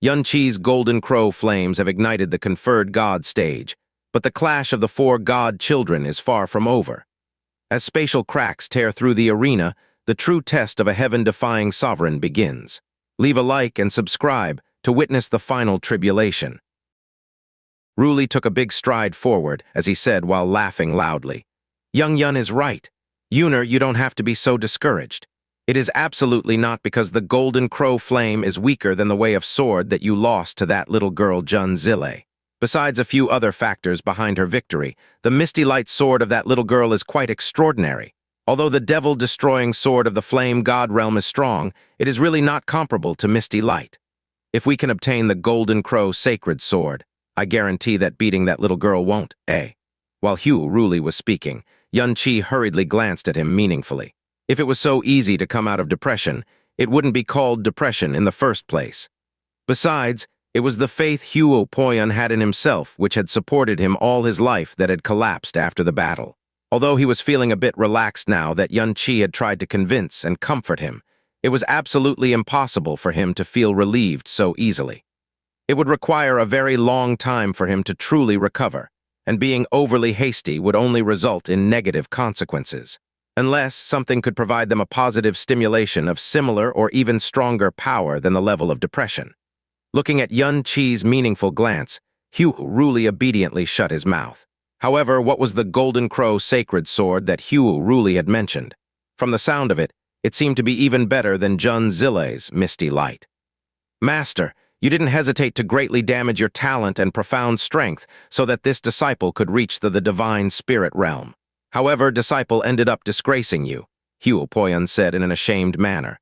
Yun Chi's golden crow flames have ignited the conferred god stage, but the clash of the four god children is far from over. As spatial cracks tear through the arena, the true test of a heaven-defying sovereign begins. Leave a like and subscribe to witness the final tribulation. Ruli took a big stride forward as he said while laughing loudly. Young Yun is right. Yuner, you don't have to be so discouraged. It is absolutely not because the golden crow flame is weaker than the way of sword that you lost to that little girl Jun Zile. Besides a few other factors behind her victory, the misty light sword of that little girl is quite extraordinary. Although the devil-destroying sword of the flame god realm is strong, it is really not comparable to misty light. If we can obtain the golden crow sacred sword, I guarantee that beating that little girl won't, eh? While Hugh Ruli was speaking, Yun Chi hurriedly glanced at him meaningfully. If it was so easy to come out of depression, it wouldn't be called depression in the first place. Besides, it was the faith Hugh Poyun had in himself which had supported him all his life that had collapsed after the battle. Although he was feeling a bit relaxed now that Yun Chi had tried to convince and comfort him, it was absolutely impossible for him to feel relieved so easily. It would require a very long time for him to truly recover, and being overly hasty would only result in negative consequences, unless something could provide them a positive stimulation of similar or even stronger power than the level of depression. Looking at Yun Chi's meaningful glance, Hugh Ruli obediently shut his mouth. However, what was the golden crow sacred sword that Hugh Ruli had mentioned? From the sound of it, it seemed to be even better than Jun Zile's misty light. Master, you didn't hesitate to greatly damage your talent and profound strength so that this disciple could reach the divine spirit realm. However, disciple ended up disgracing you, Hugh Poyun said in an ashamed manner.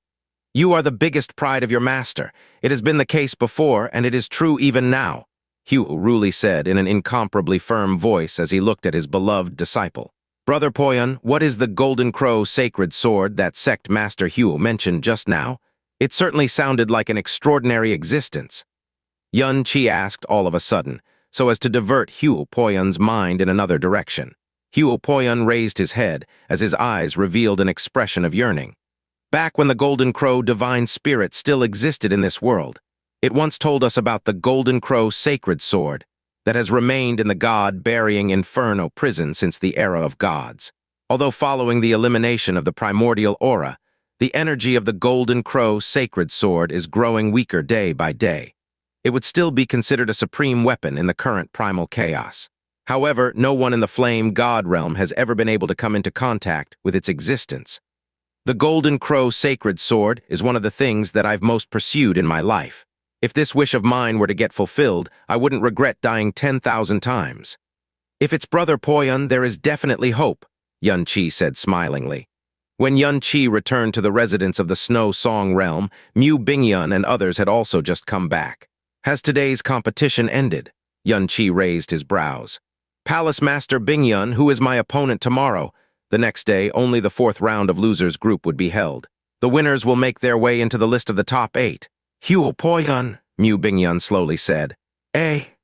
You are the biggest pride of your master. It has been the case before, and it is true even now, Hugh Ruli said in an incomparably firm voice as he looked at his beloved disciple. Brother Poyun, what is the golden crow sacred sword that sect master Hugh mentioned just now? It certainly sounded like an extraordinary existence. Yun Chi asked all of a sudden, so as to divert Hugh Poyun's mind in another direction. Hugh Poyun raised his head as his eyes revealed an expression of yearning. Back when the golden crow divine spirit still existed in this world, it once told us about the golden crow sacred sword that has remained in the god-burying inferno prison since the era of gods. Although following the elimination of the primordial aura, the energy of the golden crow sacred sword is growing weaker day by day. It would still be considered a supreme weapon in the current primal chaos. However, no one in the flame god realm has ever been able to come into contact with its existence. The golden crow sacred sword is one of the things that I've most pursued in my life. If this wish of mine were to get fulfilled, I wouldn't regret dying 10,000 times. If it's Brother Poyun, there is definitely hope, Yun Chi said smilingly. When Yun Chi returned to the residence of the Snow Song realm, Mu Bingyun and others had also just come back. Has today's competition ended? Yun Chi raised his brows. Palace Master Bingyun, who is my opponent tomorrow? The next day, only the 4th round of losers group would be held. The winners will make their way into the list of the top 8. Hugh Poyun, Mu Bingyun slowly said.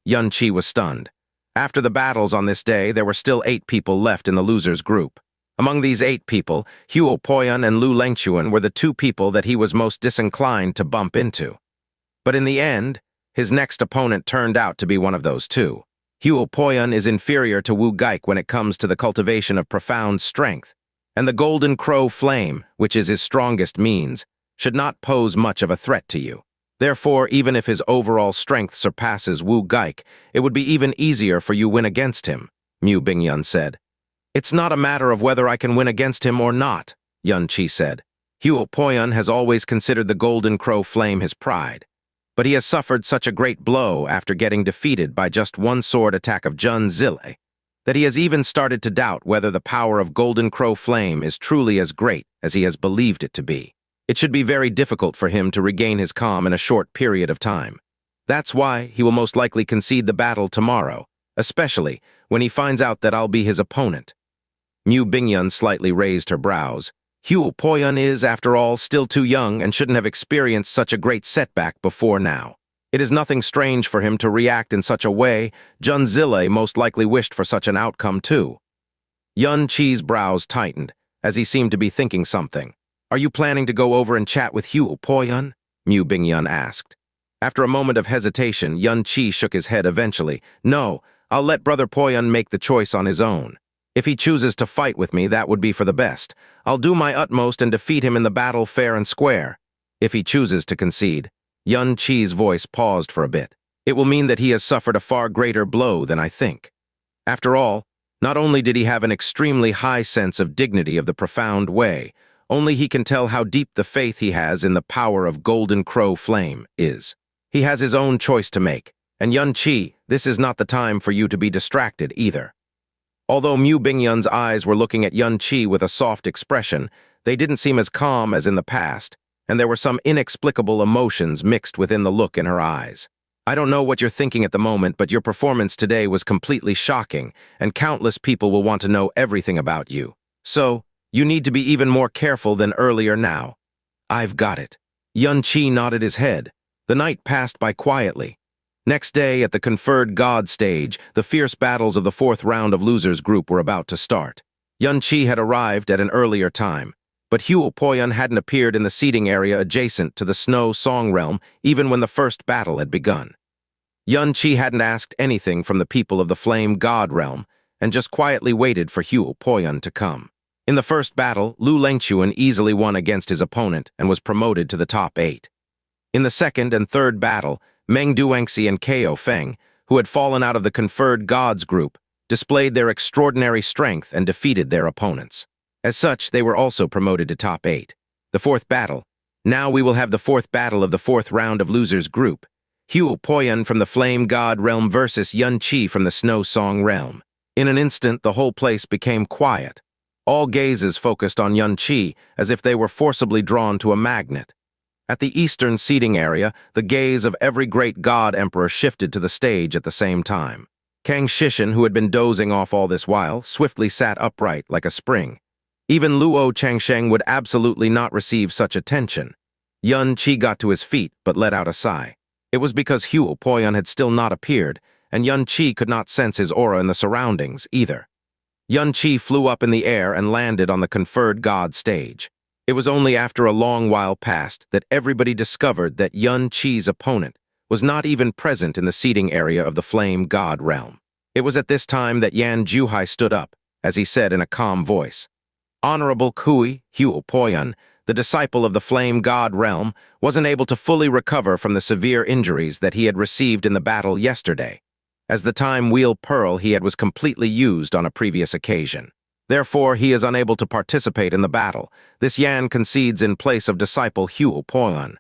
Yun Chi was stunned. After the battles on this day, there were still 8 people left in the losers group. Among these 8 people, Hugh Poyun and Lu Lengchuan were the 2 people that he was most disinclined to bump into. But in the end, his next opponent turned out to be one of those 2. Hugh Poyun is inferior to Wu Geik when it comes to the cultivation of profound strength, and the golden crow flame, which is his strongest means, should not pose much of a threat to you. Therefore, even if his overall strength surpasses Wu Geik, it would be even easier for you win against him, Mu Bingyun said. It's not a matter of whether I can win against him or not, Yun Chi said. Hugh Poyun has always considered the golden crow flame his pride, but he has suffered such a great blow after getting defeated by just one sword attack of Jun Zile, that he has even started to doubt whether the power of golden crow flame is truly as great as he has believed it to be. It should be very difficult for him to regain his calm in a short period of time. That's why he will most likely concede the battle tomorrow, especially when he finds out that I'll be his opponent. Mu Bingyun slightly raised her brows. Hugh Poyun is, after all, still too young and shouldn't have experienced such a great setback before now. It is nothing strange for him to react in such a way. Jun Zile most likely wished for such an outcome too. Yun Chi's brows tightened, as he seemed to be thinking something. Are you planning to go over and chat with Hugh Poyun? Mu Bingyun asked. After a moment of hesitation, Yun Chi shook his head eventually. No, I'll let Brother Poyun make the choice on his own. If he chooses to fight with me, that would be for the best. I'll do my utmost and defeat him in the battle fair and square. If he chooses to concede, Yun Chi's voice paused for a bit. It will mean that he has suffered a far greater blow than I think. After all, not only did he have an extremely high sense of dignity of the profound way, only he can tell how deep the faith he has in the power of Golden Crow Flame is. He has his own choice to make, and Yun Chi, this is not the time for you to be distracted either. Although Mu Bingyun's eyes were looking at Yun Chi with a soft expression, they didn't seem as calm as in the past, and there were some inexplicable emotions mixed within the look in her eyes. I don't know what you're thinking at the moment, but your performance today was completely shocking, and countless people will want to know everything about you. So, you need to be even more careful than earlier now. I've got it. Yun Chi nodded his head. The night passed by quietly. Next day, at the conferred God stage, the fierce battles of the fourth round of Losers Group were about to start. Yun Chi had arrived at an earlier time, but Huo Poyun hadn't appeared in the seating area adjacent to the Snow Song Realm even when the first battle had begun. Yun Chi hadn't asked anything from the people of the Flame God Realm, and just quietly waited for Huo Poyun to come. In the first battle, Lu Lengchuan easily won against his opponent and was promoted to the top 8. In the second and third battle, Meng Duangxi and Ko Feng, who had fallen out of the conferred gods group, displayed their extraordinary strength and defeated their opponents. As such, they were also promoted to top 8. The fourth battle. Now we will have the fourth battle of the fourth round of Losers Group. Huo Poyun from the Flame God Realm versus Yun Chi from the Snow Song Realm. In an instant, the whole place became quiet. All gazes focused on Yun Chi as if they were forcibly drawn to a magnet. At the eastern seating area, the gaze of every great god emperor shifted to the stage at the same time. Kang Shishin, who had been dozing off all this while, swiftly sat upright like a spring. Even Luo Changsheng would absolutely not receive such attention. Yun Chi got to his feet but let out a sigh. It was because Huo Poyun had still not appeared, and Yun Chi could not sense his aura in the surroundings either. Yun Chi flew up in the air and landed on the conferred god stage. It was only after a long while passed that everybody discovered that Yun Chi's opponent was not even present in the seating area of the Flame God Realm. It was at this time that Yan Juhai stood up, as he said in a calm voice. Honorable Kui, Huo Poyun, the disciple of the Flame God Realm, wasn't able to fully recover from the severe injuries that he had received in the battle yesterday, as the time wheel pearl he had was completely used on a previous occasion. Therefore, he is unable to participate in the battle. This Yan concedes in place of disciple Huo Poyun.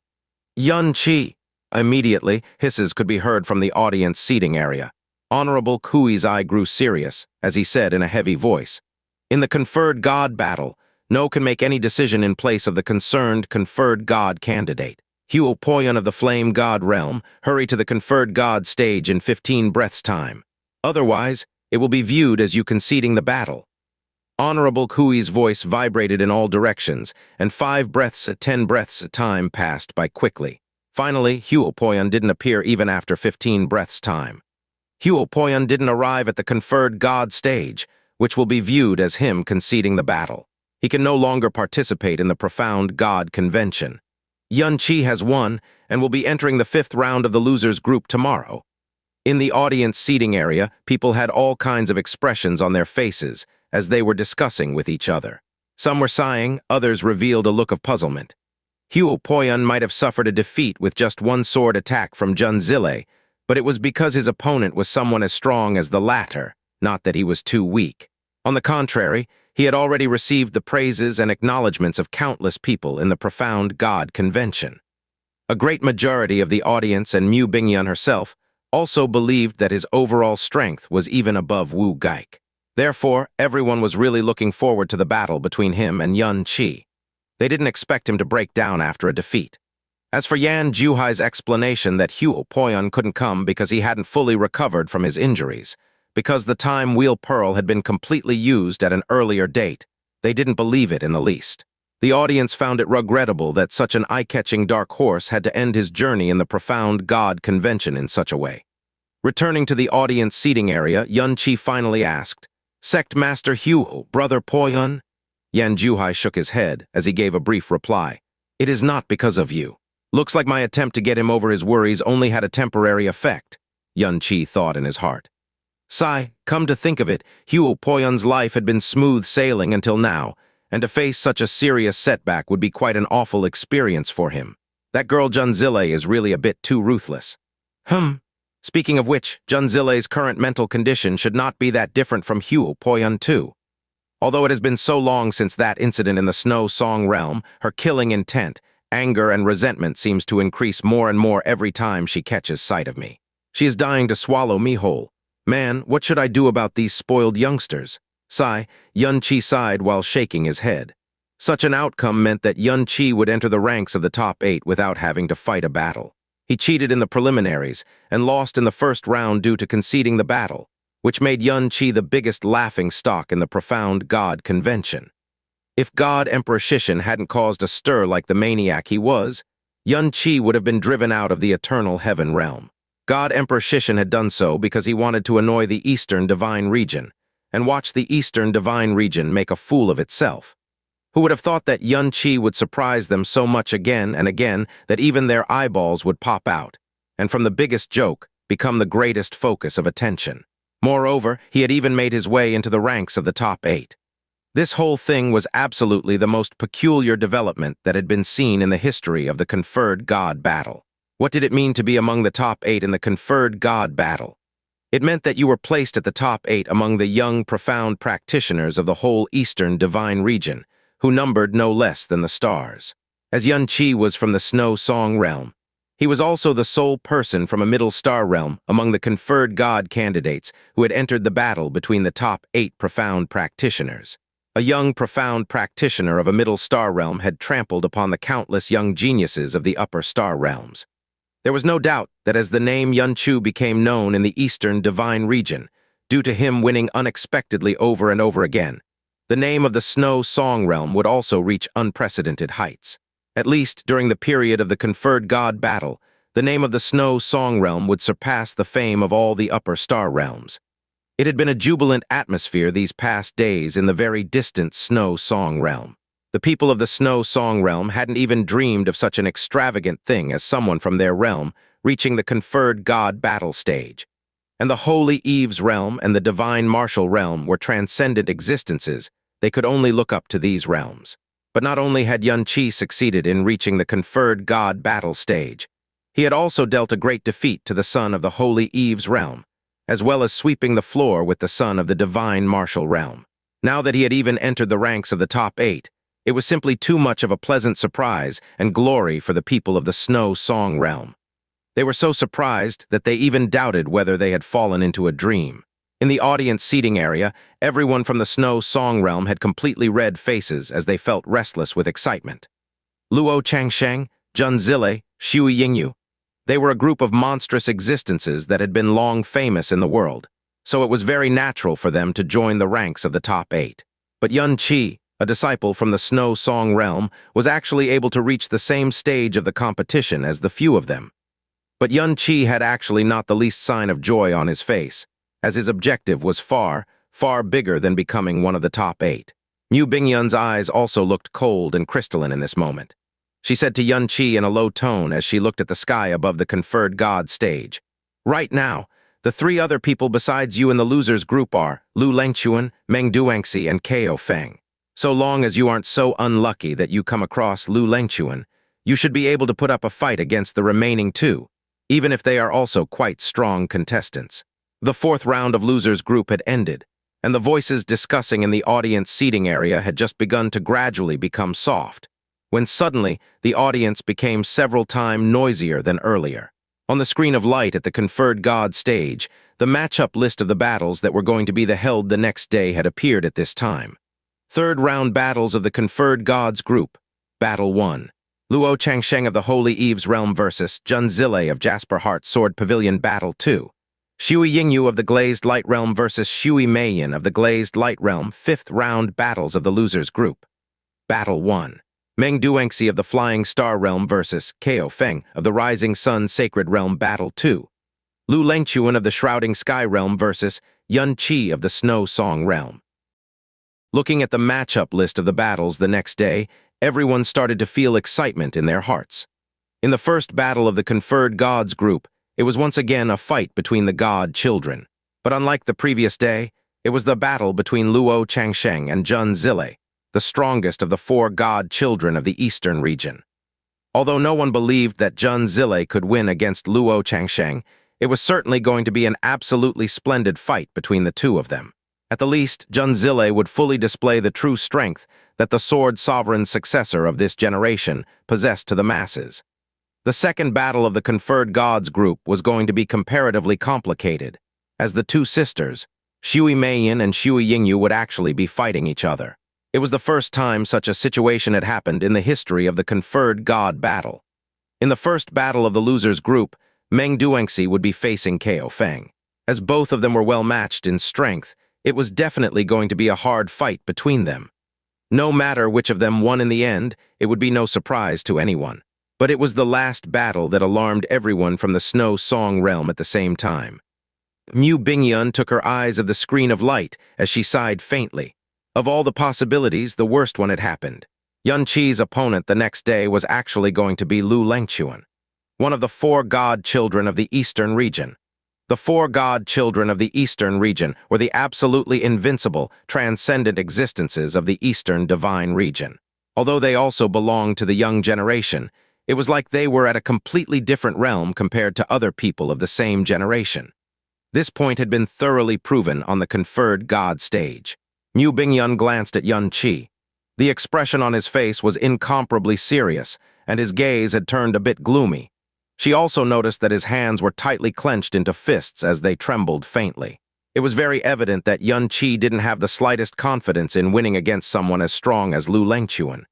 Yun Chi! Immediately, hisses could be heard from the audience seating area. Honorable Kui's eye grew serious, as he said in a heavy voice. In the conferred god battle, no can make any decision in place of the concerned conferred god candidate. Huo Poyun of the Flame God Realm, hurry to the conferred god stage in 15 breaths' time. Otherwise, it will be viewed as you conceding the battle. Honorable Kui's voice vibrated in all directions, and 5 breaths at 10 breaths at time passed by quickly. Finally, Huo Poyun didn't appear even after 15 breaths' time. Huo Poyun didn't arrive at the conferred god stage, which will be viewed as him conceding the battle. He can no longer participate in the profound god convention. Yun Chi has won and will be entering the 5th round of the Losers Group tomorrow. In the audience seating area, people had all kinds of expressions on their faces as they were discussing with each other. Some were sighing, others revealed a look of puzzlement. Huo Poyun might have suffered a defeat with just one sword attack from Jun Zile, but it was because his opponent was someone as strong as the latter, not that he was too weak. On the contrary, he had already received the praises and acknowledgments of countless people in the profound God convention. A great majority of the audience and Mu Bingyun herself also believed that his overall strength was even above Wu Gaik. Therefore, everyone was really looking forward to the battle between him and Yun Chi. They didn't expect him to break down after a defeat. As for Yan Juhai's explanation that Huo Poyun couldn't come because he hadn't fully recovered from his injuries, because the time wheel pearl had been completely used at an earlier date, they didn't believe it in the least. The audience found it regrettable that such an eye-catching dark horse had to end his journey in the profound God convention in such a way. Returning to the audience seating area, Yun Chi finally asked, Sect Master Huo, Brother Poyun? Yan Juhai shook his head as he gave a brief reply. It is not because of you. Looks like my attempt to get him over his worries only had a temporary effect, Yun-Chi thought in his heart. Sigh, come to think of it, Huo Poyun's life had been smooth sailing until now, and to face such a serious setback would be quite an awful experience for him. That girl Junzile is really a bit too ruthless. Speaking of which, Junzile's current mental condition should not be that different from Huo Poyun too. Although it has been so long since that incident in the Snow Song realm, her killing intent, anger and resentment seems to increase more and more every time she catches sight of me. She is dying to swallow me whole. Man, what should I do about these spoiled youngsters? Sigh, Yun-Chi sighed while shaking his head. Such an outcome meant that Yun-Chi would enter the ranks of the top 8 without having to fight a battle. He cheated in the preliminaries and lost in the first round due to conceding the battle, which made Yun-Chi the biggest laughingstock in the profound God convention. If God Emperor Shishin hadn't caused a stir like the maniac he was, Yun-Chi would have been driven out of the eternal heaven realm. God Emperor Shishin had done so because he wanted to annoy the Eastern Divine Region, and watch the Eastern Divine Region make a fool of itself. Who would have thought that Yun-Chi would surprise them so much again and again that even their eyeballs would pop out, and from the biggest joke, become the greatest focus of attention. Moreover, he had even made his way into the ranks of the top 8. This whole thing was absolutely the most peculiar development that had been seen in the history of the conferred God battle. What did it mean to be among the top 8 in the conferred God battle? It meant that you were placed at the top 8 among the young, profound practitioners of the whole Eastern Divine Region, who numbered no less than the stars. As Yun-Chi was from the Snow Song realm, he was also the sole person from a Middle Star realm among the conferred God candidates who had entered the battle between the top 8 profound practitioners. A young, profound practitioner of a Middle Star realm had trampled upon the countless young geniuses of the Upper Star realms. There was no doubt that as the name Yun-Chu became known in the Eastern Divine Region, due to him winning unexpectedly over and over again, the name of the Snow Song realm would also reach unprecedented heights. At least during the period of the conferred God battle, the name of the Snow Song realm would surpass the fame of all the Upper Star realms. It had been a jubilant atmosphere these past days in the very distant Snow Song realm. The people of the Snow Song realm hadn't even dreamed of such an extravagant thing as someone from their realm reaching the conferred God battle stage. And the Holy Eve's realm and the Divine Martial realm were transcendent existences. They could only look up to these realms. But not only had Yun-Chi succeeded in reaching the conferred God battle stage, he had also dealt a great defeat to the son of the Holy Eve's realm, as well as sweeping the floor with the son of the Divine Martial realm. Now that he had even entered the ranks of the top 8, it was simply too much of a pleasant surprise and glory for the people of the Snow Song realm. They were so surprised that they even doubted whether they had fallen into a dream. In the audience seating area, everyone from the Snow Song realm had completely red faces as they felt restless with excitement. Luo Changsheng, Junzile, Shui Yingyu. They were a group of monstrous existences that had been long famous in the world, so it was very natural for them to join the ranks of the top 8. But Yun-Chi, a disciple from the Snow Song realm, was actually able to reach the same stage of the competition as the few of them. But Yun-Chi had actually not the least sign of joy on his face, as his objective was far, far bigger than becoming one of the top 8. Mu Bingyun's eyes also looked cold and crystalline in this moment. She said to Yun-Chi in a low tone as she looked at the sky above the conferred God stage, "Right now, the 3 other people besides you in the losers group are Lu Lengchuan, Meng Duangxi, and Ko Feng. So long as you aren't so unlucky that you come across Lu Lengchuan, you should be able to put up a fight against the remaining 2, even if they are also quite strong contestants." The 4th round of losers group had ended, and the voices discussing in the audience seating area had just begun to gradually become soft, when suddenly the audience became several times noisier than earlier. On the screen of light at the conferred God stage, the matchup list of the battles that were going to be held the next day had appeared at this time. 3rd round battles of the conferred Gods group. Battle 1. Luo Changsheng of the Holy Eve's realm versus Junzile of Jasper Heart Sword Pavilion. Battle 2. Shui Yingyu of the Glazed Light realm versus Shui Meiyin of the Glazed Light realm. 5th round battles of the losers group. Battle 1. Meng Duangxi of the Flying Star realm versus Ko Feng of the Rising Sun Sacred realm. Battle 2. Lu Lengchuan of the Shrouding Sky realm versus Yun-Chi of the Snow Song realm. Looking at the matchup list of the battles the next day, everyone started to feel excitement in their hearts. In the first battle of the conferred gods group, it was once again a fight between the god children. But unlike the previous day, it was the battle between Luo Changsheng and Jun Zile, the strongest of the 4 god children of the eastern region. Although no one believed that Jun Zile could win against Luo Changsheng, it was certainly going to be an absolutely splendid fight between the two of them. At the least, Jun Zile would fully display the true strength that the sword sovereign successor of this generation possessed to the masses. The second battle of the conferred gods group was going to be comparatively complicated, as the two sisters, Shui Meiyin and Shui Yingyu, would actually be fighting each other. It was the first time such a situation had happened in the history of the conferred god battle. In the first battle of the losers group, Meng Duengxi would be facing Ko Feng. As both of them were well matched in strength, it was definitely going to be a hard fight between them. No matter which of them won in the end, it would be no surprise to anyone. But it was the last battle that alarmed everyone from the Snow Song realm at the same time. Mu Bingyun took her eyes of the screen of light as she sighed faintly. Of all the possibilities, the worst one had happened. Yun Qi's opponent the next day was actually going to be Lu Lengquan, one of the 4 god children of the eastern region. The 4 god children of the eastern region were the absolutely invincible, transcendent existences of the eastern divine region. Although they also belonged to the young generation, it was like they were at a completely different realm compared to other people of the same generation. This point had been thoroughly proven on the conferred god stage. Mu Bingyun glanced at Yun Qi. The expression on his face was incomparably serious, and his gaze had turned a bit gloomy. She also noticed that his hands were tightly clenched into fists as they trembled faintly. It was very evident that Yun Qi didn't have the slightest confidence in winning against someone as strong as Lu Lengquan.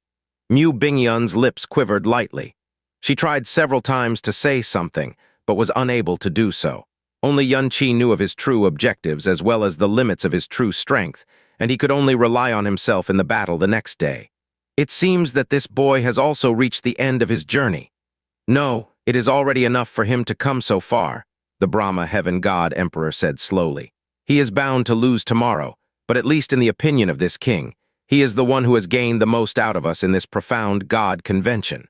Mu Bingyun's lips quivered lightly. She tried several times to say something, but was unable to do so. Only Yun Qi knew of his true objectives as well as the limits of his true strength, and he could only rely on himself in the battle the next day. It seems that this boy has also reached the end of his journey. No, it is already enough for him to come so far, the Brahma Heaven God Emperor said slowly. He is bound to lose tomorrow, but at least in the opinion of this king, he is the one who has gained the most out of us in this profound God convention.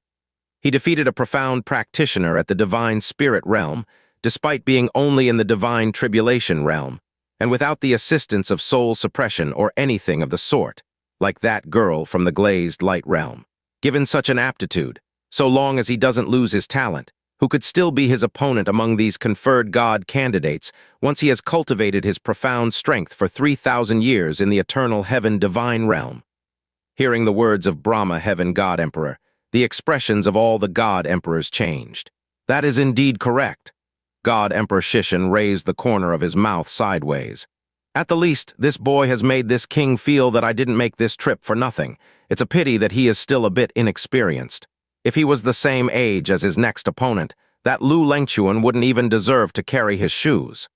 He defeated a profound practitioner at the divine spirit realm, despite being only in the divine tribulation realm, and without the assistance of soul suppression or anything of the sort, like that girl from the glazed light realm. Given such an aptitude, so long as he doesn't lose his talent, who could still be his opponent among these conferred god candidates once he has cultivated his profound strength for 3,000 years in the eternal heaven divine realm? Hearing the words of Brahma Heaven God Emperor, the expressions of all the god emperors changed. That is indeed correct. God Emperor Shishan raised the corner of his mouth sideways. At the least, this boy has made this king feel that I didn't make this trip for nothing. It's a pity that he is still a bit inexperienced. If he was the same age as his next opponent, that Lu Lengquan wouldn't even deserve to carry his shoes.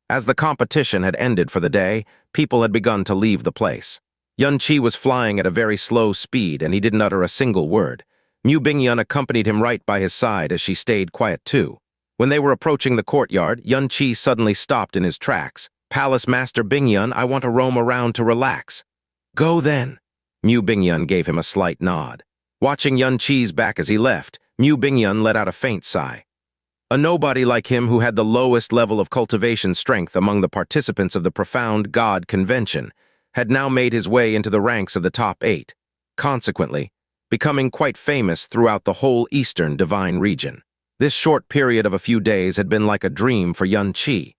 As the competition had ended for the day, people had begun to leave the place. Yun Qi was flying at a very slow speed, and he didn't utter a single word. Mu Bingyun accompanied him right by his side as she stayed quiet too. When they were approaching the courtyard, Yun Qi suddenly stopped in his tracks. "Palace Master Bingyun, I want to roam around to relax." "Go then." Mu Bingyun gave him a slight nod. Watching Yun Qi's back as he left, Mu Bingyun let out a faint sigh. A nobody like him who had the lowest level of cultivation strength among the participants of the profound God convention had now made his way into the ranks of the top 8, consequently, becoming quite famous throughout the whole eastern divine region. This short period of a few days had been like a dream for Yun Qi.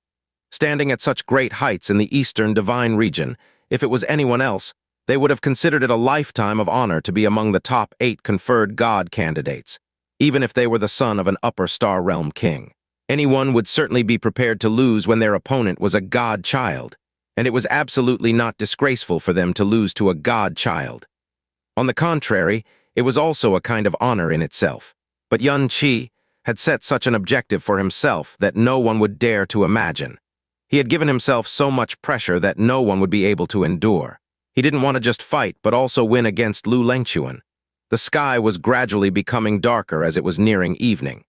Standing at such great heights in the eastern divine region, if it was anyone else, they would have considered it a lifetime of honor to be among the top 8 conferred god candidates, even if they were the son of an upper star realm king. Anyone would certainly be prepared to lose when their opponent was a god child, and it was absolutely not disgraceful for them to lose to a god child. On the contrary, it was also a kind of honor in itself. But Yun Qi had set such an objective for himself that no one would dare to imagine. He had given himself so much pressure that no one would be able to endure. He didn't want to just fight, but also win against Lu Lengquan. The sky was gradually becoming darker as it was nearing evening.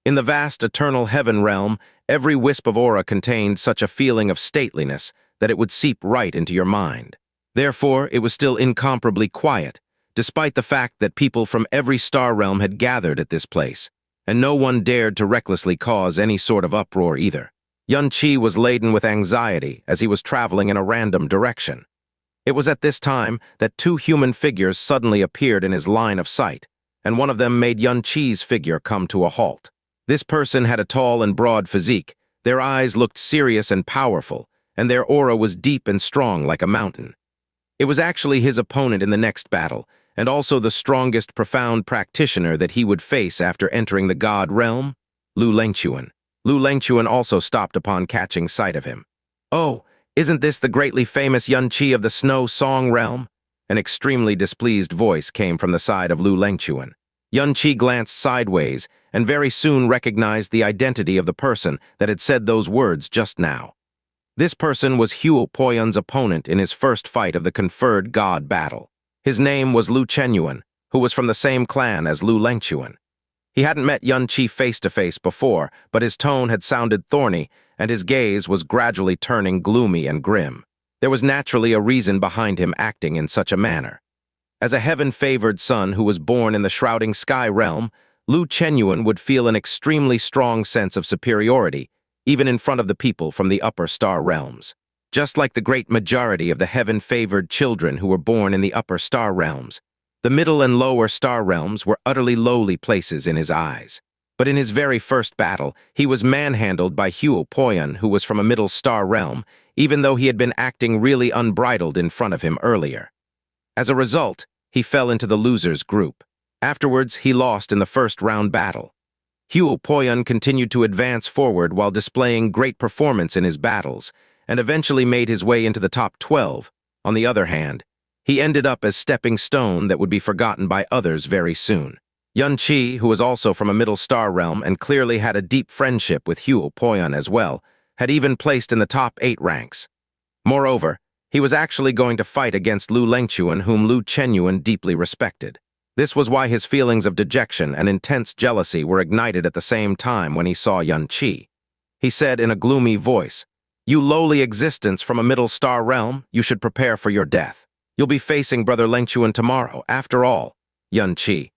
In the vast eternal heaven realm, every wisp of aura contained such a feeling of stateliness that it would seep right into your mind. Therefore, it was still incomparably quiet, despite the fact that people from every star realm had gathered at this place. and no one dared to recklessly cause any sort of uproar either. Xianxia was laden with anxiety as he was traveling in a random direction. It was at this time that two human figures suddenly appeared in his line of sight, and one of them made Xianxia's figure come to a halt. This person had a tall and broad physique, their eyes looked serious and powerful, and their aura was deep and strong like a mountain. It was actually his opponent in the next battle, and also the strongest profound practitioner that he would face after entering the God realm, Lu Lengquan. Lu Lengquan also stopped upon catching sight of him. "Oh, isn't this the greatly famous Xianxia of the Snow Song realm?" An extremely displeased voice came from the side of Lu Lengquan. Xianxia glanced sideways and very soon recognized the identity of the person that had said those words just now. This person was Huo Poyun's opponent in his first fight of the conferred god battle. His name was Lu Chenyuan, who was from the same clan as Lu Lengquan. He hadn't met Xianxia face-to-face before, but his tone had sounded thorny, and his gaze was gradually turning gloomy and grim. There was naturally a reason behind him acting in such a manner. As a heaven-favored son who was born in the shrouding sky realm, Lu Chenyuan would feel an extremely strong sense of superiority, even in front of the people from the upper star realms. Just like the great majority of the heaven-favored children who were born in the upper star realms, the middle and lower star realms were utterly lowly places in his eyes. But in his very first battle, he was manhandled by Huo Poyun, who was from a middle star realm, even though he had been acting really unbridled in front of him earlier. As a result, he fell into the losers group. Afterwards, he lost in the first round battle. Huo Poyun continued to advance forward while displaying great performance in his battles, and eventually made his way into the top 12. On the other hand, he ended up as stepping stone that would be forgotten by others very soon. Xianxia, who was also from a middle star realm and clearly had a deep friendship with Huo Poyun as well, had even placed in the top 8 ranks. Moreover, he was actually going to fight against Lu Lengquan, whom Lu Chenyuan deeply respected. This was why his feelings of dejection and intense jealousy were ignited at the same time when he saw Xianxia. He said in a gloomy voice, "You lowly existence from a middle star realm, you should prepare for your death. You'll be facing Brother Lengquan tomorrow, after all." Xianxia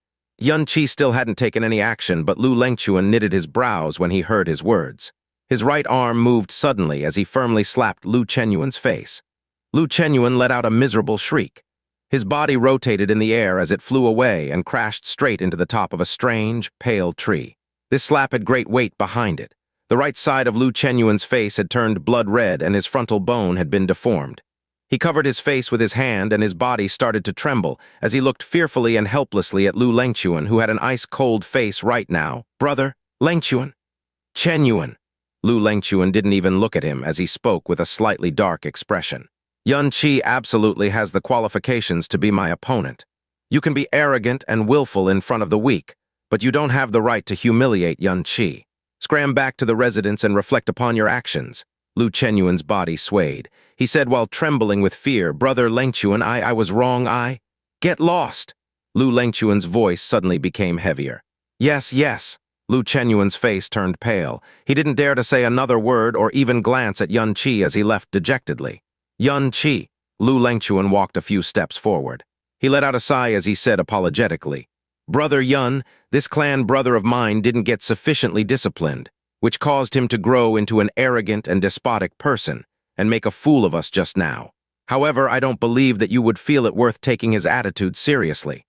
still hadn't taken any action, but Lu Lengquan knitted his brows when he heard his words. His right arm moved suddenly as he firmly slapped Lu Chenyuan's face. Lu Chenyuan let out a miserable shriek. His body rotated in the air as it flew away and crashed straight into the top of a strange, pale tree. This slap had great weight behind it. The right side of Lu Chenyuan's face had turned blood red and his frontal bone had been deformed. He covered his face with his hand and his body started to tremble as he looked fearfully and helplessly at Lu Lengquan, who had an ice-cold face right now. "Brother, Lengquan." "Chenyuan." Lu Lengquan didn't even look at him as he spoke with a slightly dark expression. "Xianxia absolutely has the qualifications to be my opponent. You can be arrogant and willful in front of the weak, but you don't have the right to humiliate Xianxia. Scram back to the residence and reflect upon your actions." Lu Chenyuan's body swayed. He said while trembling with fear, "Brother Lengquan, I was wrong, Get lost." Lu Lengquan's voice suddenly became heavier. "Yes, yes." Lu Chenyuan's face turned pale. He didn't dare to say another word or even glance at Xianxia as he left dejectedly. "Xianxia." Lu Lengquan walked a few steps forward. He let out a sigh as he said apologetically, "Brother Yun, this clan brother of mine didn't get sufficiently disciplined, which caused him to grow into an arrogant and despotic person and make a fool of us just now. However, I don't believe that you would feel it worth taking his attitude seriously."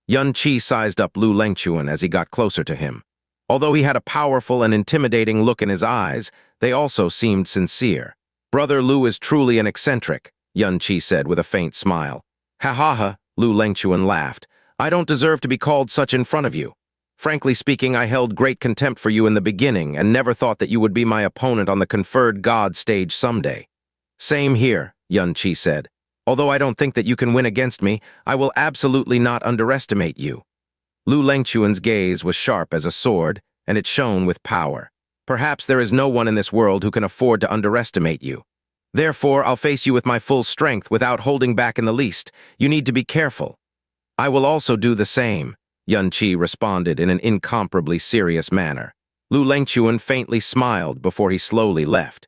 Xianxia sized up Lu Lengquan as he got closer to him. Although he had a powerful and intimidating look in his eyes, they also seemed sincere. "Brother Lu is truly an eccentric," Xianxia said with a faint smile. "Ha ha ha," Lu Lengquan laughed. "I don't deserve to be called such in front of you. Frankly speaking, I held great contempt for you in the beginning and never thought that you would be my opponent on the conferred god stage someday." "Same here," Xianxia said. "Although I don't think that you can win against me, I will absolutely not underestimate you." Lu Lengquan's gaze was sharp as a sword, and it shone with power. "Perhaps there is no one in this world who can afford to underestimate you. Therefore, I'll face you with my full strength without holding back in the least. You need to be careful." "I will also do the same," Xianxia responded in an incomparably serious manner. Lu Lengquan faintly smiled before he slowly left.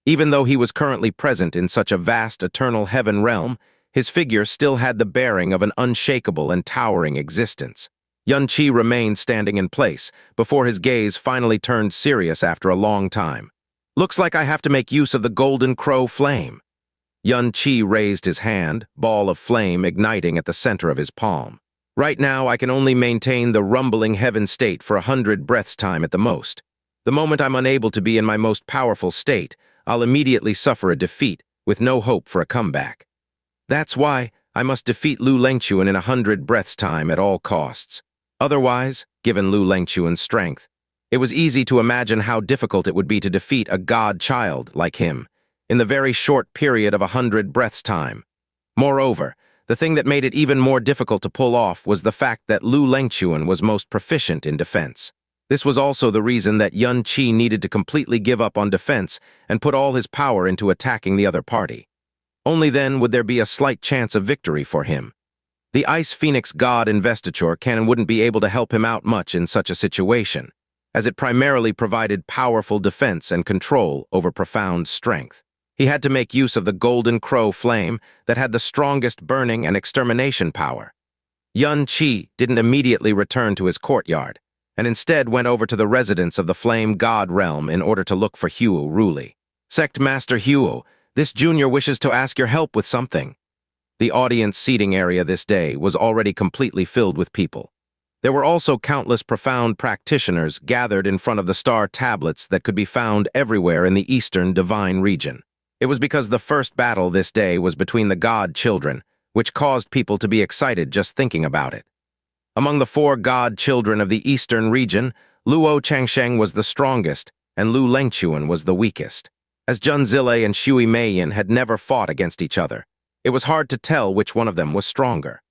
Even though he was currently present in such a vast eternal heaven realm, his figure still had the bearing of an unshakable and towering existence. Xianxia remained standing in place, before his gaze finally turned serious after a long time. "Looks like I have to make use of the golden crow flame." Xianxia raised his hand, ball of flame igniting at the center of his palm. "Right now, I can only maintain the rumbling heaven state for 100 breaths time at the most. The moment I'm unable to be in my most powerful state, I'll immediately suffer a defeat, with no hope for a comeback. That's why I must defeat Lu Lengquan in 100 breaths time at all costs. Otherwise, given Lu Lengquan's strength, it was easy to imagine how difficult it would be to defeat a god-child like him, in the very short period of 100 breaths time. Moreover, the thing that made it even more difficult to pull off was the fact that Lu Lengquan was most proficient in defense. This was also the reason that Xianxia needed to completely give up on defense and put all his power into attacking the other party. Only then would there be a slight chance of victory for him. The Ice Phoenix God investiture cannon wouldn't be able to help him out much in such a situation, as it primarily provided powerful defense and control over profound strength. He had to make use of the golden crow flame that had the strongest burning and extermination power. Xianxia didn't immediately return to his courtyard, and instead went over to the residence of the Flame God realm in order to look for Huo Ruli. "Sect Master Huo, this junior wishes to ask your help with something." The audience seating area this day was already completely filled with people. There were also countless profound practitioners gathered in front of the star tablets that could be found everywhere in the Eastern Divine region. It was because the first battle this day was between the God children, which caused people to be excited just thinking about it. Among the 4 God children of the Eastern region, Luo Changsheng was the strongest, and Lu Lengquan was the weakest. As Jun Zile and Shui Meiyan had never fought against each other, it was hard to tell which one of them was stronger.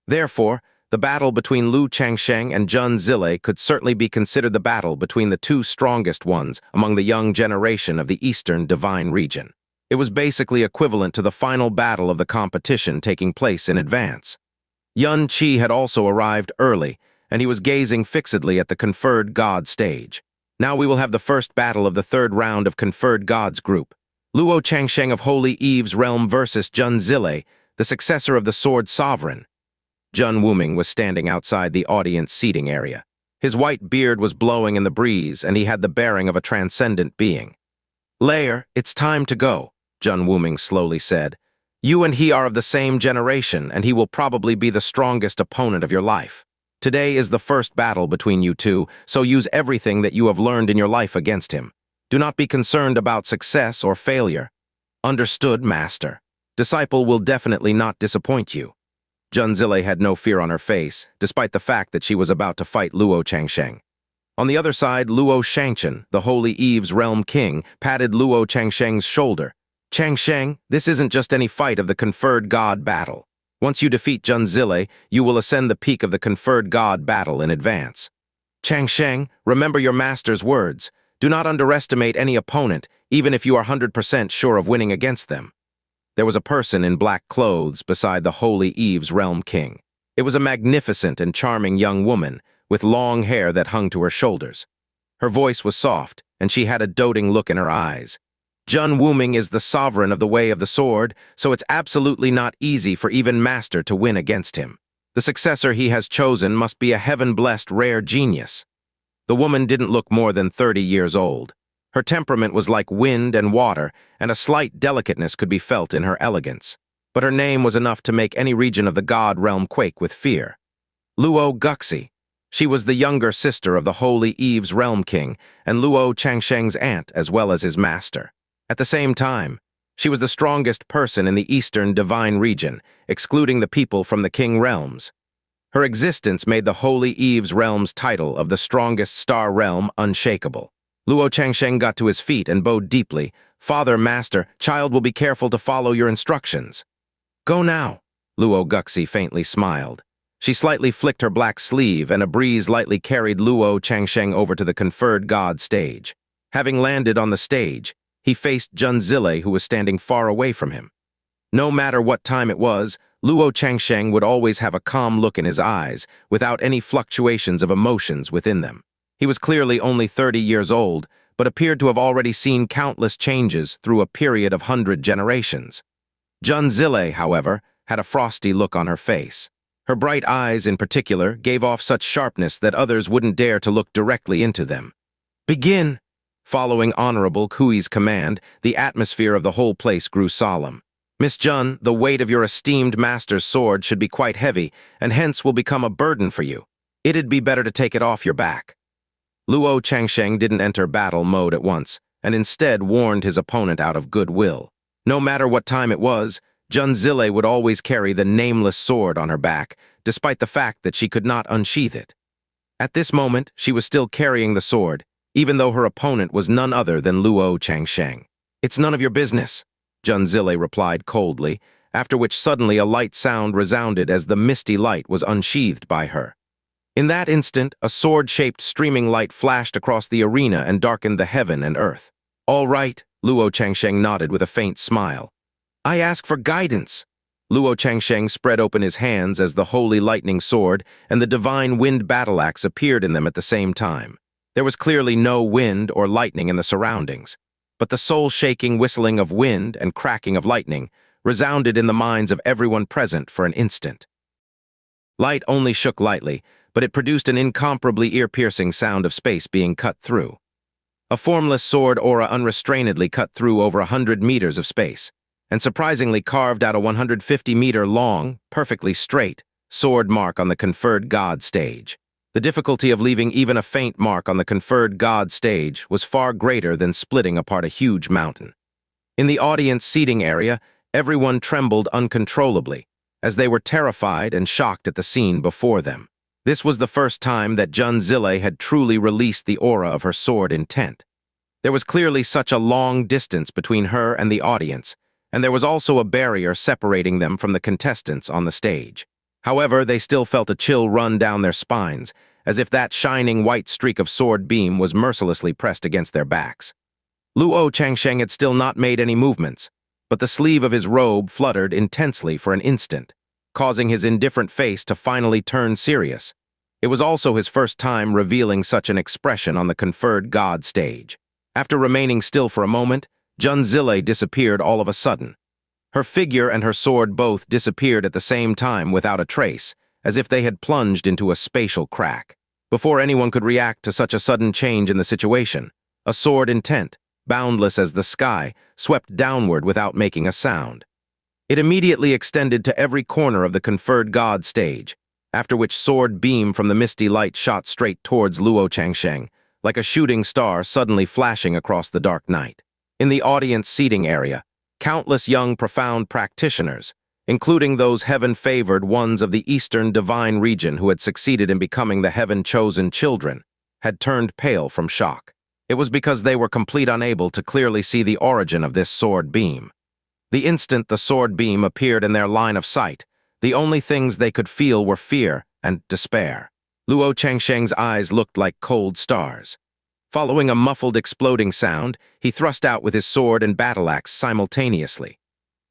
Therefore, the battle between Lu Changsheng and Jun Zile could certainly be considered the battle between the 2 strongest ones among the young generation of the Eastern Divine region. It was basically equivalent to the final battle of the competition taking place in advance. Xianxia had also arrived early, and he was gazing fixedly at the Conferred God stage. "Now we will have the first battle of the 3rd round of Conferred Gods group. Luo Changsheng of Holy Eve's realm versus Jun Zile, the successor of the Sword Sovereign." Jun Wuming was standing outside the audience seating area. His white beard was blowing in the breeze, and he had the bearing of a transcendent being. "Lair, it's time to go," Jun Wuming slowly said. "You and he are of the same generation, and he will probably be the strongest opponent of your life. Today is the first battle between you two, so use everything that you have learned in your life against him. Do not be concerned about success or failure." "Understood, Master. Disciple will definitely not disappoint you." Jun Zile had no fear on her face, despite the fact that she was about to fight Luo Changsheng. On the other side, Luo Shangchen, the Holy Eve's realm king, patted Luo Changsheng's shoulder. "Changsheng, this isn't just any fight of the Conferred God battle. Once you defeat Jun Zile, you will ascend the peak of the Conferred God battle in advance. Changsheng, remember your master's words. Do not underestimate any opponent, even if you are 100% sure of winning against them." There was a person in black clothes beside the Holy Eve's realm king. It was a magnificent and charming young woman, with long hair that hung to her shoulders. Her voice was soft, and she had a doting look in her eyes. "Jun Wuming is the sovereign of the Way of the Sword, so it's absolutely not easy for even Master to win against him. The successor he has chosen must be a heaven-blessed rare genius." The woman didn't look more than 30 years old. Her temperament was like wind and water, and a slight delicateness could be felt in her elegance. But her name was enough to make any region of the God realm quake with fear. Luo Guxi. She was the younger sister of the Holy Eve's realm king, and Luo Changsheng's aunt as well as his master. At the same time, she was the strongest person in the Eastern Divine region, excluding the people from the King realms. Her existence made the Holy Eve's realm's title of the strongest star realm unshakable. Luo Changsheng got to his feet and bowed deeply. "Father, Master, child will be careful to follow your instructions." "Go now." Luo Guxi faintly smiled. She slightly flicked her black sleeve, and a breeze lightly carried Luo Changsheng over to the Conferred God stage. Having landed on the stage, he faced Jun Zile, who was standing far away from him. No matter what time it was, Luo Changsheng would always have a calm look in his eyes, without any fluctuations of emotions within them. He was clearly only 30 years old, but appeared to have already seen countless changes through a period of 100 generations. Jun Zile, however, had a frosty look on her face. Her bright eyes, in particular, gave off such sharpness that others wouldn't dare to look directly into them. "Begin!" Following Honorable Kui's command, the atmosphere of the whole place grew solemn. "Miss Jun, the weight of your esteemed master's sword should be quite heavy, and hence will become a burden for you. It'd be better to take it off your back." Luo Changsheng didn't enter battle mode at once, and instead warned his opponent out of goodwill. No matter what time it was, Jun Zile would always carry the nameless sword on her back, despite the fact that she could not unsheath it. At this moment, she was still carrying the sword, even though her opponent was none other than Luo Changsheng. "It's none of your business," Jun Zile replied coldly, after which suddenly a light sound resounded as the misty light was unsheathed by her. In that instant, a sword-shaped streaming light flashed across the arena and darkened the heaven and earth. "All right," Luo Changsheng nodded with a faint smile. "I ask for guidance." Luo Changsheng spread open his hands as the holy lightning sword and the divine wind battle axe appeared in them at the same time. There was clearly no wind or lightning in the surroundings, but the soul-shaking whistling of wind and cracking of lightning resounded in the minds of everyone present for an instant. Light only shook lightly, but it produced an incomparably ear-piercing sound of space being cut through. A formless sword aura unrestrainedly cut through over 100 meters of space, and surprisingly carved out a 150-meter-long, perfectly straight, sword mark on the conferred god stage. The difficulty of leaving even a faint mark on the conferred god stage was far greater than splitting apart a huge mountain. In the audience seating area, everyone trembled uncontrollably, as they were terrified and shocked at the scene before them. This was the first time that Jun Zile had truly released the aura of her sword intent. There was clearly such a long distance between her and the audience, and there was also a barrier separating them from the contestants on the stage. However, they still felt a chill run down their spines, as if that shining white streak of sword beam was mercilessly pressed against their backs. Luo Changsheng had still not made any movements, but the sleeve of his robe fluttered intensely for an instant, causing his indifferent face to finally turn serious. It was also his first time revealing such an expression on the conferred god stage. After remaining still for a moment, Jun Zile disappeared all of a sudden. Her figure and her sword both disappeared at the same time without a trace, as if they had plunged into a spatial crack. Before anyone could react to such a sudden change in the situation, a sword intent, boundless as the sky, swept downward without making a sound. It immediately extended to every corner of the conferred god stage, after which sword beam from the misty light shot straight towards Luo Changsheng, like a shooting star suddenly flashing across the dark night. In the audience seating area, countless young profound practitioners, including those heaven-favored ones of the Eastern divine region who had succeeded in becoming the heaven-chosen children, had turned pale from shock. It was because they were completely unable to clearly see the origin of this sword beam. The instant the sword beam appeared in their line of sight, the only things they could feel were fear and despair. Luo Changsheng's eyes looked like cold stars. Following a muffled exploding sound, he thrust out with his sword and battle axe simultaneously.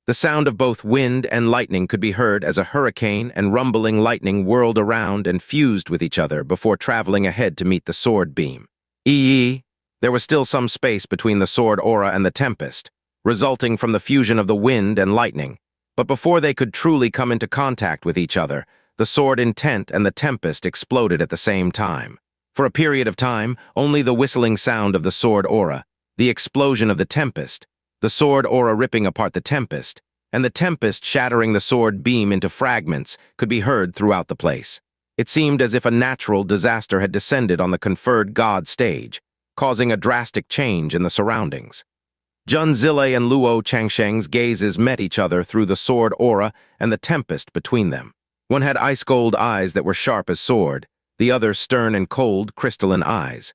The sound of both wind and lightning could be heard as a hurricane and rumbling lightning whirled around and fused with each other before traveling ahead to meet the sword beam. There was still some space between the sword aura and the tempest, resulting from the fusion of the wind and lightning, but before they could truly come into contact with each other, the sword intent and the tempest exploded at the same time. For a period of time, only the whistling sound of the sword aura, the explosion of the tempest, the sword aura ripping apart the tempest, and the tempest shattering the sword beam into fragments could be heard throughout the place. It seemed as if a natural disaster had descended on the conferred god stage, causing a drastic change in the surroundings. Jun Zile and Luo Changsheng's gazes met each other through the sword aura and the tempest between them. One had ice-cold eyes that were sharp as sword, the other stern and cold, crystalline eyes.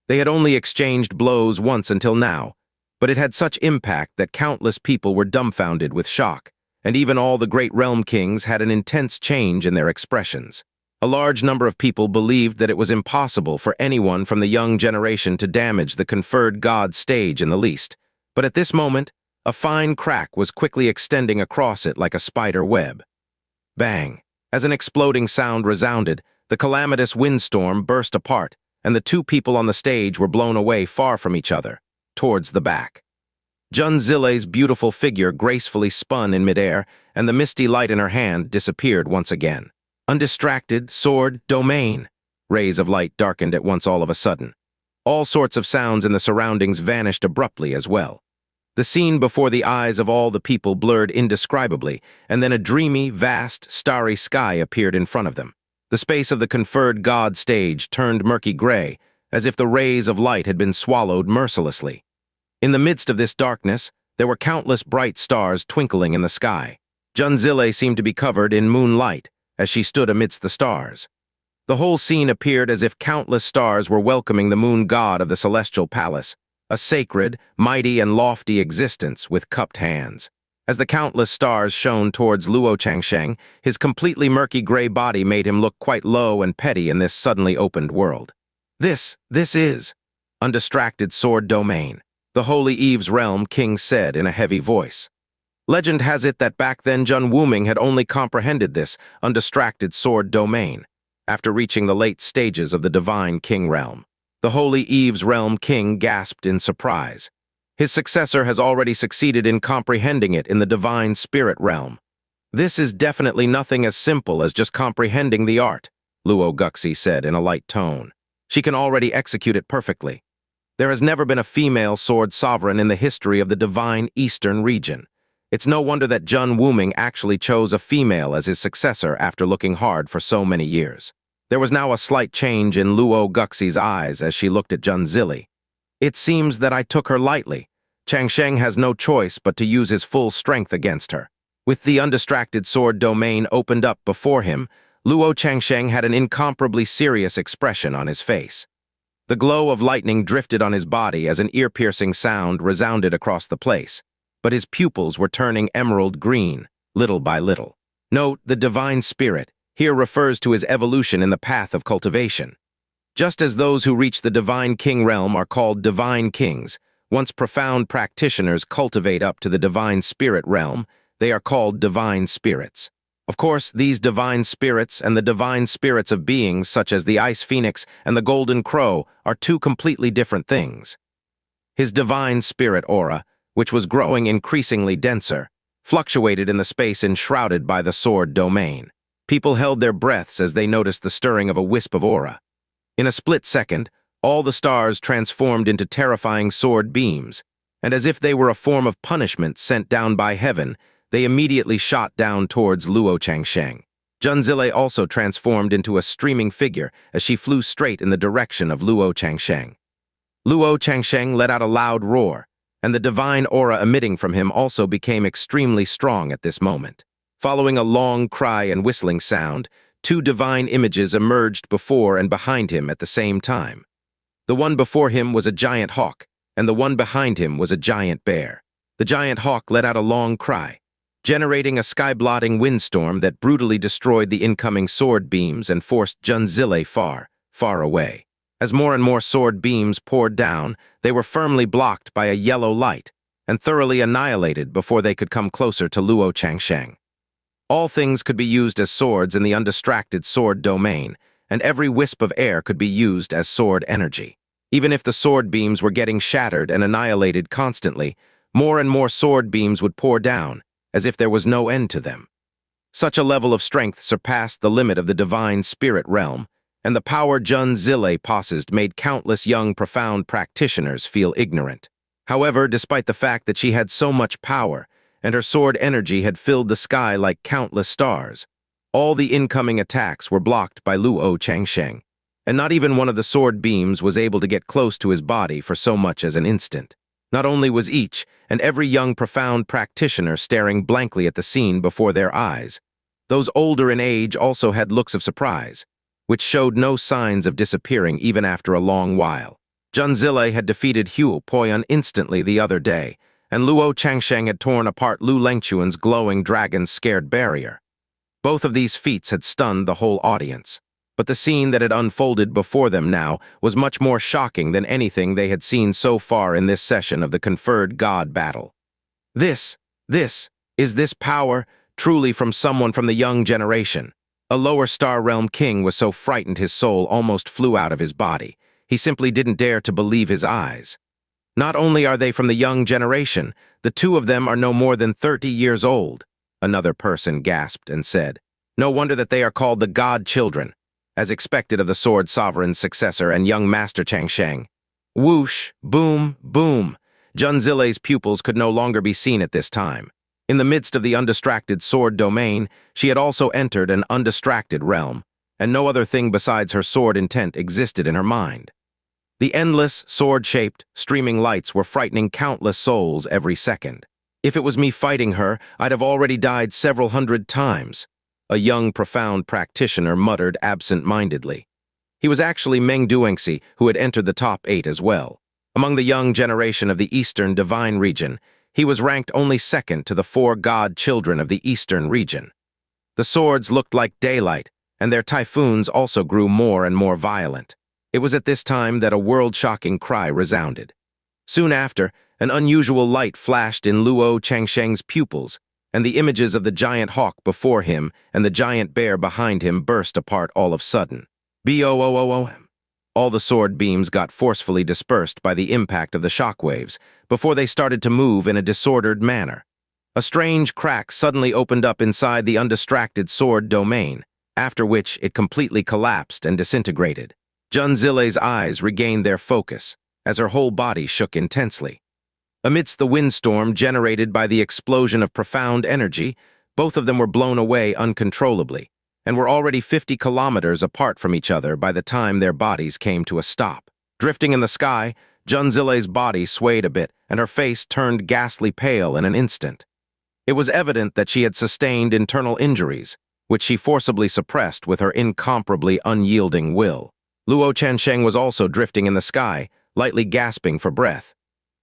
They had only exchanged blows once until now, but it had such impact that countless people were dumbfounded with shock, and even all the great realm kings had an intense change in their expressions. A large number of people believed that it was impossible for anyone from the young generation to damage the conferred god stage in the least, but at this moment, a fine crack was quickly extending across it like a spider web. Bang! As an exploding sound resounded, the calamitous windstorm burst apart, and the two people on the stage were blown away far from each other, towards the back. Jun Zile's beautiful figure gracefully spun in midair, and the misty light in her hand disappeared once again. Undistracted, sword, domain. Rays of light darkened at once all of a sudden. All sorts of sounds in the surroundings vanished abruptly as well. The scene before the eyes of all the people blurred indescribably, and then a dreamy, vast, starry sky appeared in front of them. The space of the conferred god stage turned murky gray, as if the rays of light had been swallowed mercilessly. In the midst of this darkness, there were countless bright stars twinkling in the sky. Junzile seemed to be covered in moonlight as she stood amidst the stars. The whole scene appeared as if countless stars were welcoming the moon god of the celestial palace, a sacred, mighty, and lofty existence with cupped hands. As the countless stars shone towards Luo Changsheng, his completely murky gray body made him look quite low and petty in this suddenly opened world. This is undistracted sword domain, the Holy Eve's realm, King said in a heavy voice. Legend has it that back then Jun Wuming had only comprehended this undistracted sword domain after reaching the late stages of the divine king realm. The Holy Eve's realm king gasped in surprise. His successor has already succeeded in comprehending it in the divine spirit realm. This is definitely nothing as simple as just comprehending the art, Luo Guxi said in a light tone. She can already execute it perfectly. There has never been a female sword sovereign in the history of the divine eastern region. It's no wonder that Jun Wuming actually chose a female as his successor after looking hard for so many years. There was now a slight change in Luo Guxi's eyes as she looked at Junzile. It seems that I took her lightly. Changsheng has no choice but to use his full strength against her. With the undistracted sword domain opened up before him, Luo Changsheng had an incomparably serious expression on his face. The glow of lightning drifted on his body as an ear-piercing sound resounded across the place, but his pupils were turning emerald green, little by little. Note, the divine spirit here refers to his evolution in the path of cultivation. Just as those who reach the divine king realm are called divine kings, once profound practitioners cultivate up to the divine spirit realm, they are called divine spirits. Of course, these divine spirits and the divine spirits of beings such as the ice phoenix and the golden crow are two completely different things. His divine spirit aura, which was growing increasingly denser, fluctuated in the space enshrouded by the sword domain. People held their breaths as they noticed the stirring of a wisp of aura. In a split second, all the stars transformed into terrifying sword beams, and as if they were a form of punishment sent down by heaven, they immediately shot down towards Luo Changsheng. Junzile also transformed into a streaming figure as she flew straight in the direction of Luo Changsheng. Luo Changsheng let out a loud roar, and the divine aura emitting from him also became extremely strong at this moment. Following a long cry and whistling sound, two divine images emerged before and behind him at the same time. The one before him was a giant hawk, and the one behind him was a giant bear. The giant hawk let out a long cry, generating a sky-blotting windstorm that brutally destroyed the incoming sword beams and forced Junzile far, far away. As more and more sword beams poured down, they were firmly blocked by a yellow light and thoroughly annihilated before they could come closer to Luo Changsheng. All things could be used as swords in the undistracted sword domain, and every wisp of air could be used as sword energy. Even if the sword beams were getting shattered and annihilated constantly, more and more sword beams would pour down, as if there was no end to them. Such a level of strength surpassed the limit of the divine spirit realm, and the power Junzile possessed made countless young profound practitioners feel ignorant. However, despite the fact that she had so much power, and her sword energy had filled the sky like countless stars, all the incoming attacks were blocked by Luo Changsheng, and not even one of the sword beams was able to get close to his body for so much as an instant. Not only was each and every young profound practitioner staring blankly at the scene before their eyes, those older in age also had looks of surprise, which showed no signs of disappearing even after a long while. Junzile had defeated Hu Poyun instantly the other day, and Luo Changsheng had torn apart Lu Lengchuan's glowing dragon's scared barrier. Both of these feats had stunned the whole audience, but the scene that had unfolded before them now was much more shocking than anything they had seen so far in this session of the conferred god battle. Is this power truly from someone from the young generation? A lower star realm king was so frightened his soul almost flew out of his body. He simply didn't dare to believe his eyes. Not only are they from the young generation, the two of them are no more than 30 years old, another person gasped and said. No wonder that they are called the God Children, as expected of the Sword Sovereign's successor and young master Xianxia. Whoosh, boom, boom. Junzilei's pupils could no longer be seen at this time. In the midst of the undistracted sword domain, she had also entered an undistracted realm, and no other thing besides her sword intent existed in her mind. The endless, sword-shaped, streaming lights were frightening countless souls every second. If it was me fighting her, I'd have already died several hundred times, a young, profound practitioner muttered absent-mindedly. He was actually Meng Duengxi, who had entered the top 8 as well. Among the young generation of the Eastern Divine region, he was ranked only second to the 4 God Children of the Eastern region. The swords looked like daylight, and their typhoons also grew more and more violent. It was at this time that a world-shocking cry resounded. Soon after, an unusual light flashed in Luo Changsheng's pupils, and the images of the giant hawk before him and the giant bear behind him burst apart all of a sudden. B-O-O-O-O-M. All the sword beams got forcefully dispersed by the impact of the shockwaves before they started to move in a disordered manner. A strange crack suddenly opened up inside the undistracted sword domain, after which it completely collapsed and disintegrated. Junzilei's eyes regained their focus, as her whole body shook intensely. Amidst the windstorm generated by the explosion of profound energy, both of them were blown away uncontrollably, and were already 50 kilometers apart from each other by the time their bodies came to a stop. Drifting in the sky, Junzilei's body swayed a bit, and her face turned ghastly pale in an instant. It was evident that she had sustained internal injuries, which she forcibly suppressed with her incomparably unyielding will. Luo Changsheng was also drifting in the sky, lightly gasping for breath.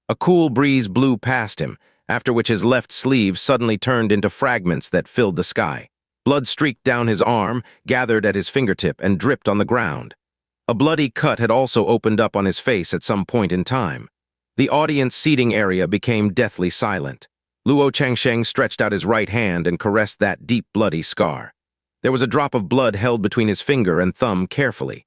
A cool breeze blew past him, after which his left sleeve suddenly turned into fragments that filled the sky. Blood streaked down his arm, gathered at his fingertip, and dripped on the ground. A bloody cut had also opened up on his face at some point in time. The audience seating area became deathly silent. Luo Changsheng stretched out his right hand and caressed that deep bloody scar. There was a drop of blood held between his finger and thumb carefully.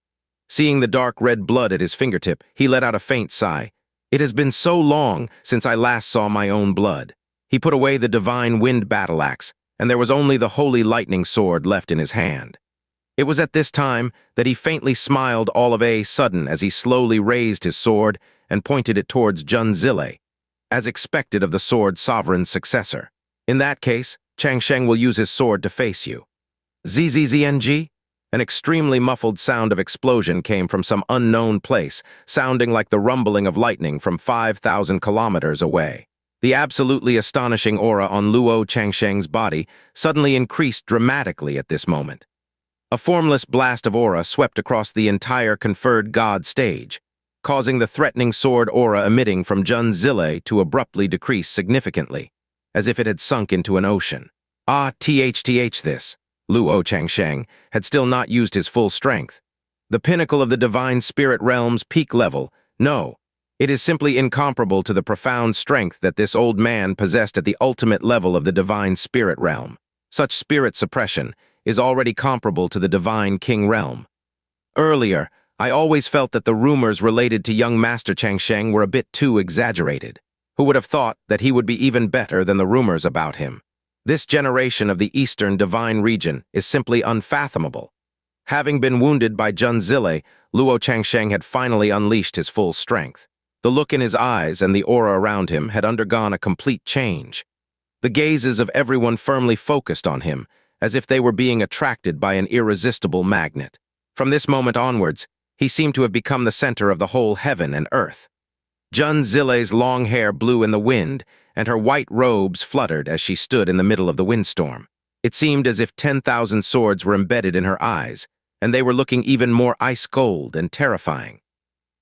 Seeing the dark red blood at his fingertip, he let out a faint sigh. It has been so long since I last saw my own blood. He put away the divine wind battle axe, and there was only the holy lightning sword left in his hand. It was at this time that he faintly smiled all of a sudden as he slowly raised his sword and pointed it towards Junzilei, as expected of the sword sovereign's successor. In that case, Changsheng will use his sword to face you. ZZZNG? An extremely muffled sound of explosion came from some unknown place, sounding like the rumbling of lightning from 5,000 kilometers away. The absolutely astonishing aura on Luo Changsheng's body suddenly increased dramatically at this moment. A formless blast of aura swept across the entire conferred god stage, causing the threatening sword aura emitting from Junzilei to abruptly decrease significantly, as if it had sunk into an ocean. This. Luo Changsheng had still not used his full strength. The pinnacle of the divine spirit realm's peak level, no, it is simply incomparable to the profound strength that this old man possessed at the ultimate level of the divine spirit realm. Such spirit suppression is already comparable to the divine king realm. Earlier, I always felt that the rumors related to young Master Changsheng were a bit too exaggerated. Who would have thought that he would be even better than the rumors about him? This generation of the Eastern Divine region is simply unfathomable. Having been wounded by Junzilei, Luo Changsheng had finally unleashed his full strength. The look in his eyes and the aura around him had undergone a complete change. The gazes of everyone firmly focused on him, as if they were being attracted by an irresistible magnet. From this moment onwards, he seemed to have become the center of the whole heaven and earth. Junzilei's long hair blew in the wind, and her white robes fluttered as she stood in the middle of the windstorm. It seemed as if 10,000 swords were embedded in her eyes, and they were looking even more ice-cold and terrifying.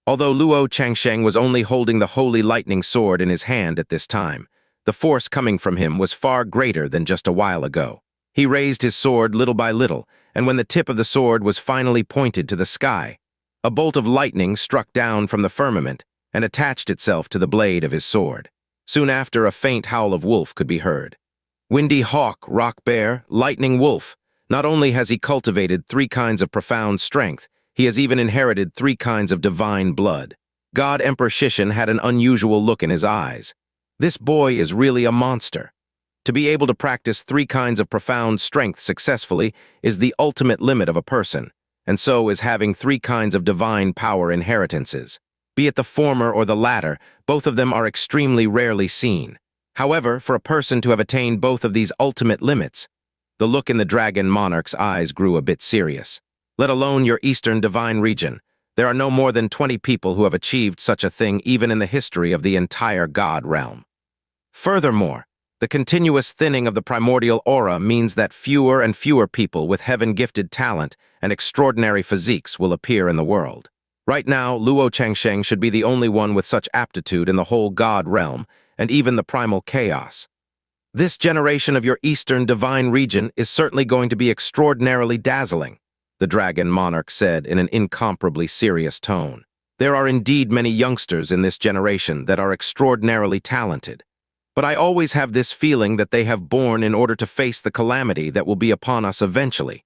Although Luo Changsheng was only holding the holy lightning sword in his hand at this time, the force coming from him was far greater than just a while ago. He raised his sword little by little, and when the tip of the sword was finally pointed to the sky, a bolt of lightning struck down from the firmament and attached itself to the blade of his sword. Soon after, a faint howl of wolf could be heard. Windy hawk, rock bear, lightning wolf. Not only has he cultivated 3 kinds of profound strength, he has even inherited 3 kinds of divine blood. God Emperor Shishin had an unusual look in his eyes. This boy is really a monster. To be able to practice 3 kinds of profound strength successfully is the ultimate limit of a person, and so is having 3 kinds of divine power inheritances. Be it the former or the latter, both of them are extremely rarely seen. However, for a person to have attained both of these ultimate limits, the look in the dragon monarch's eyes grew a bit serious. Let alone your eastern divine region. There are no more than 20 people who have achieved such a thing even in the history of the entire god realm. Furthermore, the continuous thinning of the primordial aura means that fewer and fewer people with heaven-gifted talent and extraordinary physiques will appear in the world. Right now, Luo Changsheng should be the only one with such aptitude in the whole god realm, and even the primal chaos. This generation of your eastern divine region is certainly going to be extraordinarily dazzling, the dragon monarch said in an incomparably serious tone. There are indeed many youngsters in this generation that are extraordinarily talented, but I always have this feeling that they have born in order to face the calamity that will be upon us eventually,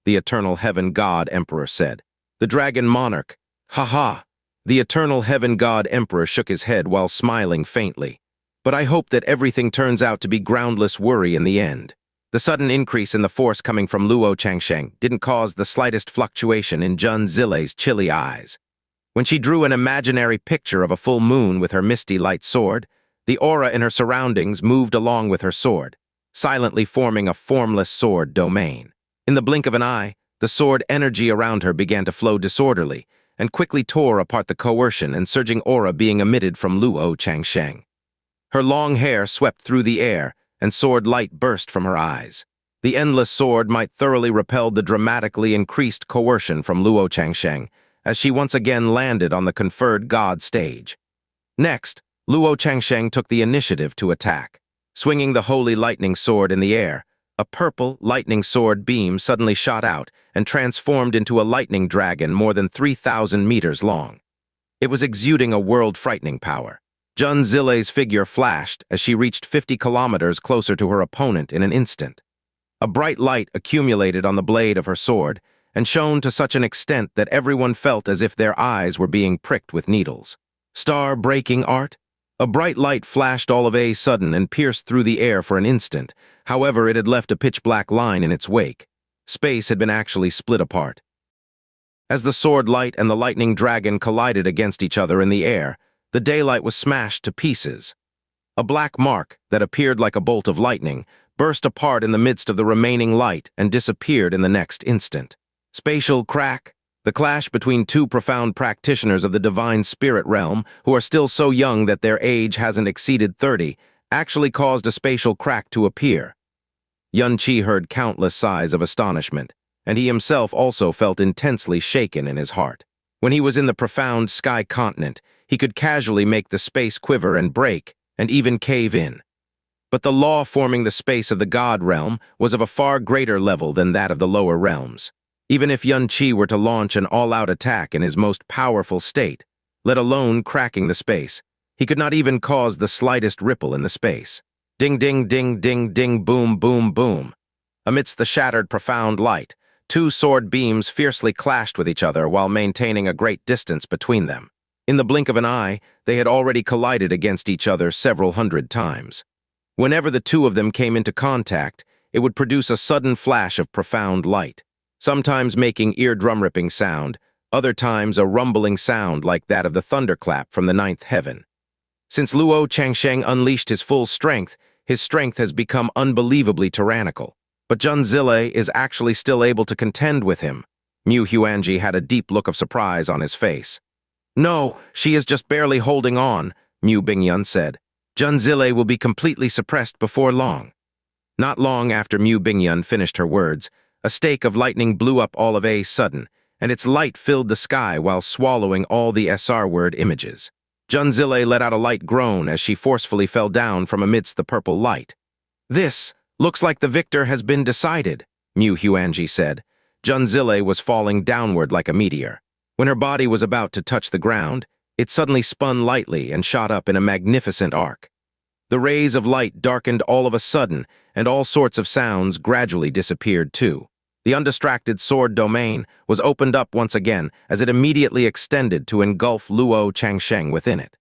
the eternal heaven god emperor said. The dragon monarch, ha. The eternal heaven god emperor shook his head while smiling faintly. But I hope that everything turns out to be groundless worry in the end. The sudden increase in the force coming from Luo Changsheng didn't cause the slightest fluctuation in Jun Zilei's chilly eyes. When she drew an imaginary picture of a full moon with her misty light sword, the aura in her surroundings moved along with her sword, silently forming a formless sword domain. In the blink of an eye, the sword energy around her began to flow disorderly and quickly tore apart the coercion and surging aura being emitted from Luo Changsheng. Her long hair swept through the air, and sword light burst from her eyes. The endless sword might thoroughly repel the dramatically increased coercion from Luo Changsheng, as she once again landed on the conferred god stage. Next, Luo Changsheng took the initiative to attack. Swinging the holy lightning sword in the air, a purple lightning sword beam suddenly shot out and transformed into a lightning dragon more than 3,000 meters long. It was exuding a world-frightening power. Jun Zilei's figure flashed as she reached 50 kilometers closer to her opponent in an instant. A bright light accumulated on the blade of her sword and shone to such an extent that everyone felt as if their eyes were being pricked with needles. Star-breaking art? A bright light flashed all of a sudden and pierced through the air for an instant. However, it had left a pitch-black line in its wake. Space had been actually split apart. As the sword light and the lightning dragon collided against each other in the air, the daylight was smashed to pieces. A black mark that appeared like a bolt of lightning burst apart in the midst of the remaining light and disappeared in the next instant. Spatial crack. The clash between 2 profound practitioners of the divine spirit realm, who are still so young that their age hasn't exceeded 30, actually caused a spatial crack to appear. Yun Qi heard countless sighs of astonishment, and he himself also felt intensely shaken in his heart. When he was in the profound sky continent, he could casually make the space quiver and break, and even cave in. But the law forming the space of the god realm was of a far greater level than that of the lower realms. Even if Yun Qi were to launch an all-out attack in his most powerful state, let alone cracking the space, he could not even cause the slightest ripple in the space. Ding ding ding ding ding boom boom boom. Amidst the shattered profound light, 2 sword beams fiercely clashed with each other while maintaining a great distance between them. In the blink of an eye, they had already collided against each other several hundred times. Whenever the 2 of them came into contact, it would produce a sudden flash of profound light, sometimes making eardrum-ripping sound, other times a rumbling sound like that of the thunderclap from the 9th heaven. Since Luo Changsheng unleashed his full strength, his strength has become unbelievably tyrannical. But Jun Zilei is actually still able to contend with him. Mu Huanji had a deep look of surprise on his face. No, she is just barely holding on, Mu Bingyun said. Jun Zilei will be completely suppressed before long. Not long after Mu Bingyun finished her words, a stake of lightning blew up all of a sudden, and its light filled the sky while swallowing all the SR word images. Jun Zilei let out a light groan as she forcefully fell down from amidst the purple light. This looks like the victor has been decided, Mu Huanji said. Jun Zilei was falling downward like a meteor. When her body was about to touch the ground, it suddenly spun lightly and shot up in a magnificent arc. The rays of light darkened all of a sudden, and all sorts of sounds gradually disappeared too. The undistracted sword domain was opened up once again as it immediately extended to engulf Luo Changsheng within it.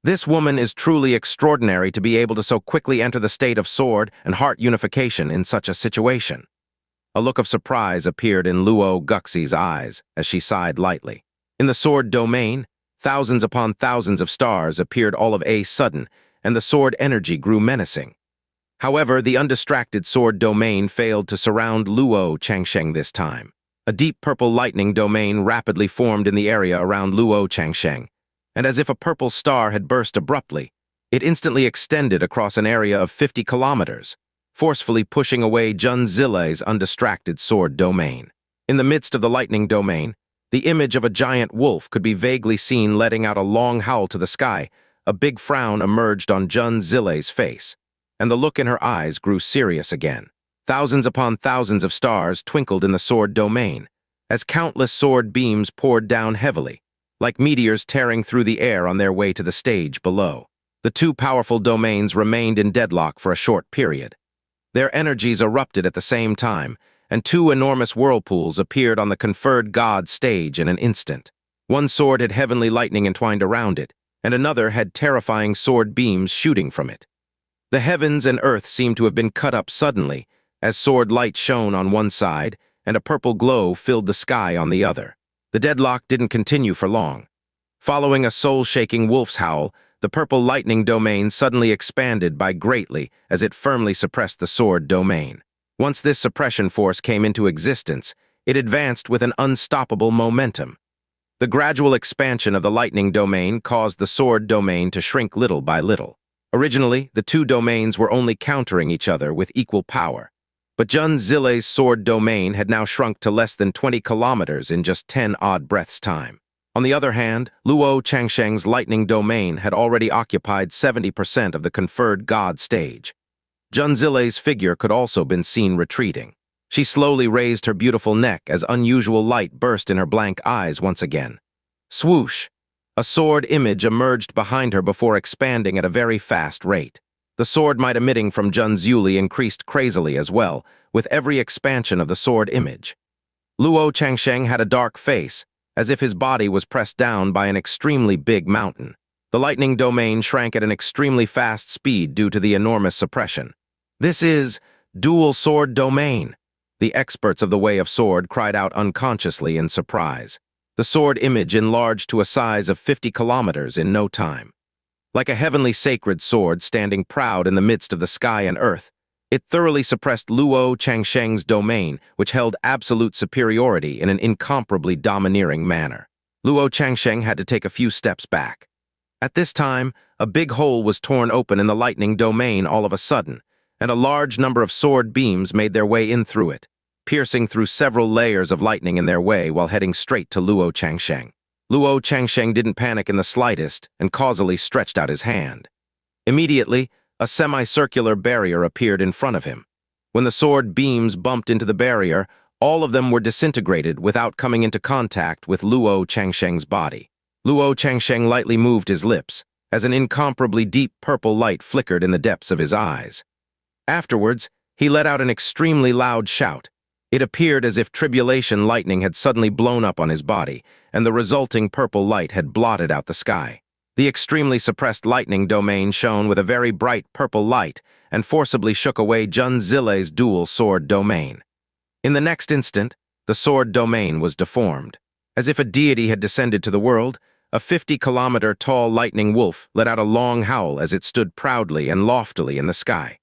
This woman is truly extraordinary to be able to so quickly enter the state of sword and heart unification in such a situation. A look of surprise appeared in Luo Guxi's eyes as she sighed lightly. In the sword domain, thousands upon thousands of stars appeared all of a sudden, and the sword energy grew menacing. However, the undistracted sword domain failed to surround Luo Changsheng this time. A deep purple lightning domain rapidly formed in the area around Luo Changsheng, and as if a purple star had burst abruptly, it instantly extended across an area of 50 kilometers, forcefully pushing away Jun Zilei's undistracted sword domain. In the midst of the lightning domain, the image of a giant wolf could be vaguely seen letting out a long howl to the sky. A big frown emerged on Jun Zilei's face, and the look in her eyes grew serious again. Thousands upon thousands of stars twinkled in the sword domain, as countless sword beams poured down heavily, like meteors tearing through the air on their way to the stage below. The two powerful domains remained in deadlock for a short period. Their energies erupted at the same time, and two enormous whirlpools appeared on the conferred god stage in an instant. One sword had heavenly lightning entwined around it, and another had terrifying sword beams shooting from it. The heavens and earth seemed to have been cut up suddenly, as sword light shone on one side, and a purple glow filled the sky on the other. The deadlock didn't continue for long. Following a soul-shaking wolf's howl, the purple lightning domain suddenly expanded by greatly as it firmly suppressed the sword domain. Once this suppression force came into existence, it advanced with an unstoppable momentum. The gradual expansion of the lightning domain caused the sword domain to shrink little by little. Originally, the two domains were only countering each other with equal power, but Jun Zilei's sword domain had now shrunk to less than 20 kilometers in just 10 odd breaths' time. On the other hand, Luo Changsheng's lightning domain had already occupied 70% of the conferred god stage. Jun Zilei's figure could also been seen retreating. She slowly raised her beautiful neck as unusual light burst in her blank eyes once again. Swoosh! A sword image emerged behind her before expanding at a very fast rate. The sword might emitting from Jun Zili increased crazily as well, with every expansion of the sword image. Luo Changsheng had a dark face, as if his body was pressed down by an extremely big mountain. The lightning domain shrank at an extremely fast speed due to the enormous suppression. This is dual sword domain. The experts of the Way of Sword cried out unconsciously in surprise. The sword image enlarged to a size of 50 kilometers in no time. Like a heavenly sacred sword standing proud in the midst of the sky and earth, it thoroughly suppressed Luo Changsheng's domain, which held absolute superiority in an incomparably domineering manner. Luo Changsheng had to take a few steps back. At this time, a big hole was torn open in the lightning domain all of a sudden, and a large number of sword beams made their way in through it, piercing through several layers of lightning in their way while heading straight to Luo Changsheng. Luo Changsheng didn't panic in the slightest and causally stretched out his hand. Immediately, a semicircular barrier appeared in front of him. When the sword beams bumped into the barrier, all of them were disintegrated without coming into contact with Luo Changsheng's body. Luo Changsheng lightly moved his lips, as an incomparably deep purple light flickered in the depths of his eyes. Afterwards, he let out an extremely loud shout. It appeared as if tribulation lightning had suddenly blown up on his body, and the resulting purple light had blotted out the sky. The extremely suppressed lightning domain shone with a very bright purple light and forcibly shook away Jun Zilei's dual sword domain. In the next instant, the sword domain was deformed. As if a deity had descended to the world, a 50-kilometer tall lightning wolf let out a long howl as it stood proudly and loftily in the sky.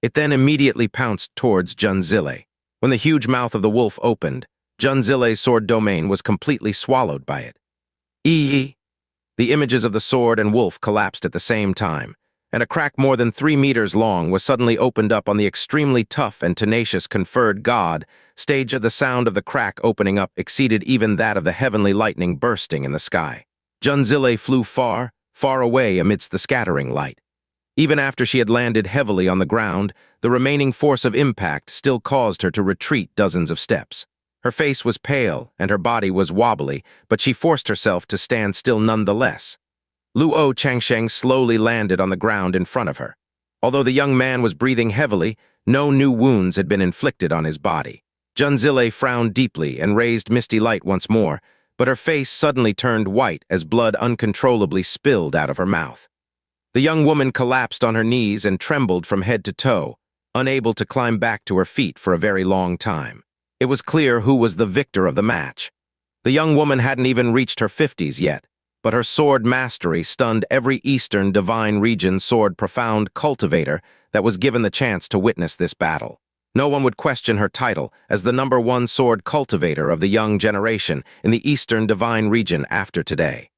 It then immediately pounced towards Jun Zilei. When the huge mouth of the wolf opened, Jun Zilei's sword domain was completely swallowed by it. The images of the sword and wolf collapsed at the same time, and a crack more than 3 meters long was suddenly opened up on the extremely tough and tenacious conferred god stage. The sound of the crack opening up exceeded even that of the heavenly lightning bursting in the sky. Jun Zilei flew far, far away amidst the scattering light. Even after she had landed heavily on the ground, the remaining force of impact still caused her to retreat dozens of steps. Her face was pale and her body was wobbly, but she forced herself to stand still nonetheless. Luo Changsheng slowly landed on the ground in front of her. Although the young man was breathing heavily, no new wounds had been inflicted on his body. Jun Zilei frowned deeply and raised misty light once more, but her face suddenly turned white as blood uncontrollably spilled out of her mouth. The young woman collapsed on her knees and trembled from head to toe, unable to climb back to her feet for a very long time. It was clear who was the victor of the match. The young woman hadn't even reached her 50s yet, but her sword mastery stunned every Eastern Divine Region sword profound cultivator that was given the chance to witness this battle. No one would question her title as the #1 sword cultivator of the young generation in the Eastern Divine Region after today.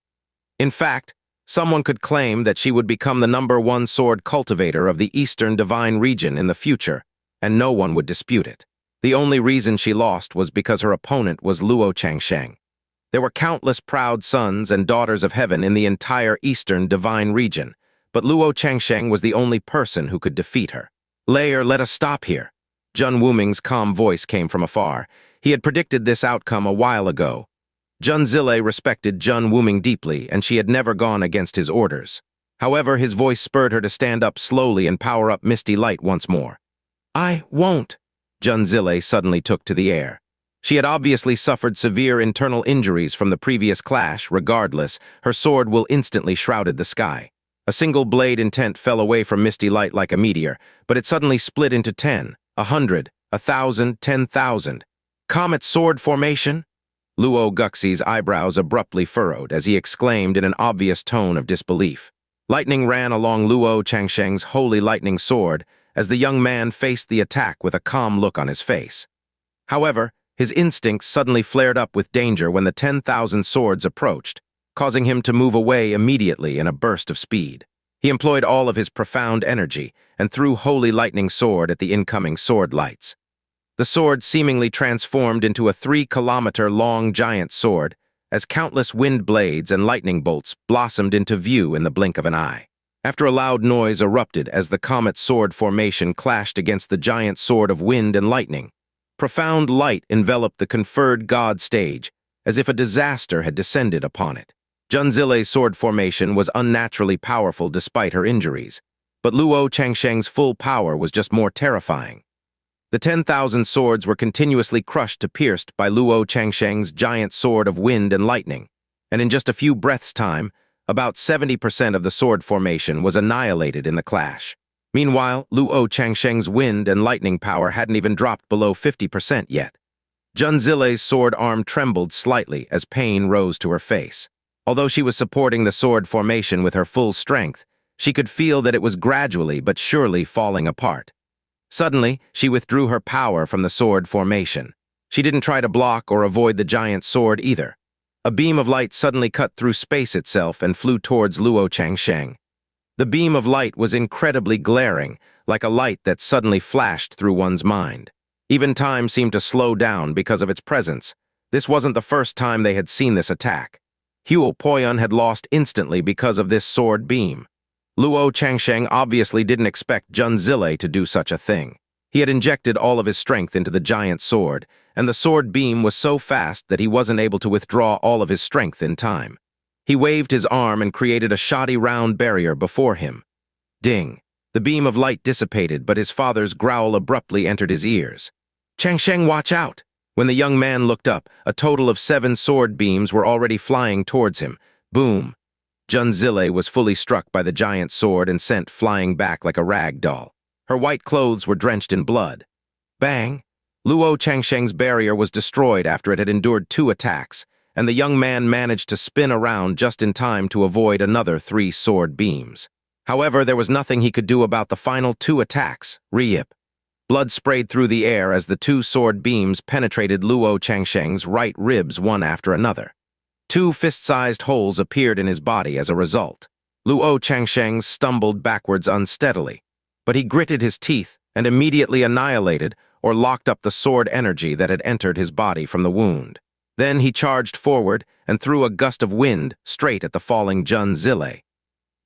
In fact, someone could claim that she would become the #1 sword cultivator of the Eastern Divine Region in the future, and no one would dispute it. The only reason she lost was because her opponent was Luo Changsheng. There were countless proud sons and daughters of heaven in the entire Eastern Divine Region, but Luo Changsheng was the only person who could defeat her. "Layer, let us stop here." Jun Wuming's calm voice came from afar. He had predicted this outcome a while ago. Jun Zile respected Jun Wuming deeply, and she had never gone against his orders. However, his voice spurred her to stand up slowly and power up Misty Light once more. "I won't." Jun Zile suddenly took to the air. She had obviously suffered severe internal injuries from the previous clash. Regardless, her sword will instantly shrouded the sky. A single blade intent fell away from Misty Light like a meteor, but it suddenly split into 10, 100, 1,000, 10,000. Comet sword formation? Luo Guxi's eyebrows abruptly furrowed as he exclaimed in an obvious tone of disbelief. Lightning ran along Luo Changsheng's holy lightning sword as the young man faced the attack with a calm look on his face. However, his instincts suddenly flared up with danger when the 10,000 swords approached, causing him to move away immediately in a burst of speed. He employed all of his profound energy and threw holy lightning sword at the incoming sword lights. The sword seemingly transformed into a 3-kilometer-long giant sword as countless wind blades and lightning bolts blossomed into view in the blink of an eye. After a loud noise erupted as the comet sword formation clashed against the giant sword of wind and lightning, profound light enveloped the conferred god stage as if a disaster had descended upon it. Junzile's sword formation was unnaturally powerful despite her injuries, but Luo Changsheng's full power was just more terrifying. The 10,000 swords were continuously crushed to pierced by Luo Changsheng's giant sword of wind and lightning, and in just a few breaths' time, about 70% of the sword formation was annihilated in the clash. Meanwhile, Luo Changsheng's wind and lightning power hadn't even dropped below 50% yet. Junzile's sword arm trembled slightly as pain rose to her face. Although she was supporting the sword formation with her full strength, she could feel that it was gradually but surely falling apart. Suddenly, she withdrew her power from the sword formation. She didn't try to block or avoid the giant sword either. A beam of light suddenly cut through space itself and flew towards Luo Changsheng. The beam of light was incredibly glaring, like a light that suddenly flashed through one's mind. Even time seemed to slow down because of its presence. This wasn't the first time they had seen this attack. Huo Poyun had lost instantly because of this sword beam. Luo Changsheng obviously didn't expect Junzile to do such a thing. He had injected all of his strength into the giant sword, and the sword beam was so fast that he wasn't able to withdraw all of his strength in time. He waved his arm and created a shoddy round barrier before him. Ding! The beam of light dissipated, but his father's growl abruptly entered his ears. "Changsheng, watch out!" When the young man looked up, a total of 7 sword beams were already flying towards him. Boom! Junzile was fully struck by the giant sword and sent flying back like a rag doll. Her white clothes were drenched in blood. Bang! Luo Changsheng's barrier was destroyed after it had endured 2 attacks, and the young man managed to spin around just in time to avoid another 3 sword beams. However, there was nothing he could do about the final 2 attacks. Re-yip. Blood sprayed through the air as the 2 sword beams penetrated Luo Changsheng's right ribs one after another. 2 fist-sized holes appeared in his body as a result. Luo Changsheng stumbled backwards unsteadily, but he gritted his teeth and immediately annihilated or locked up the sword energy that had entered his body from the wound. Then he charged forward and threw a gust of wind straight at the falling Junzile.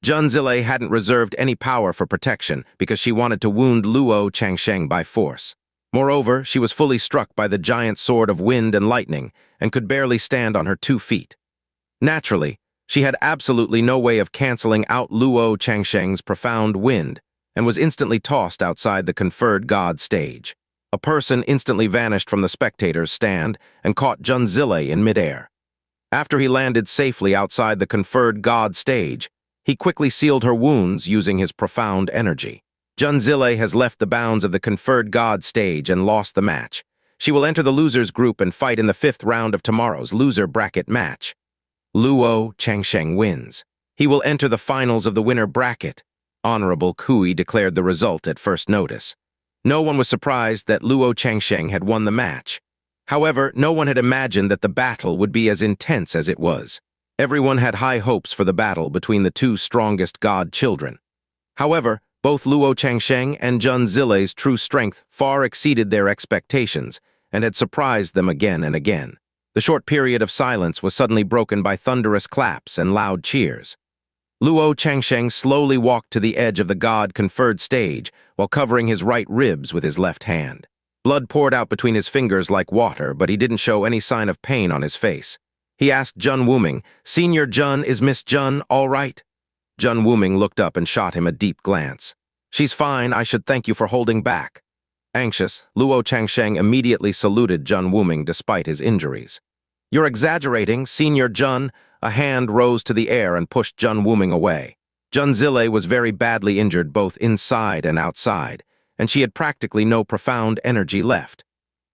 Junzile hadn't reserved any power for protection because she wanted to wound Luo Changsheng by force. Moreover, she was fully struck by the giant sword of wind and lightning and could barely stand on her 2 feet. Naturally, she had absolutely no way of canceling out Luo Changsheng's profound wind and was instantly tossed outside the conferred god stage. A person instantly vanished from the spectator's stand and caught Junzile in midair. After he landed safely outside the conferred god stage, He quickly sealed her wounds using his profound energy. Junzile has left the bounds of the conferred god stage and lost the match. She will enter the losers group and fight in the 5th round of tomorrow's loser bracket match. Luo Changsheng wins. He will enter the finals of the winner bracket. Honorable Kui declared the result at first notice. No one was surprised that Luo Changsheng had won the match. However, no one had imagined that the battle would be as intense as it was. Everyone had high hopes for the battle between the two strongest god children. However, both Luo Changsheng and Junzile's true strength far exceeded their expectations and had surprised them again and again. The short period of silence was suddenly broken by thunderous claps and loud cheers. Luo Changsheng slowly walked to the edge of the god-conferred stage while covering his right ribs with his left hand. Blood poured out between his fingers like water, but he didn't show any sign of pain on his face. He asked Jun Wuming, "Senior Jun, is Miss Jun all right?" Jun Wuming looked up and shot him a deep glance. "She's fine, I should thank you for holding back." Anxious, Luo Changsheng immediately saluted Jun Wuming despite his injuries. "You're exaggerating, Senior Jun." A hand rose to the air and pushed Jun Wuming away. Junzile was very badly injured both inside and outside, and she had practically no profound energy left.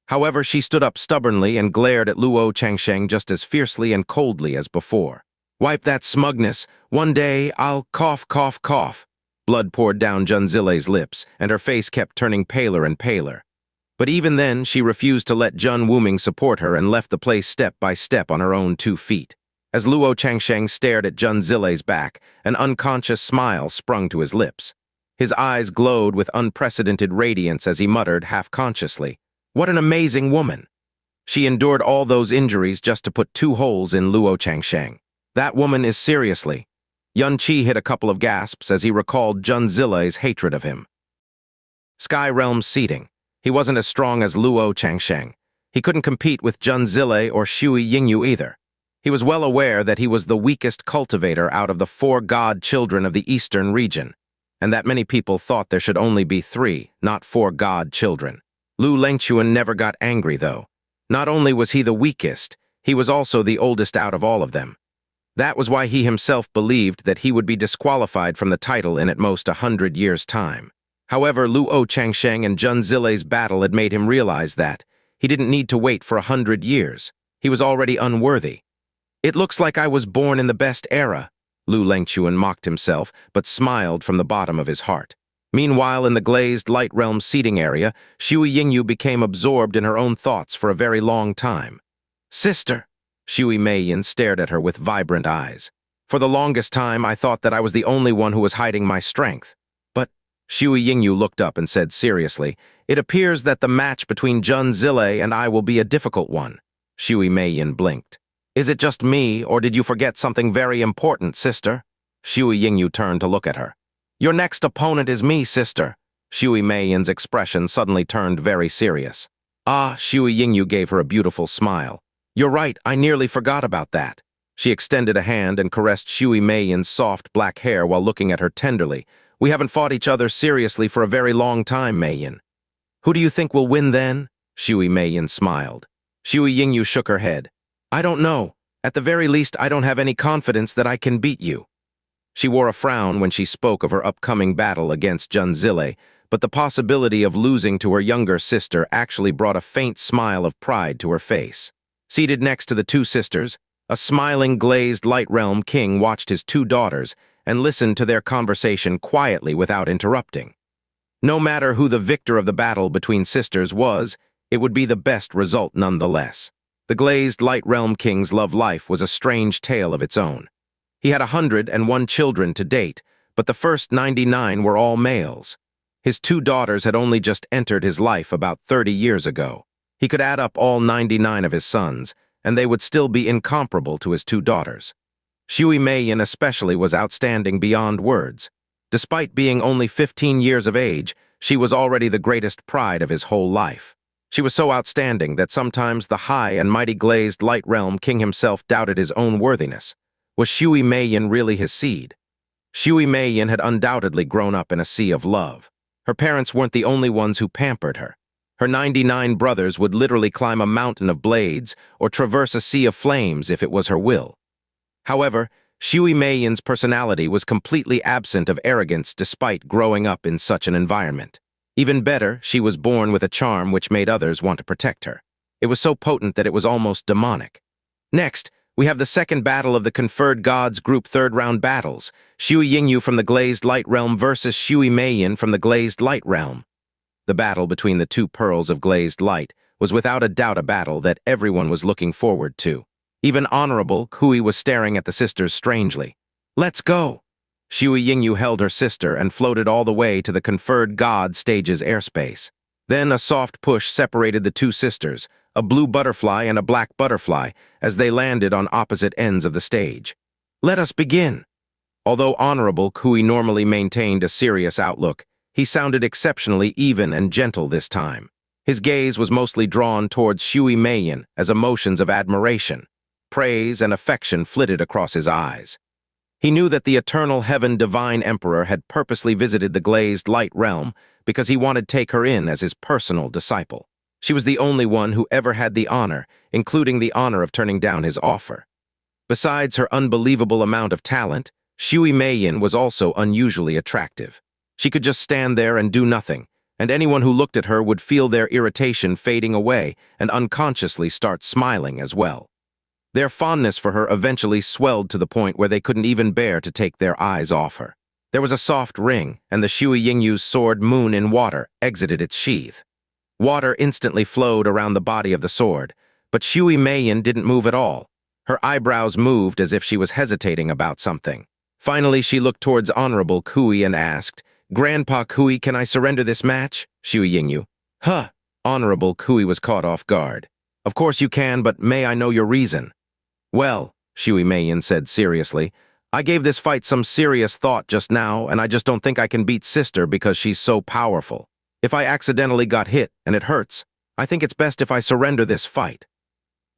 However, she stood up stubbornly and glared at Luo Changsheng just as fiercely and coldly as before. "Wipe that smugness. One day, I'll cough, cough, cough." Blood poured down Junzile's lips, and her face kept turning paler and paler. But even then, she refused to let Jun Wuming support her and left the place step by step on her own 2 feet. As Luo Changsheng stared at Junzile's back, an unconscious smile sprung to his lips. His eyes glowed with unprecedented radiance as he muttered half-consciously, "What an amazing woman!" She endured all those injuries just to put 2 holes in Luo Changsheng. That woman is seriously. Yun Qi hit a couple of gasps as he recalled Junzile's hatred of him. Sky Realm's seating. He wasn't as strong as Luo Changsheng. He couldn't compete with Junzile or Shui Yingyu either. He was well aware that he was the weakest cultivator out of the 4 god children of the eastern region, and that many people thought there should only be 3, not 4 god children. Lu Lengchuan never got angry, though. Not only was he the weakest, he was also the oldest out of all of them. That was why he himself believed that he would be disqualified from the title in at most 100 years' time. However, Luo Changsheng and Junzile's battle had made him realize that he didn't need to wait for 100 years. He was already unworthy. "It looks like I was born in the best era," Lu Lengchuan mocked himself, but smiled from the bottom of his heart. Meanwhile, in the glazed Light Realm seating area, Shui Yingyu became absorbed in her own thoughts for a very long time. "Sister!" Shui Meiyin stared at her with vibrant eyes. "For the longest time, I thought that I was the only one who was hiding my strength. But," Shui Yingyu looked up and said seriously, "it appears that the match between Junzile and I will be a difficult one." Shui Meiyin blinked. "Is it just me, or did you forget something very important, sister?" Shui Yingyu turned to look at her. "Your next opponent is me, sister." Shui Meiyin's expression suddenly turned very serious. "Ah," Shui Yingyu gave her a beautiful smile. "You're right, I nearly forgot about that." She extended a hand and caressed Shui Meiyin's soft black hair while looking at her tenderly. "We haven't fought each other seriously for a very long time, Meiyin." "Who do you think will win then?" Shui Meiyin smiled. Shui Yingyu shook her head. "I don't know. At the very least, I don't have any confidence that I can beat you." She wore a frown when she spoke of her upcoming battle against Junzile, but the possibility of losing to her younger sister actually brought a faint smile of pride to her face. Seated next to the 2 sisters, a smiling glazed Light Realm king watched his 2 daughters and listened to their conversation quietly without interrupting. No matter who the victor of the battle between sisters was, it would be the best result nonetheless. The glazed Light Realm King's love life was a strange tale of its own. He had 101 children to date, but the first 99 were all males. His 2 daughters had only just entered his life about 30 years ago. He could add up all 99 of his sons, and they would still be incomparable to his 2 daughters. Shui Meiyin especially was outstanding beyond words. Despite being only 15 years of age, she was already the greatest pride of his whole life. She was so outstanding that sometimes the high and mighty glazed Light Realm King himself doubted his own worthiness. Was Shui Meiyin really his seed? Shui Meiyin had undoubtedly grown up in a sea of love. Her parents weren't the only ones who pampered her. Her 99 brothers would literally climb a mountain of blades or traverse a sea of flames if it was her will. However, Shui Meiyan's personality was completely absent of arrogance despite growing up in such an environment. Even better, she was born with a charm which made others want to protect her. It was so potent that it was almost demonic. Next, we have the second battle of the Conferred Gods Group third-round battles, Shui Yingyu from the Glazed Light Realm versus Shui Meiyan from the Glazed Light Realm. The battle between the two pearls of glazed light was without a doubt a battle that everyone was looking forward to. Even Honorable Kui was staring at the sisters strangely. "Let's go!" Shui Yingyu held her sister and floated all the way to the Conferred God stage's airspace. Then a soft push separated the two sisters, a blue butterfly and a black butterfly, as they landed on opposite ends of the stage. "Let us begin!" Although Honorable Kui normally maintained a serious outlook, he sounded exceptionally even and gentle this time. His gaze was mostly drawn towards Shui Meiyan as emotions of admiration. Praise and affection flitted across his eyes. He knew that the eternal Heaven-Divine Emperor had purposely visited the Glazed Light Realm because he wanted to take her in as his personal disciple. She was the only one who ever had the honor, including the honor of turning down his offer. Besides her unbelievable amount of talent, Shui Meiyan was also unusually attractive. She could just stand there and do nothing, and anyone who looked at her would feel their irritation fading away and unconsciously start smiling as well. Their fondness for her eventually swelled to the point where they couldn't even bear to take their eyes off her. There was a soft ring, and the Shui Yingyu's sword Moon in Water exited its sheath. Water instantly flowed around the body of the sword, but Shui Meiyan didn't move at all. Her eyebrows moved as if she was hesitating about something. Finally, she looked towards Honorable Kui and asked, "Grandpa Kui, can I surrender this match?" Shui Yingyu. "Huh." Honorable Kui was caught off guard. "Of course you can, but may I know your reason?" "Well," Shui Meiyan said seriously, "I gave this fight some serious thought just now, and I just don't think I can beat Sister because she's so powerful. If I accidentally got hit, and it hurts, I think it's best if I surrender this fight."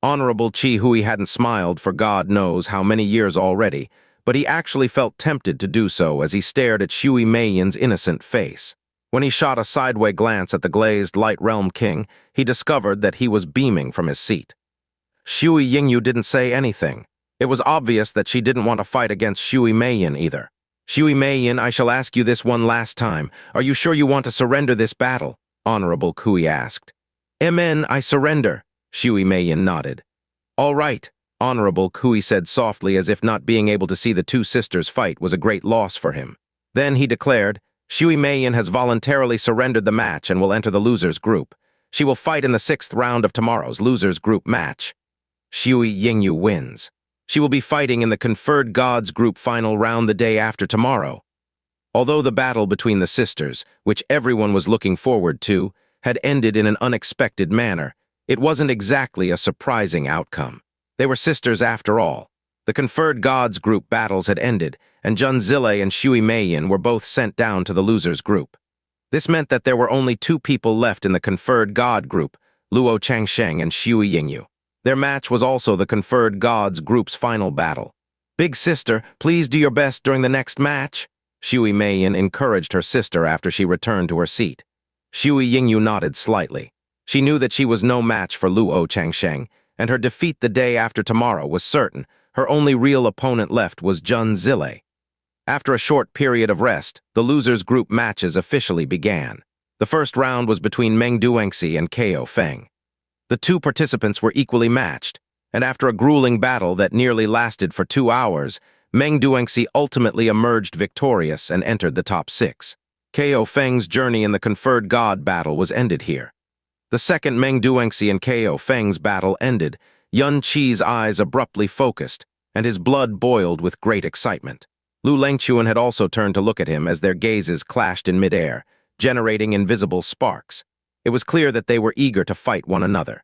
Honorable Chi Hui hadn't smiled for God knows how many years already, but he actually felt tempted to do so as he stared at Shui Meiyan's innocent face. When he shot a sideway glance at the Glazed Light Realm King, he discovered that he was beaming from his seat. Shui Yingyu didn't say anything. It was obvious that she didn't want to fight against Shui Meiyan either. "Shui Meiyan, I shall ask you this one last time. Are you sure you want to surrender this battle?" Honorable Kui asked. "Amen, I surrender," Shui Meiyan nodded. "All right," Honorable Kui said softly as if not being able to see the two sisters fight was a great loss for him. Then he declared, "Shui Meiyan has voluntarily surrendered the match and will enter the losers group. She will fight in the 6th round of tomorrow's losers group match. Shui Yingyu wins. She will be fighting in the Conferred Gods Group final round the day after tomorrow." Although the battle between the sisters, which everyone was looking forward to, had ended in an unexpected manner, it wasn't exactly a surprising outcome. They were sisters after all. The Conferred Gods Group battles had ended, and Jun Zile and Shui Meiyan were both sent down to the losers group. This meant that there were only two people left in the Conferred God Group, Luo Changsheng and Shui Yingyu. Their match was also the Conferred Gods Group's final battle. "Big sister, please do your best during the next match," Shui Meiyan encouraged her sister after she returned to her seat. Shui Yingyu nodded slightly. She knew that she was no match for Luo Changsheng, and her defeat the day after tomorrow was certain. Her only real opponent left was Jun Zile. After a short period of rest, the losers group matches officially began. The first round was between Meng Duengxi and Ko Feng. The two participants were equally matched, and after a grueling battle that nearly lasted for 2 hours, Meng Duengxi ultimately emerged victorious and entered the top 6. Ko Feng's journey in the Conferred God battle was ended here. The second Meng Duengxi and Ko Feng's battle ended, Yun Qi's eyes abruptly focused, and his blood boiled with great excitement. Lu Lengchuan had also turned to look at him as their gazes clashed in midair, generating invisible sparks. It was clear that they were eager to fight one another.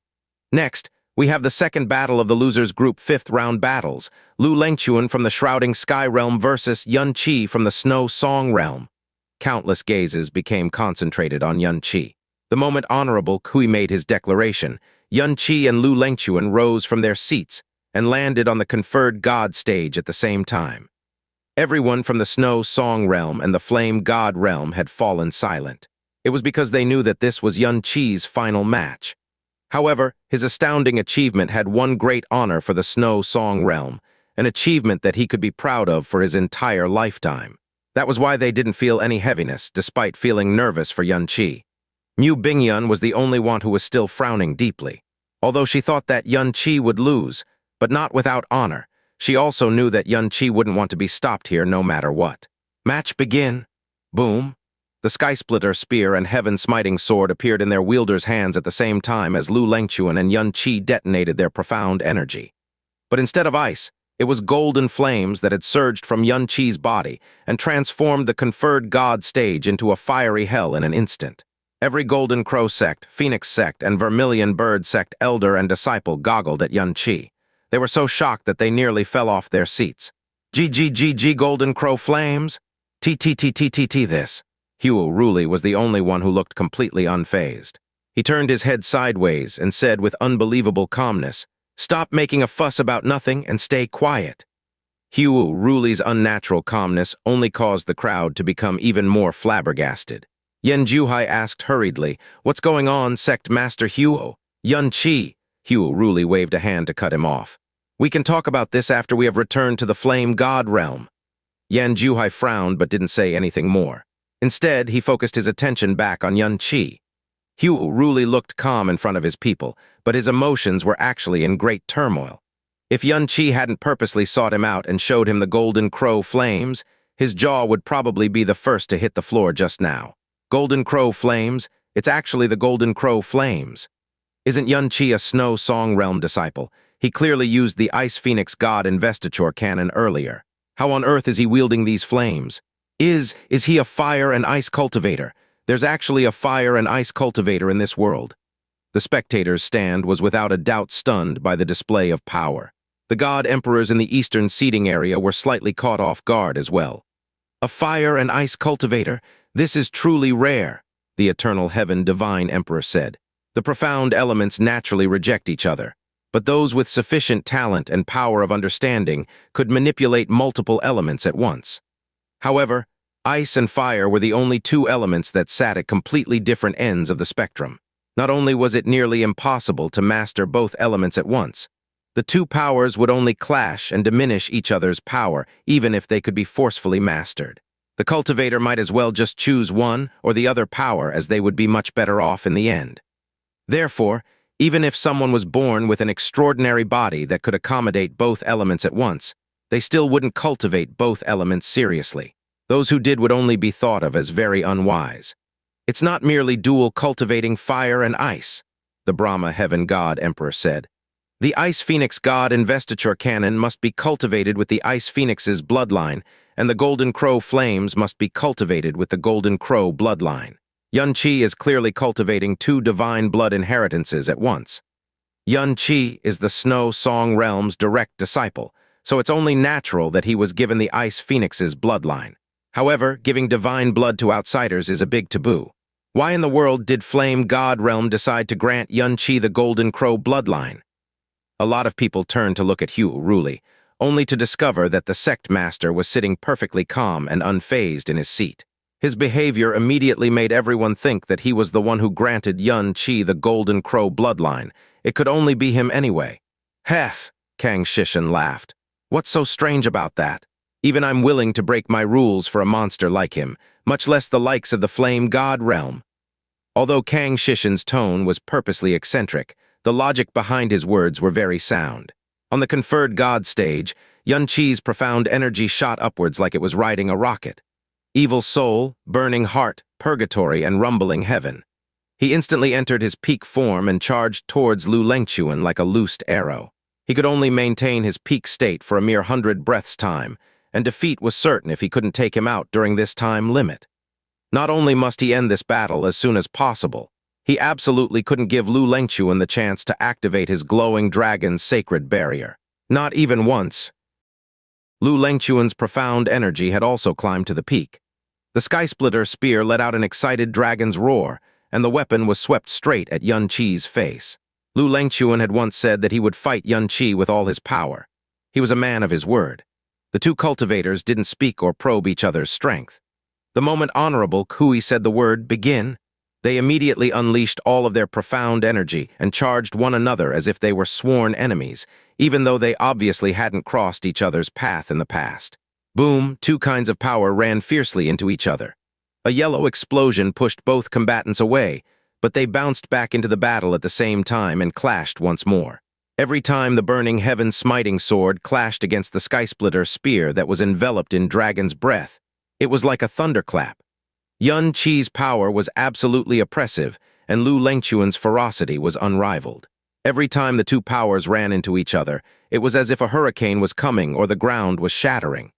Next, we have the second battle of the losers group 5th round battles, Lu Lengchuan from the Shrouding Sky Realm versus Yun Qi from the Snow Song Realm. Countless gazes became concentrated on Yun Qi. The moment Honorable Kui made his declaration, Yun Qi and Lu Lengchuan rose from their seats and landed on the Conferred God stage at the same time. Everyone from the Snow Song Realm and the Flame God Realm had fallen silent. It was because they knew that this was Yun Qi's final match. However, his astounding achievement had one great honor for the Snow Song Realm, an achievement that he could be proud of for his entire lifetime. That was why they didn't feel any heaviness, despite feeling nervous for Yun-Chi. Mu Bingyun was the only one who was still frowning deeply. Although she thought that Yun-Chi would lose, but not without honor, she also knew that Yun-Chi wouldn't want to be stopped here no matter what. Match begin. Boom. The Sky-Splitter spear and Heaven-Smiting sword appeared in their wielders' hands at the same time as Lu Lengchuan and Yun-Chi detonated their profound energy. But instead of ice, it was golden flames that had surged from Yun-Chi's body and transformed the conferred god stage into a fiery hell in an instant. Every Golden Crow sect, Phoenix sect, and Vermilion Bird sect elder and disciple goggled at Yun-Chi. They were so shocked that they nearly fell off their seats. GGGG Golden Crow flames? TTTTTT this. Huo Ruli was the only one who looked completely unfazed. He turned his head sideways and said with unbelievable calmness, "Stop making a fuss about nothing and stay quiet." Huo Ruli's unnatural calmness only caused the crowd to become even more flabbergasted. Yen Juhai asked hurriedly, "What's going on, Sect Master Huo?" "Yun-Chi." Huo Ruli waved a hand to cut him off. "We can talk about this after we have returned to the Flame God realm." Yan Juhai frowned but didn't say anything more. Instead, he focused his attention back on Yun-Chi. Huo Ruli looked calm in front of his people, but his emotions were actually in great turmoil. If Yun-Chi hadn't purposely sought him out and showed him the Golden Crow flames, his jaw would probably be the first to hit the floor just now. Golden Crow flames? It's actually the Golden Crow flames. Isn't Yun-Chi a Snow Song Realm disciple? He clearly used the Ice Phoenix God investiture cannon earlier. How on earth is he wielding these flames? Is he a fire and ice cultivator? There's actually a fire and ice cultivator in this world. The spectators' stand was without a doubt stunned by the display of power. The god emperors in the eastern seating area were slightly caught off guard as well. A fire and ice cultivator? This is truly rare, the eternal heaven divine emperor said. The profound elements naturally reject each other, but those with sufficient talent and power of understanding could manipulate multiple elements at once. However, ice and fire were the only two elements that sat at completely different ends of the spectrum. Not only was it nearly impossible to master both elements at once, the two powers would only clash and diminish each other's power, even if they could be forcefully mastered. The cultivator might as well just choose one or the other power, as they would be much better off in the end. Therefore, even if someone was born with an extraordinary body that could accommodate both elements at once, they still wouldn't cultivate both elements seriously. Those who did would only be thought of as very unwise. It's not merely dual cultivating fire and ice, the Brahma Heaven God Emperor said. The Ice Phoenix God investiture cannon must be cultivated with the Ice Phoenix's bloodline, and the Golden Crow flames must be cultivated with the Golden Crow bloodline. Yun-Chi is clearly cultivating two divine blood inheritances at once. Yun-Chi is the Snow Song Realm's direct disciple, so it's only natural that he was given the Ice Phoenix's bloodline. However, giving divine blood to outsiders is a big taboo. Why in the world did Flame God Realm decide to grant Yun-Chi the Golden Crow bloodline? A lot of people turned to look at Huo Ruli, only to discover that the sect master was sitting perfectly calm and unfazed in his seat. His behavior immediately made everyone think that he was the one who granted Yun-Chi the Golden Crow bloodline. It could only be him anyway. "Heth," Kang Shishan laughed. "What's so strange about that? Even I'm willing to break my rules for a monster like him, much less the likes of the Flame God realm." Although Kang Shishan's tone was purposely eccentric, the logic behind his words were very sound. On the conferred god stage, Yun-Chi's profound energy shot upwards like it was riding a rocket. Evil soul, burning heart, purgatory, and rumbling heaven. He instantly entered his peak form and charged towards Lu Lengchuan like a loosed arrow. He could only maintain his peak state for a mere 100 breaths' time, and defeat was certain if he couldn't take him out during this time limit. Not only must he end this battle as soon as possible, he absolutely couldn't give Lu Lengchuan the chance to activate his glowing dragon's sacred barrier. Not even once. Lu Lengchuan's profound energy had also climbed to the peak. The Sky-Splitter spear let out an excited dragon's roar, and the weapon was swept straight at Yun-Chi's face. Lu Lengchuan had once said that he would fight Yun-Chi with all his power. He was a man of his word. The two cultivators didn't speak or probe each other's strength. The moment Honorable Kui said the word, "Begin," They immediately unleashed all of their profound energy and charged one another as if they were sworn enemies, even though they obviously hadn't crossed each other's path in the past. Boom, two kinds of power ran fiercely into each other. A yellow explosion pushed both combatants away, but they bounced back into the battle at the same time and clashed once more. Every time the burning heaven-smiting sword clashed against the skysplitter spear that was enveloped in dragon's breath, it was like a thunderclap. Yun Qi's power was absolutely oppressive, and Lu Lengquan's ferocity was unrivaled. Every time the two powers ran into each other, it was as if a hurricane was coming or the ground was shattering.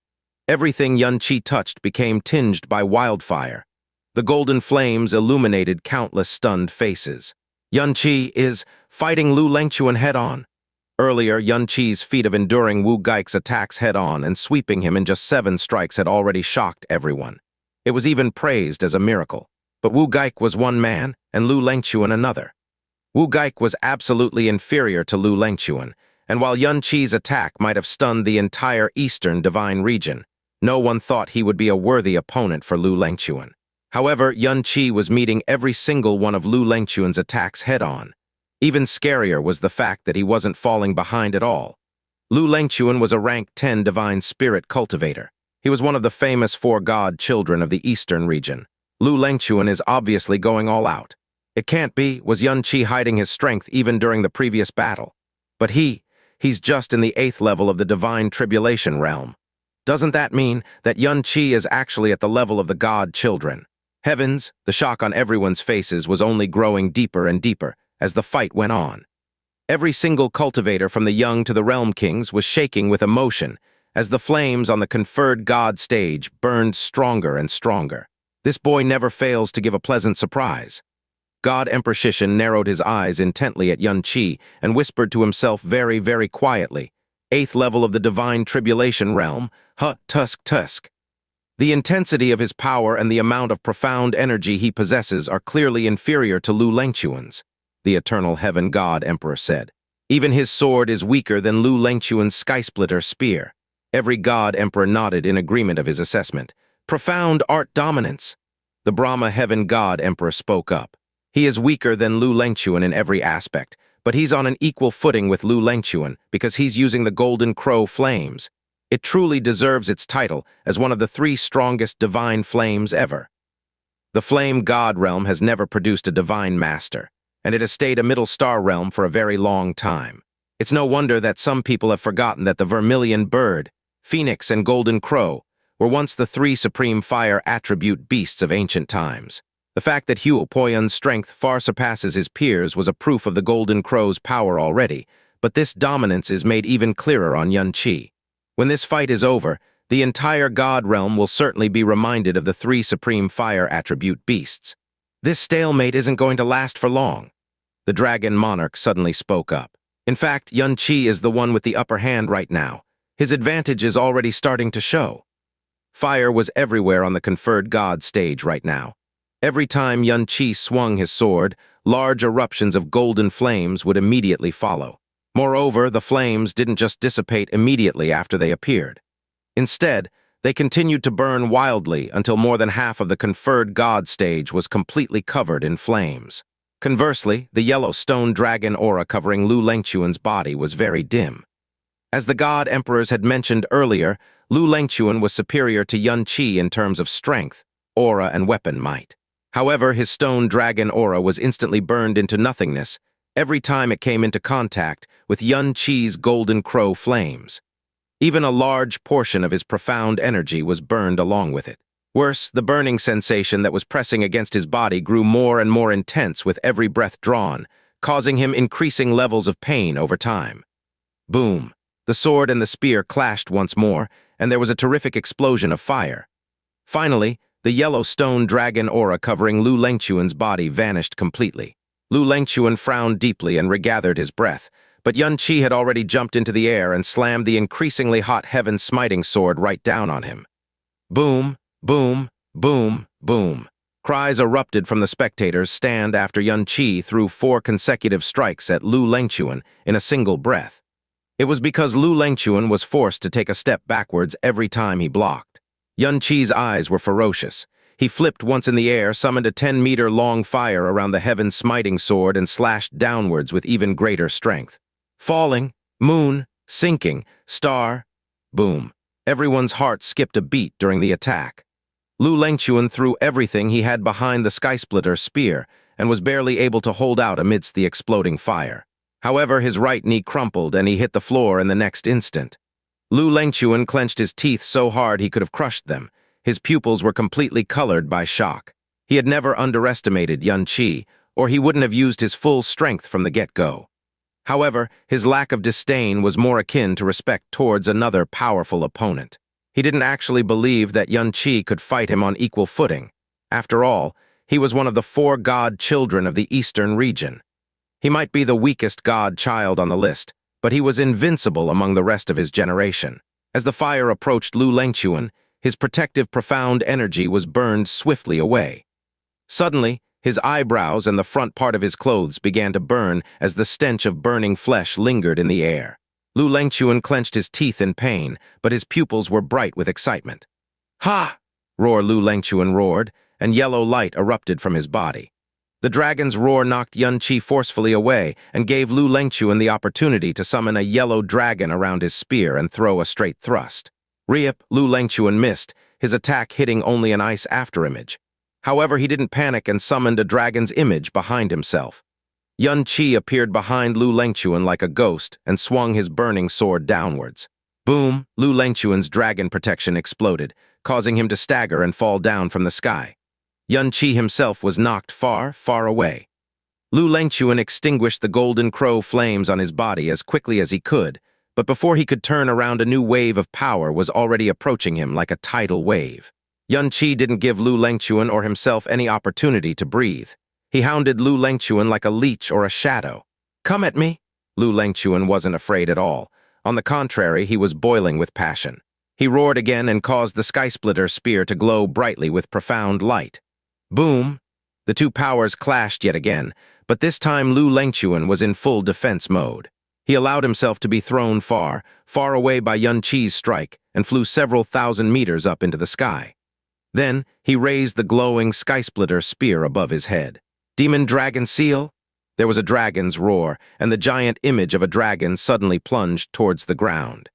Everything Yun Qi touched became tinged by wildfire. The golden flames illuminated countless stunned faces. Yun Qi is fighting Lu Lengquan head-on. Earlier, Yun Qi's feat of enduring Wu Geik's attacks head-on and sweeping him in just 7 strikes had already shocked everyone. It was even praised as a miracle. But Wu Geik was one man, and Lu Lengquan another. Wu Geik was absolutely inferior to Lu Lengquan, and while Yun Qi's attack might have stunned the entire eastern divine region, no one thought he would be a worthy opponent for Lu Lengquan. However, Yun Qi was meeting every single one of Lu Lengquan's attacks head-on. Even scarier was the fact that he wasn't falling behind at all. Lu Lengquan was a rank 10 divine spirit cultivator. He was one of the famous 4 god children of the eastern region. Lu Lengquan is obviously going all out. It can't be, was Yun Qi hiding his strength even during the previous battle? But he's just in the 8th level of the divine tribulation realm. Doesn't that mean that Yun Qi is actually at the level of the god children? Heavens, the shock on everyone's faces was only growing deeper and deeper as the fight went on. Every single cultivator from the young to the realm kings was shaking with emotion as the flames on the conferred god stage burned stronger and stronger. This boy never fails to give a pleasant surprise. God Emperor Shishin narrowed his eyes intently at Yun Qi and whispered to himself very, very quietly, 8th level of the divine tribulation realm, tusk. The intensity of his power and the amount of profound energy he possesses are clearly inferior to Lu Lengquan's, the eternal heaven god emperor said. Even his sword is weaker than Lu Lengquan's skysplitter spear. Every god emperor nodded in agreement of his assessment. Profound art dominance. The Brahma heaven god emperor spoke up. He is weaker than Lu Lengquan in every aspect, but he's on an equal footing with Lu Lengquan because he's using the golden crow flames. It truly deserves its title as one of the 3 strongest divine flames ever. The flame god realm has never produced a divine master, and it has stayed a middle star realm for a very long time. It's no wonder that some people have forgotten that the vermilion bird, phoenix, and golden crow were once the 3 supreme fire attribute beasts of ancient times. The fact that Huo Poyun's strength far surpasses his peers was a proof of the golden crow's power already, but this dominance is made even clearer on Yun Qi. When this fight is over, the entire god realm will certainly be reminded of the 3 supreme fire attribute beasts. This stalemate isn't going to last for long. The dragon monarch suddenly spoke up. In fact, Yun Qi is the one with the upper hand right now. His advantage is already starting to show. Fire was everywhere on the conferred god stage right now. Every time Yun Qi swung his sword, large eruptions of golden flames would immediately follow. Moreover, the flames didn't just dissipate immediately after they appeared. Instead, they continued to burn wildly until more than half of the conferred god stage was completely covered in flames. Conversely, the yellow stone dragon aura covering Lu Lengquan's body was very dim. As the god emperors had mentioned earlier, Lu Lengquan was superior to Yun Qi in terms of strength, aura, and weapon might. However, his stone dragon aura was instantly burned into nothingness every time it came into contact with Yun Qi's golden crow flames. Even a large portion of his profound energy was burned along with it. Worse, the burning sensation that was pressing against his body grew more and more intense with every breath drawn, causing him increasing levels of pain over time. Boom! The sword and the spear clashed once more, and there was a terrific explosion of fire. Finally, the yellow stone dragon aura covering Lu Lengquan's body vanished completely. Lu Lengquan frowned deeply and regathered his breath, but Yun Qi had already jumped into the air and slammed the increasingly hot heaven-smiting sword right down on him. Boom, boom, boom, boom. Cries erupted from the spectators' stand after Yun Qi threw 4 consecutive strikes at Lu Lengquan in a single breath. It was because Lu Lengquan was forced to take a step backwards every time he blocked. Yun Qi's eyes were ferocious. He flipped once in the air, summoned a 10-meter-long fire around the heaven-smiting sword, and slashed downwards with even greater strength. Falling, moon, sinking, star, boom. Everyone's heart skipped a beat during the attack. Lu Lengchuan threw everything he had behind the skysplitter spear and was barely able to hold out amidst the exploding fire. However, his right knee crumpled and he hit the floor in the next instant. Lu Lengchuan clenched his teeth so hard he could have crushed them. His pupils were completely colored by shock. He had never underestimated Yun Qi, or he wouldn't have used his full strength from the get-go. However, his lack of disdain was more akin to respect towards another powerful opponent. He didn't actually believe that Yun Qi could fight him on equal footing. After all, he was one of the 4 god children of the eastern region. He might be the weakest god child on the list, but he was invincible among the rest of his generation. As the fire approached Lu Lengchuan, his protective profound energy was burned swiftly away. Suddenly, his eyebrows and the front part of his clothes began to burn as the stench of burning flesh lingered in the air. Lu Lengchuan clenched his teeth in pain, but his pupils were bright with excitement. "Ha!" Lu Lengchuan roared, and yellow light erupted from his body. The dragon's roar knocked Yun Qi forcefully away and gave Lu Lengchuan the opportunity to summon a yellow dragon around his spear and throw a straight thrust. Rip, Lu Lengchuan missed, his attack hitting only an ice afterimage. However, he didn't panic and summoned a dragon's image behind himself. Yun Qi appeared behind Lu Lengchuan like a ghost and swung his burning sword downwards. Boom! Lu Lengchuan's dragon protection exploded, causing him to stagger and fall down from the sky. Yun Qi himself was knocked far, far away. Lu Lengchuan extinguished the golden crow flames on his body as quickly as he could, but before he could turn around, a new wave of power was already approaching him like a tidal wave. Yun Qi didn't give Lu Lengchuan or himself any opportunity to breathe. He hounded Lu Lengchuan like a leech or a shadow. "Come at me!" Lu Lengchuan wasn't afraid at all. On the contrary, he was boiling with passion. He roared again and caused the skysplitter spear to glow brightly with profound light. Boom! The two powers clashed yet again, but this time Lu Lengchuan was in full defense mode. He allowed himself to be thrown far, far away by Yun Qi's strike, and flew several thousand meters up into the sky. Then, he raised the glowing skysplitter spear above his head. "Demon Dragon Seal?" There was a dragon's roar, and the giant image of a dragon suddenly plunged towards the ground.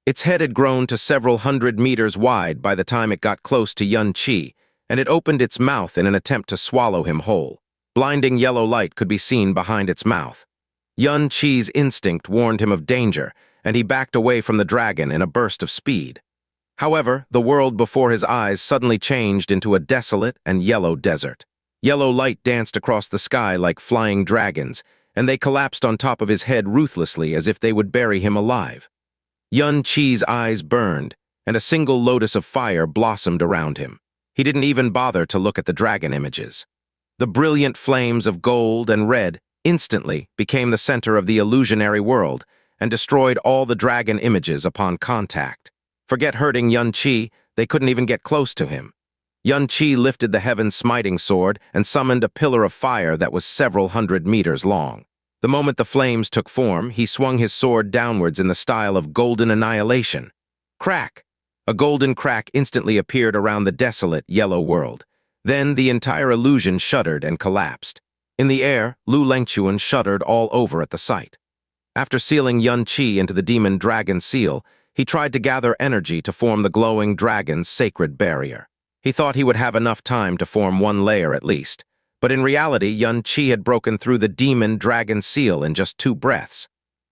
Its head had grown to several hundred meters wide by the time it got close to Yun Qi, and it opened its mouth in an attempt to swallow him whole. Blinding yellow light could be seen behind its mouth. Yun Qi's instinct warned him of danger, and he backed away from the dragon in a burst of speed. However, the world before his eyes suddenly changed into a desolate and yellow desert. Yellow light danced across the sky like flying dragons, and they collapsed on top of his head ruthlessly as if they would bury him alive. Yun Qi's eyes burned, and a single lotus of fire blossomed around him. He didn't even bother to look at the dragon images. The brilliant flames of gold and red instantly became the center of the illusionary world and destroyed all the dragon images upon contact. Forget hurting Yun Qi, they couldn't even get close to him. Yun Qi lifted the heaven-smiting sword and summoned a pillar of fire that was several hundred meters long. The moment the flames took form, he swung his sword downwards in the style of golden annihilation. Crack! A golden crack instantly appeared around the desolate, yellow world. Then the entire illusion shuddered and collapsed. In the air, Lu Lengchuan shuddered all over at the sight. After sealing Yun Qi into the demon dragon seal, he tried to gather energy to form the glowing dragon's sacred barrier. He thought he would have enough time to form one layer at least, but in reality, Yun Qi had broken through the demon dragon seal in just 2 breaths.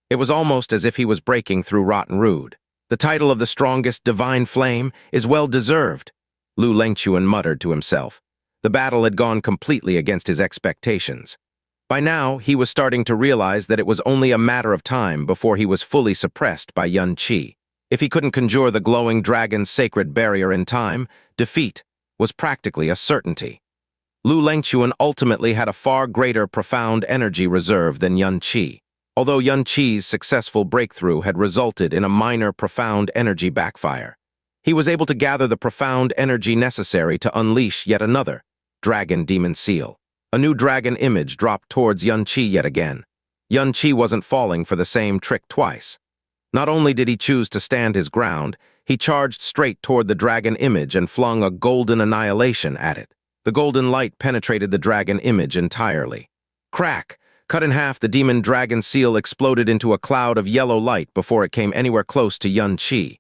It was almost as if he was breaking through rotten root. "The title of the strongest divine flame is well deserved," Lu Lengchuan muttered to himself. The battle had gone completely against his expectations. By now, he was starting to realize that it was only a matter of time before he was fully suppressed by Yun Qi. If he couldn't conjure the glowing dragon's sacred barrier in time, defeat was practically a certainty. Lu Lengchuan ultimately had a far greater profound energy reserve than Yun Qi. Although Yun Qi's successful breakthrough had resulted in a minor profound energy backfire, he was able to gather the profound energy necessary to unleash yet another dragon demon seal. A new dragon image dropped towards Yun Qi yet again. Yun Qi wasn't falling for the same trick twice. Not only did he choose to stand his ground, he charged straight toward the dragon image and flung a golden annihilation at it. The golden light penetrated the dragon image entirely. Crack! Cut in half, the demon dragon seal exploded into a cloud of yellow light before it came anywhere close to Xianxia.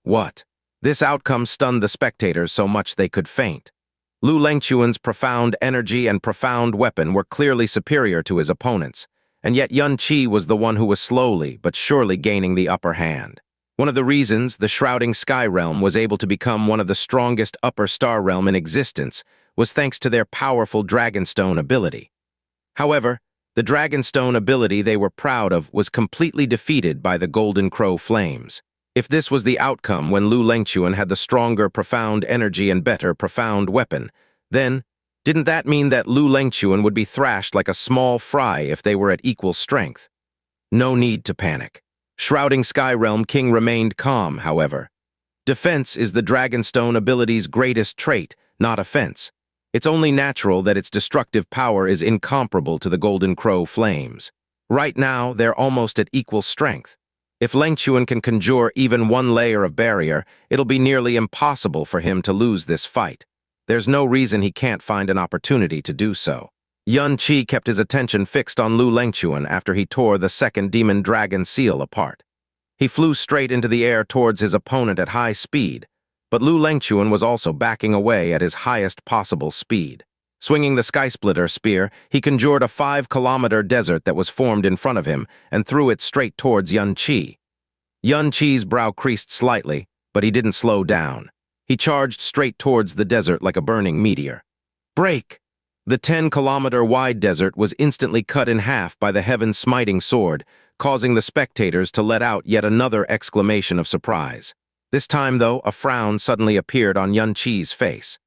What? This outcome stunned the spectators so much they could faint. Lu Lengquan's profound energy and profound weapon were clearly superior to his opponents, and yet Xianxia was the one who was slowly but surely gaining the upper hand. One of the reasons the Shrouding Sky Realm was able to become one of the strongest upper star realm in existence was thanks to their powerful Dragonstone ability. However, the Dragonstone ability they were proud of was completely defeated by the Golden Crow Flames. If this was the outcome when Lu Lengquan had the stronger profound energy and better profound weapon, then didn't that mean that Lu Lengquan would be thrashed like a small fry if they were at equal strength? No need to panic. Shrouding Sky Realm King remained calm, however. Defense is the Dragonstone ability's greatest trait, not offense. It's only natural that its destructive power is incomparable to the Golden Crow Flames. Right now, they're almost at equal strength. If Lengquan can conjure even one layer of barrier, it'll be nearly impossible for him to lose this fight. There's no reason he can't find an opportunity to do so. Xianxia kept his attention fixed on Lu Lengquan after he tore the second demon dragon seal apart. He flew straight into the air towards his opponent at high speed, but Lu Lengquan was also backing away at his highest possible speed. Swinging the Skysplitter spear, he conjured a 5-kilometer desert that was formed in front of him and threw it straight towards Xianxia. Xianxia's brow creased slightly, but he didn't slow down. He charged straight towards the desert like a burning meteor. Break! The 10-kilometer-wide desert was instantly cut in half by the heaven-smiting sword, causing the spectators to let out yet another exclamation of surprise. This time, though, a frown suddenly appeared on Xianxia's face.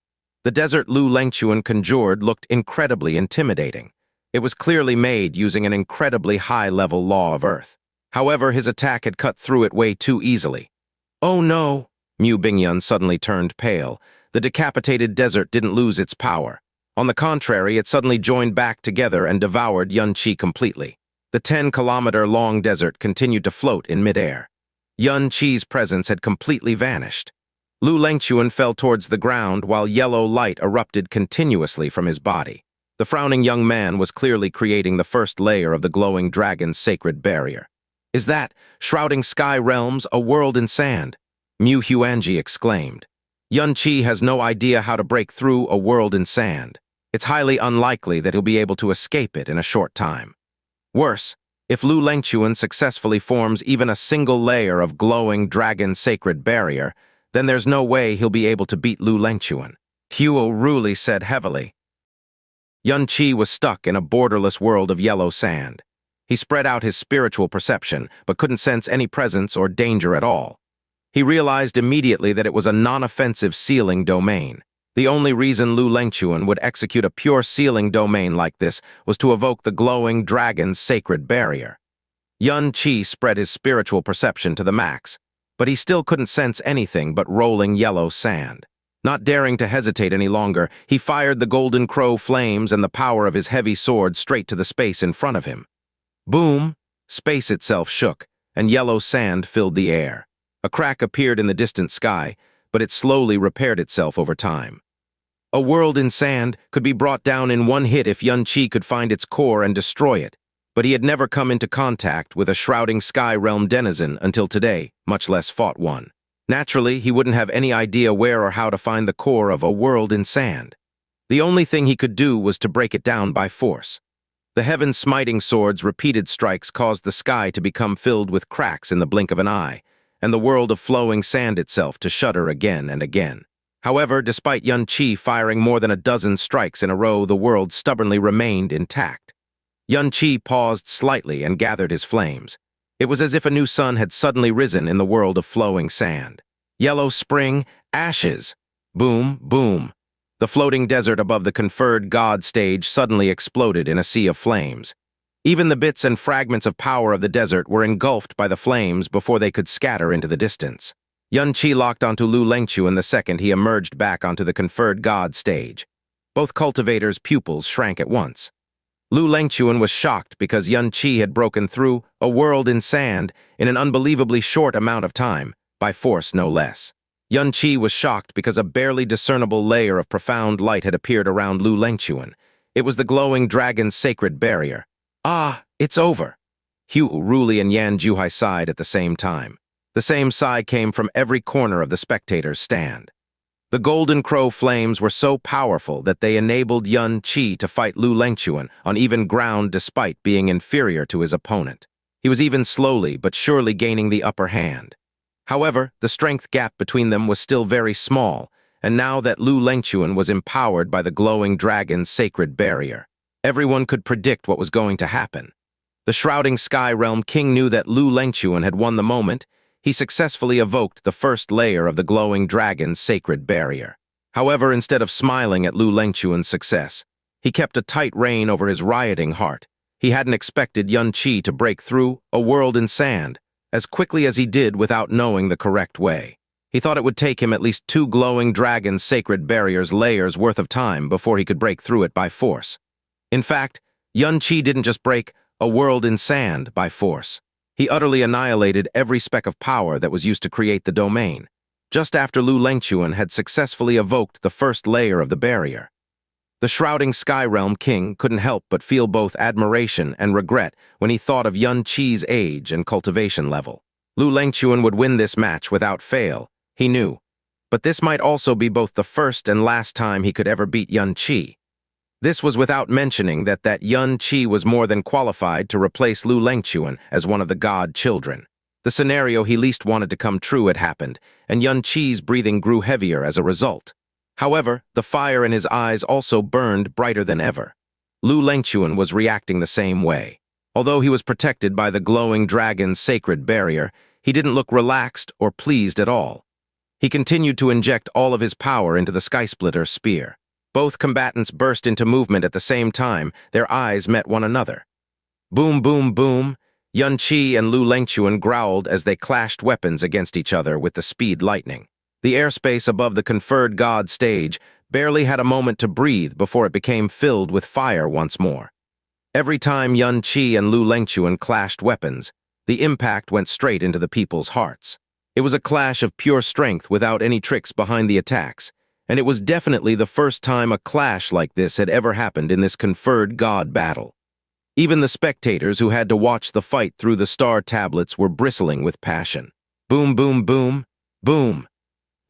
The desert Lu Lengquan conjured looked incredibly intimidating. It was clearly made using an incredibly high-level law of Earth. However, his attack had cut through it way too easily. Oh no! Mu Bingyun suddenly turned pale. The decapitated desert didn't lose its power. On the contrary, it suddenly joined back together and devoured Xianxia completely. The 10-kilometer-long desert continued to float in midair. Xianxia's presence had completely vanished. Lu Lengquan fell towards the ground while yellow light erupted continuously from his body. The frowning young man was clearly creating the first layer of the glowing dragon's sacred barrier. Is that, Shrouding Sky Realms, a world in sand? Mu Huanji exclaimed. Xianxia has no idea how to break through a world in sand. It's highly unlikely that he'll be able to escape it in a short time. Worse, if Lu Lengquan successfully forms even a single layer of glowing dragon sacred barrier, then there's no way he'll be able to beat Lu Lengquan, Huo Ruli said heavily. Xianxia was stuck in a borderless world of yellow sand. He spread out his spiritual perception, but couldn't sense any presence or danger at all. He realized immediately that it was a non-offensive sealing domain. The only reason Lu Lengquan would execute a pure sealing domain like this was to evoke the glowing dragon's sacred barrier. Xianxia spread his spiritual perception to the max, but he still couldn't sense anything but rolling yellow sand. Not daring to hesitate any longer, he fired the Golden Crow Flames and the power of his heavy sword straight to the space in front of him. Boom! Space itself shook, and yellow sand filled the air. A crack appeared in the distant sky, but it slowly repaired itself over time. A world in sand could be brought down in one hit if Xianxia could find its core and destroy it, but he had never come into contact with a Shrouding Sky Realm denizen until today, much less fought one. Naturally, he wouldn't have any idea where or how to find the core of a world in sand. The only thing he could do was to break it down by force. The heaven-smiting sword's repeated strikes caused the sky to become filled with cracks in the blink of an eye, and the world of flowing sand itself to shudder again and again. However, despite Xianxia firing more than a dozen strikes in a row, the world stubbornly remained intact. Xianxia paused slightly and gathered his flames. It was as if a new sun had suddenly risen in the world of flowing sand. Yellow spring, ashes! Boom, boom. The floating desert above the conferred god stage suddenly exploded in a sea of flames. Even the bits and fragments of power of the desert were engulfed by the flames before they could scatter into the distance. Xianxia locked onto Lu Lengquan the second he emerged back onto the conferred god stage. Both cultivators' pupils shrank at once. Lu Lengquan was shocked because Xianxia had broken through a world in sand in an unbelievably short amount of time, by force no less. Yun-Chi was shocked because a barely discernible layer of profound light had appeared around Lu Lengchuan. It was the glowing dragon's sacred barrier. Ah, it's over! Hu Ruli and Yan Juhai sighed at the same time. The same sigh came from every corner of the spectators' stand. The golden crow flames were so powerful that they enabled Yun-Chi to fight Lu Lengchuan on even ground despite being inferior to his opponent. He was even slowly but surely gaining the upper hand. However, the strength gap between them was still very small, and now that Lu Lengchuan was empowered by the glowing dragon's sacred barrier, everyone could predict what was going to happen. The shrouding Sky Realm King knew that Lu Lengchuan had won the moment. He successfully evoked the first layer of the glowing dragon's sacred barrier. However, instead of smiling at Lu Lengchuan's success, he kept a tight rein over his rioting heart. He hadn't expected Yun-Chi to break through a world in sand as quickly as he did without knowing the correct way. He thought it would take him at least 2 glowing dragon's sacred barriers layers worth of time before he could break through it by force. In fact, Yun-Chi didn't just break a world in sand by force. He utterly annihilated every speck of power that was used to create the domain, just after Lu Lengchuan had successfully evoked the first layer of the barrier. The shrouding Sky Realm King couldn't help but feel both admiration and regret when he thought of Yun-Chi's age and cultivation level. Lu Lengchuan would win this match without fail, he knew, but this might also be both the first and last time he could ever beat Yun-Chi. This was without mentioning that Yun-Chi was more than qualified to replace Lu Lengchuan as one of the god children. The scenario he least wanted to come true had happened, and Yun-Chi's breathing grew heavier as a result. However, the fire in his eyes also burned brighter than ever. Lu Lengchuan was reacting the same way. Although he was protected by the glowing dragon's sacred barrier, he didn't look relaxed or pleased at all. He continued to inject all of his power into the Skysplitter's spear. Both combatants burst into movement at the same time. Their eyes met one another. Boom, boom, boom. Yun-Chi and Lu Lengchuan growled as they clashed weapons against each other with the speed lightning. The airspace above the conferred god stage barely had a moment to breathe before it became filled with fire once more. Every time Yun-Chi and Lu Lengchuan clashed weapons, the impact went straight into the people's hearts. It was a clash of pure strength without any tricks behind the attacks, and it was definitely the first time a clash like this had ever happened in this conferred god battle. Even the spectators who had to watch the fight through the star tablets were bristling with passion. Boom, boom, boom, boom.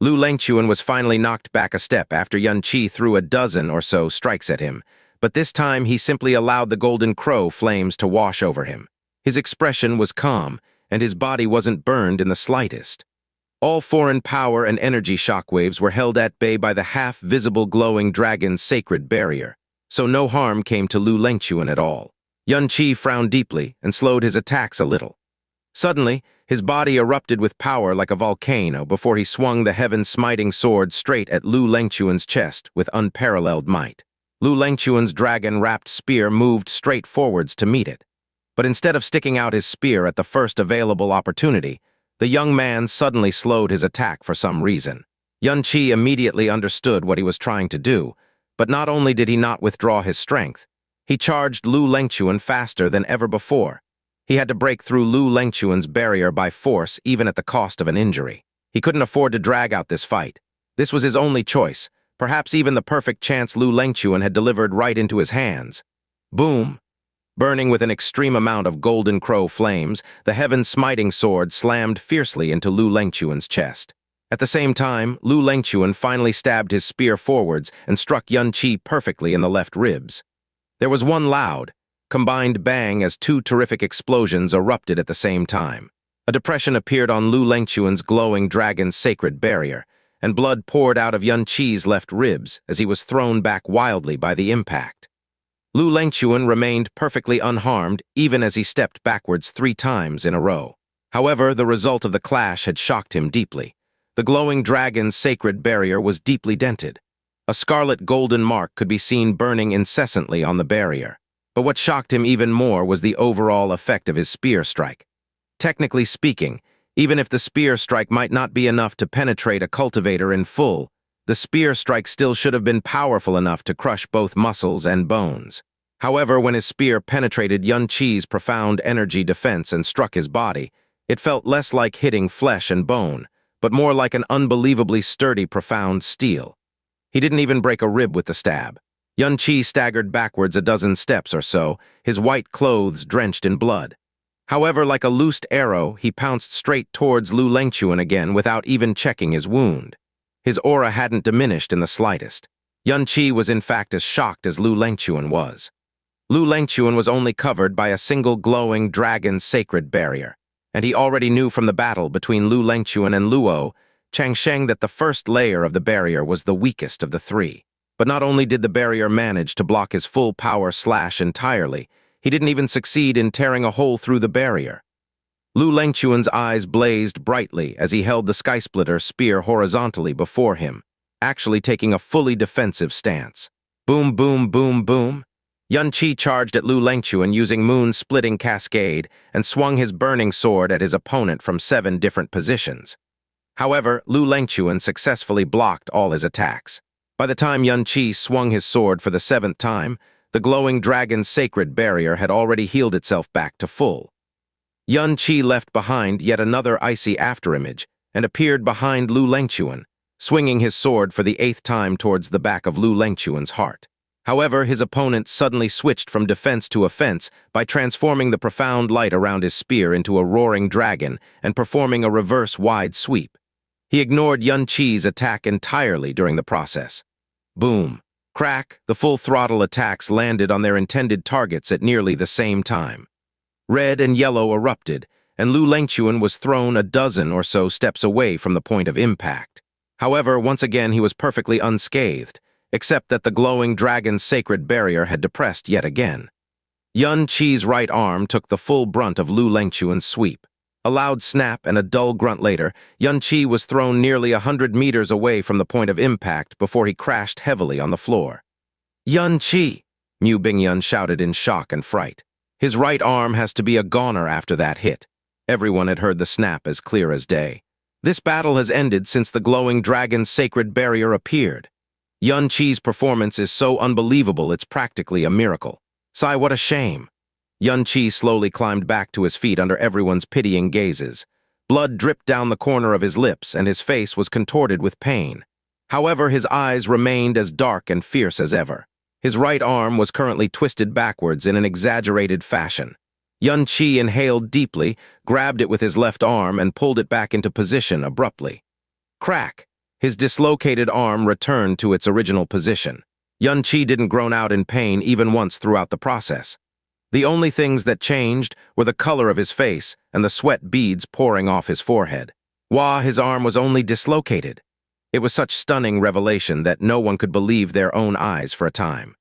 Lu Lengchuan was finally knocked back a step after Yun-Chi threw a dozen or so strikes at him, but this time he simply allowed the golden crow flames to wash over him. His expression was calm, and his body wasn't burned in the slightest. All foreign power and energy shockwaves were held at bay by the half-visible glowing dragon's sacred barrier, so no harm came to Lu Lengchuan at all. Yun-Chi frowned deeply and slowed his attacks a little. Suddenly, his body erupted with power like a volcano before he swung the heaven-smiting sword straight at Lu Lengchuan's chest with unparalleled might. Lu Lengchuan's dragon-wrapped spear moved straight forwards to meet it. But instead of sticking out his spear at the first available opportunity, the young man suddenly slowed his attack for some reason. Yun-Chi immediately understood what he was trying to do, but not only did he not withdraw his strength, he charged Lu Lengchuan faster than ever before. He had to break through Lu Lengchuan's barrier by force, even at the cost of an injury. He couldn't afford to drag out this fight. This was his only choice, perhaps even the perfect chance Lu Lengchuan had delivered right into his hands. Boom! Burning with an extreme amount of golden crow flames, the heaven-smiting sword slammed fiercely into Lu Lengchuan's chest. At the same time, Lu Lengchuan finally stabbed his spear forwards and struck Yun-Chi perfectly in the left ribs. There was one loud, combined bang as 2 terrific explosions erupted at the same time. A depression appeared on Lu Lengchuan's glowing dragon's sacred barrier, and blood poured out of Yun-Chi's left ribs as he was thrown back wildly by the impact. Lu Lengchuan remained perfectly unharmed even as he stepped backwards 3 times in a row. However, the result of the clash had shocked him deeply. The glowing dragon's sacred barrier was deeply dented. A scarlet golden mark could be seen burning incessantly on the barrier. But what shocked him even more was the overall effect of his spear strike. Technically speaking, even if the spear strike might not be enough to penetrate a cultivator in full, the spear strike still should have been powerful enough to crush both muscles and bones. However, when his spear penetrated Yun-Chi's profound energy defense and struck his body, it felt less like hitting flesh and bone, but more like an unbelievably sturdy, profound steel. He didn't even break a rib with the stab. Xianxia staggered backwards a dozen steps or so, his white clothes drenched in blood. However, like a loosed arrow, he pounced straight towards Lu Lengquan again without even checking his wound. His aura hadn't diminished in the slightest. Xianxia was in fact as shocked as Lu Lengquan was. Lu Lengquan was only covered by a single glowing dragon sacred barrier, and he already knew from the battle between Lu Lengquan and Luo Changsheng that the first layer of the barrier was the weakest of the three. But not only did the barrier manage to block his full power slash entirely, he didn't even succeed in tearing a hole through the barrier. Lu Lengquan's eyes blazed brightly as he held the Skysplitter spear horizontally before him, actually taking a fully defensive stance. Boom, boom, boom, boom. Xianxia charged at Lu Lengquan using moon-splitting cascade and swung his burning sword at his opponent from 7 different positions. However, Lu Lengquan successfully blocked all his attacks. By the time Xianxia swung his sword for the 7th time, the glowing dragon's sacred barrier had already healed itself back to full. Xianxia left behind yet another icy afterimage and appeared behind Lu Lengquan, swinging his sword for the 8th time towards the back of Lu Lengquan's heart. However, his opponent suddenly switched from defense to offense by transforming the profound light around his spear into a roaring dragon and performing a reverse wide sweep. He ignored Xianxia's attack entirely during the process. Boom. Crack, the full-throttle attacks landed on their intended targets at nearly the same time. Red and yellow erupted, and Lu Lengquan was thrown a dozen or so steps away from the point of impact. However, once again he was perfectly unscathed, except that the glowing dragon's sacred barrier had depressed yet again. Xianxia's right arm took the full brunt of Lu Lengquan's sweep. A loud snap and a dull grunt later, Xianxia was thrown nearly 100 meters away from the point of impact before he crashed heavily on the floor. "Xianxia!" Mu Bingyun shouted in shock and fright. His right arm has to be a goner after that hit. Everyone had heard the snap as clear as day. This battle has ended since the glowing dragon's sacred barrier appeared. Xianxia's performance is so unbelievable it's practically a miracle. Sigh, what a shame. Xianxia slowly climbed back to his feet under everyone's pitying gazes. Blood dripped down the corner of his lips and his face was contorted with pain. However, his eyes remained as dark and fierce as ever. His right arm was currently twisted backwards in an exaggerated fashion. Xianxia inhaled deeply, grabbed it with his left arm and pulled it back into position abruptly. Crack! His dislocated arm returned to its original position. Xianxia didn't groan out in pain even once throughout the process. The only things that changed were the color of his face and the sweat beads pouring off his forehead. His arm was only dislocated. It was such stunning revelation that no one could believe their own eyes for a time.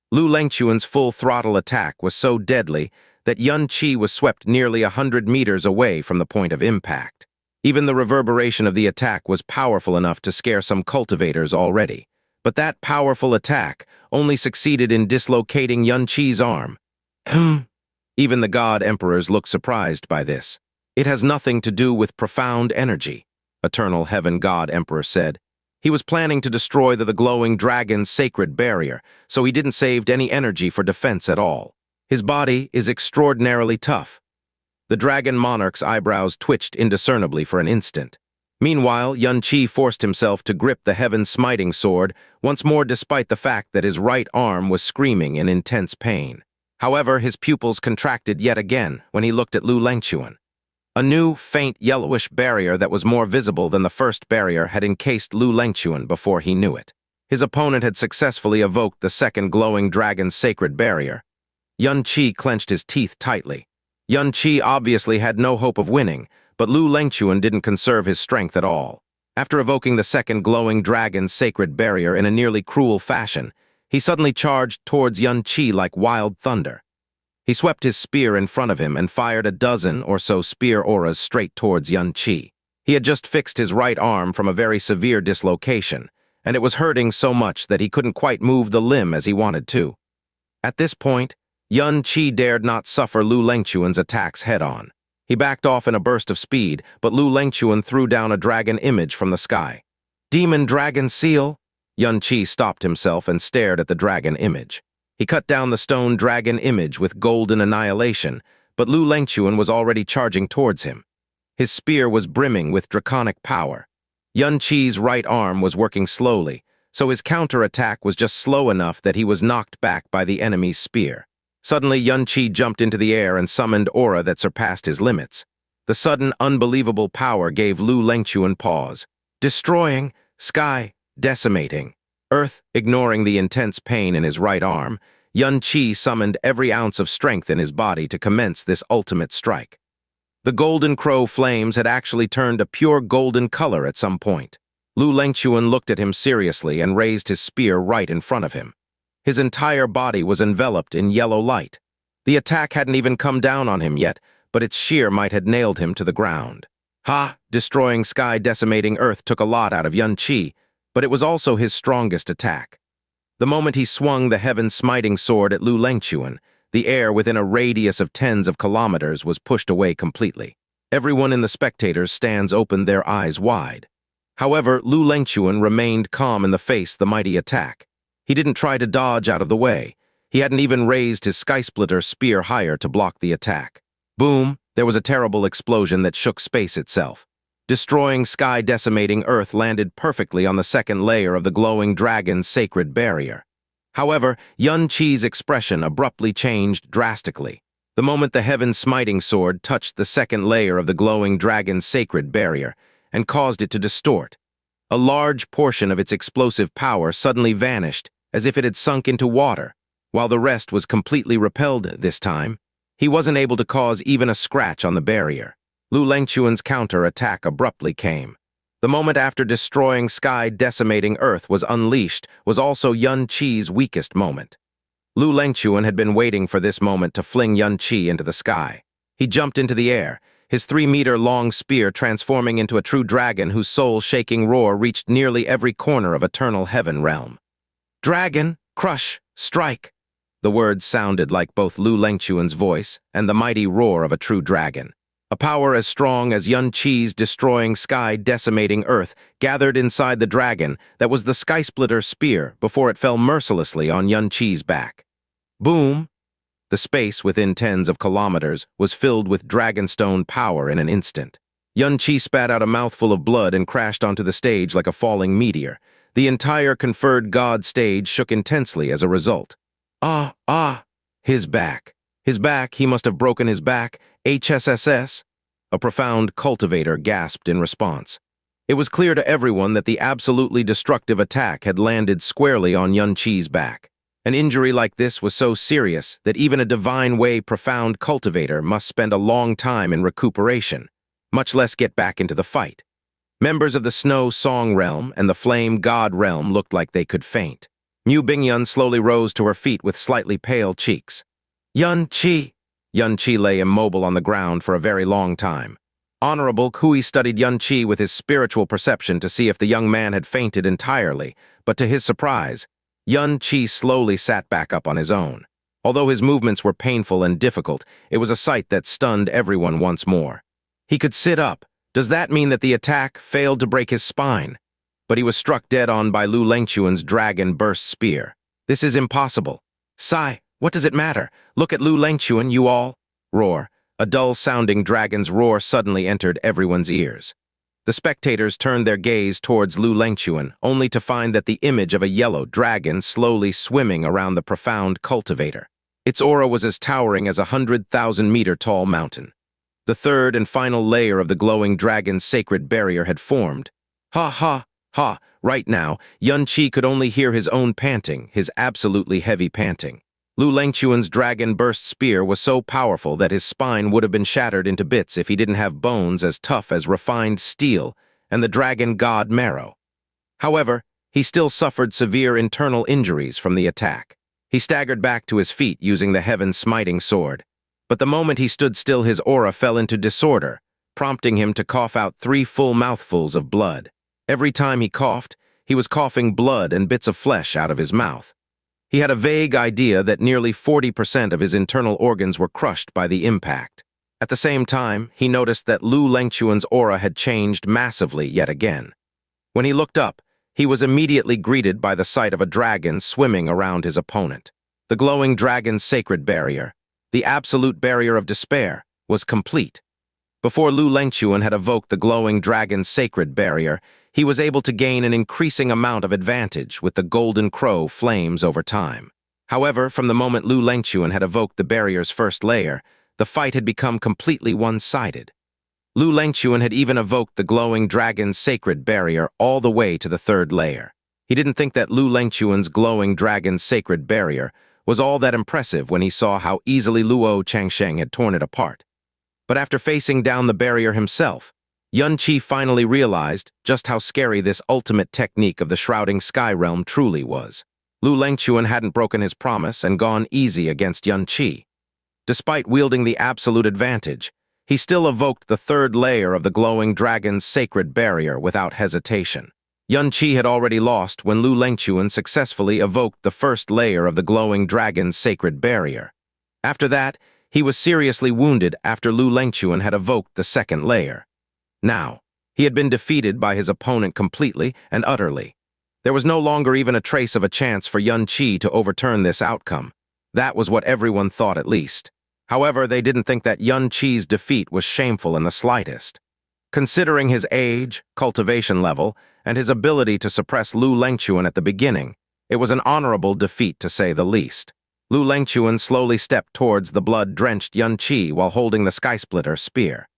Lu Lengquan's full-throttle attack was so deadly that Xianxia was swept nearly 100 meters away from the point of impact. Even the reverberation of the attack was powerful enough to scare some cultivators already. But that powerful attack only succeeded in dislocating Xianxia's arm. Even the God Emperors looked surprised by this. It has nothing to do with profound energy, Eternal Heaven God Emperor said. He was planning to destroy the glowing dragon's sacred barrier, so he didn't save any energy for defense at all. His body is extraordinarily tough. The dragon monarch's eyebrows twitched indiscernibly for an instant. Meanwhile, Xianxia forced himself to grip the heaven-smiting sword once more despite the fact that his right arm was screaming in intense pain. However, his pupils contracted yet again when he looked at Lu Lengquan. A new, faint, yellowish barrier that was more visible than the first barrier had encased Lu Lengquan before he knew it. His opponent had successfully evoked the second glowing dragon's sacred barrier. Xianxia clenched his teeth tightly. Xianxia obviously had no hope of winning, but Lu Lengquan didn't conserve his strength at all. After evoking the second glowing dragon's sacred barrier in a nearly cruel fashion, he suddenly charged towards Xianxia like wild thunder. He swept his spear in front of him and fired a dozen or so spear auras straight towards Xianxia. He had just fixed his right arm from a very severe dislocation, and it was hurting so much that he couldn't quite move the limb as he wanted to. At this point, Xianxia dared not suffer Lu Lengquan's attacks head-on. He backed off in a burst of speed, but Lu Lengquan threw down a dragon image from the sky. "Demon dragon seal?" Xianxia stopped himself and stared at the dragon image. He cut down the stone dragon image with golden annihilation, but Lu Lengquan was already charging towards him. His spear was brimming with draconic power. Yun Qi's right arm was working slowly, so his counterattack was just slow enough that he was knocked back by the enemy's spear. Suddenly, Yun Qi jumped into the air and summoned aura that surpassed his limits. The sudden, unbelievable power gave Lu Lengquan pause. Destroying, sky, decimating, earth, ignoring the intense pain in his right arm, Yun Qi summoned every ounce of strength in his body to commence this ultimate strike. The golden crow flames had actually turned a pure golden color at some point. Lu Lengquan looked at him seriously and raised his spear right in front of him. His entire body was enveloped in yellow light. The attack hadn't even come down on him yet, but its sheer might had nailed him to the ground. Destroying sky, decimating earth took a lot out of Yun Qi, but it was also his strongest attack. The moment he swung the heaven-smiting sword at Lu Lengquan, the air within a radius of tens of kilometers was pushed away completely. Everyone in the spectators' stands opened their eyes wide. However, Lu Lengquan remained calm in the face the mighty attack. He didn't try to dodge out of the way. He hadn't even raised his sky-splitter spear higher to block the attack. Boom! There was a terrible explosion that shook space itself. Destroying sky, decimating earth landed perfectly on the second layer of the glowing dragon's sacred barrier. However, Yun Qi's expression abruptly changed drastically. The moment the heaven-smiting sword touched the second layer of the glowing dragon's sacred barrier and caused it to distort. A large portion of its explosive power suddenly vanished, as if it had sunk into water, while the rest was completely repelled this time. He wasn't able to cause even a scratch on the barrier. Lu Lengquan's counter-attack abruptly came. The moment after destroying sky, decimating earth was unleashed was also Yun Qi's weakest moment. Lu Lengquan had been waiting for this moment to fling Yun Qi into the sky. He jumped into the air, his 3-meter-long spear transforming into a true dragon whose soul-shaking roar reached nearly every corner of Eternal Heaven realm. Dragon, crush, strike! The words sounded like both Lu Lengquan's voice and the mighty roar of a true dragon. A power as strong as Yun Qi's destroying sky, decimating earth, gathered inside the dragon that was the sky-splitter spear before it fell mercilessly on Yun Qi's back. Boom! The space within tens of kilometers was filled with dragonstone power in an instant. Yun Qi spat out a mouthful of blood and crashed onto the stage like a falling meteor. The entire conferred god stage shook intensely as a result. His back. His back, he must have broken his back. HSSS? A profound cultivator gasped in response. It was clear to everyone that the absolutely destructive attack had landed squarely on Yun Qi's back. An injury like this was so serious that even a divine way profound cultivator must spend a long time in recuperation, much less get back into the fight. Members of the Snow Song realm and the Flame God realm looked like they could faint. Mu Bingyun slowly rose to her feet with slightly pale cheeks. Yun Qi! Yun Qi lay immobile on the ground for a very long time. Honorable Kui studied Yun Qi with his spiritual perception to see if the young man had fainted entirely, but to his surprise, Yun Qi slowly sat back up on his own. Although his movements were painful and difficult, it was a sight that stunned everyone once more. He could sit up. Does that mean that the attack failed to break his spine? But he was struck dead on by Lu Lengquan's dragon-burst spear. This is impossible. Sigh, what does it matter? Look at Lu Lengquan, you all. Roar. A dull-sounding dragon's roar suddenly entered everyone's ears. The spectators turned their gaze towards Lu Lengquan, only to find that the image of a yellow dragon slowly swimming around the profound cultivator. Its aura was as towering as a 100,000-meter-tall mountain. The third and final layer of the glowing dragon's sacred barrier had formed. Right now, Yun Qi could only hear his own panting, his absolutely heavy panting. Lu Lengquan's dragon-burst spear was so powerful that his spine would have been shattered into bits if he didn't have bones as tough as refined steel and the dragon god marrow. However, he still suffered severe internal injuries from the attack. He staggered back to his feet using the heaven-smiting sword. But the moment he stood still, his aura fell into disorder, prompting him to cough out 3 full mouthfuls of blood. Every time he coughed, he was coughing blood and bits of flesh out of his mouth. He had a vague idea that nearly 40% of his internal organs were crushed by the impact. At the same time, he noticed that Lu Lengquan's aura had changed massively yet again. When he looked up, he was immediately greeted by the sight of a dragon swimming around his opponent. The glowing dragon's sacred barrier, the absolute barrier of despair, was complete. Before Lu Lengchuan had evoked the glowing dragon's sacred barrier, he was able to gain an increasing amount of advantage with the golden crow flames over time. However, from the moment Lu Lengchuan had evoked the barrier's first layer, the fight had become completely one-sided. Lu Lengchuan had even evoked the glowing dragon's sacred barrier all the way to the third layer. He didn't think that Lu Lengchuan's glowing dragon's sacred barrier was all that impressive when he saw how easily Luo Changsheng had torn it apart. But after facing down the barrier himself, Yun Qi finally realized just how scary this ultimate technique of the Shrouding Sky Realm truly was. Lu Lengchuan hadn't broken his promise and gone easy against Yun Qi. Despite wielding the absolute advantage, he still evoked the third layer of the glowing dragon's sacred barrier without hesitation. Yun Qi had already lost when Lu Lengchuan successfully evoked the first layer of the glowing dragon's sacred barrier. After that, he was seriously wounded after Lu Lengchuan had evoked the second layer. Now, he had been defeated by his opponent completely and utterly. There was no longer even a trace of a chance for Yun Qi to overturn this outcome. That was what everyone thought at least. However, they didn't think that Yun Qi's defeat was shameful in the slightest. Considering his age, cultivation level, and his ability to suppress Lu Lengchuan at the beginning, it was an honorable defeat to say the least. Lu Lengchuan slowly stepped towards the blood-drenched Yun Qi while holding the Skysplitter spear.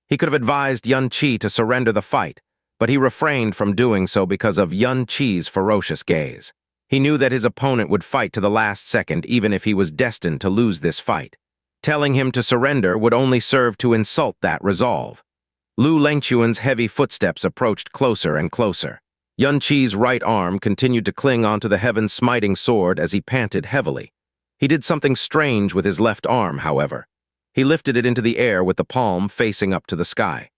He could have advised Yun Qi to surrender the fight, but he refrained from doing so because of Yun Qi's ferocious gaze. He knew that his opponent would fight to the last second even if he was destined to lose this fight. Telling him to surrender would only serve to insult that resolve. Lu Lengchuan's heavy footsteps approached closer and closer. Yun Qi's right arm continued to cling onto the heaven-smiting sword as he panted heavily. He did something strange with his left arm, however. He lifted it into the air with the palm facing up to the sky.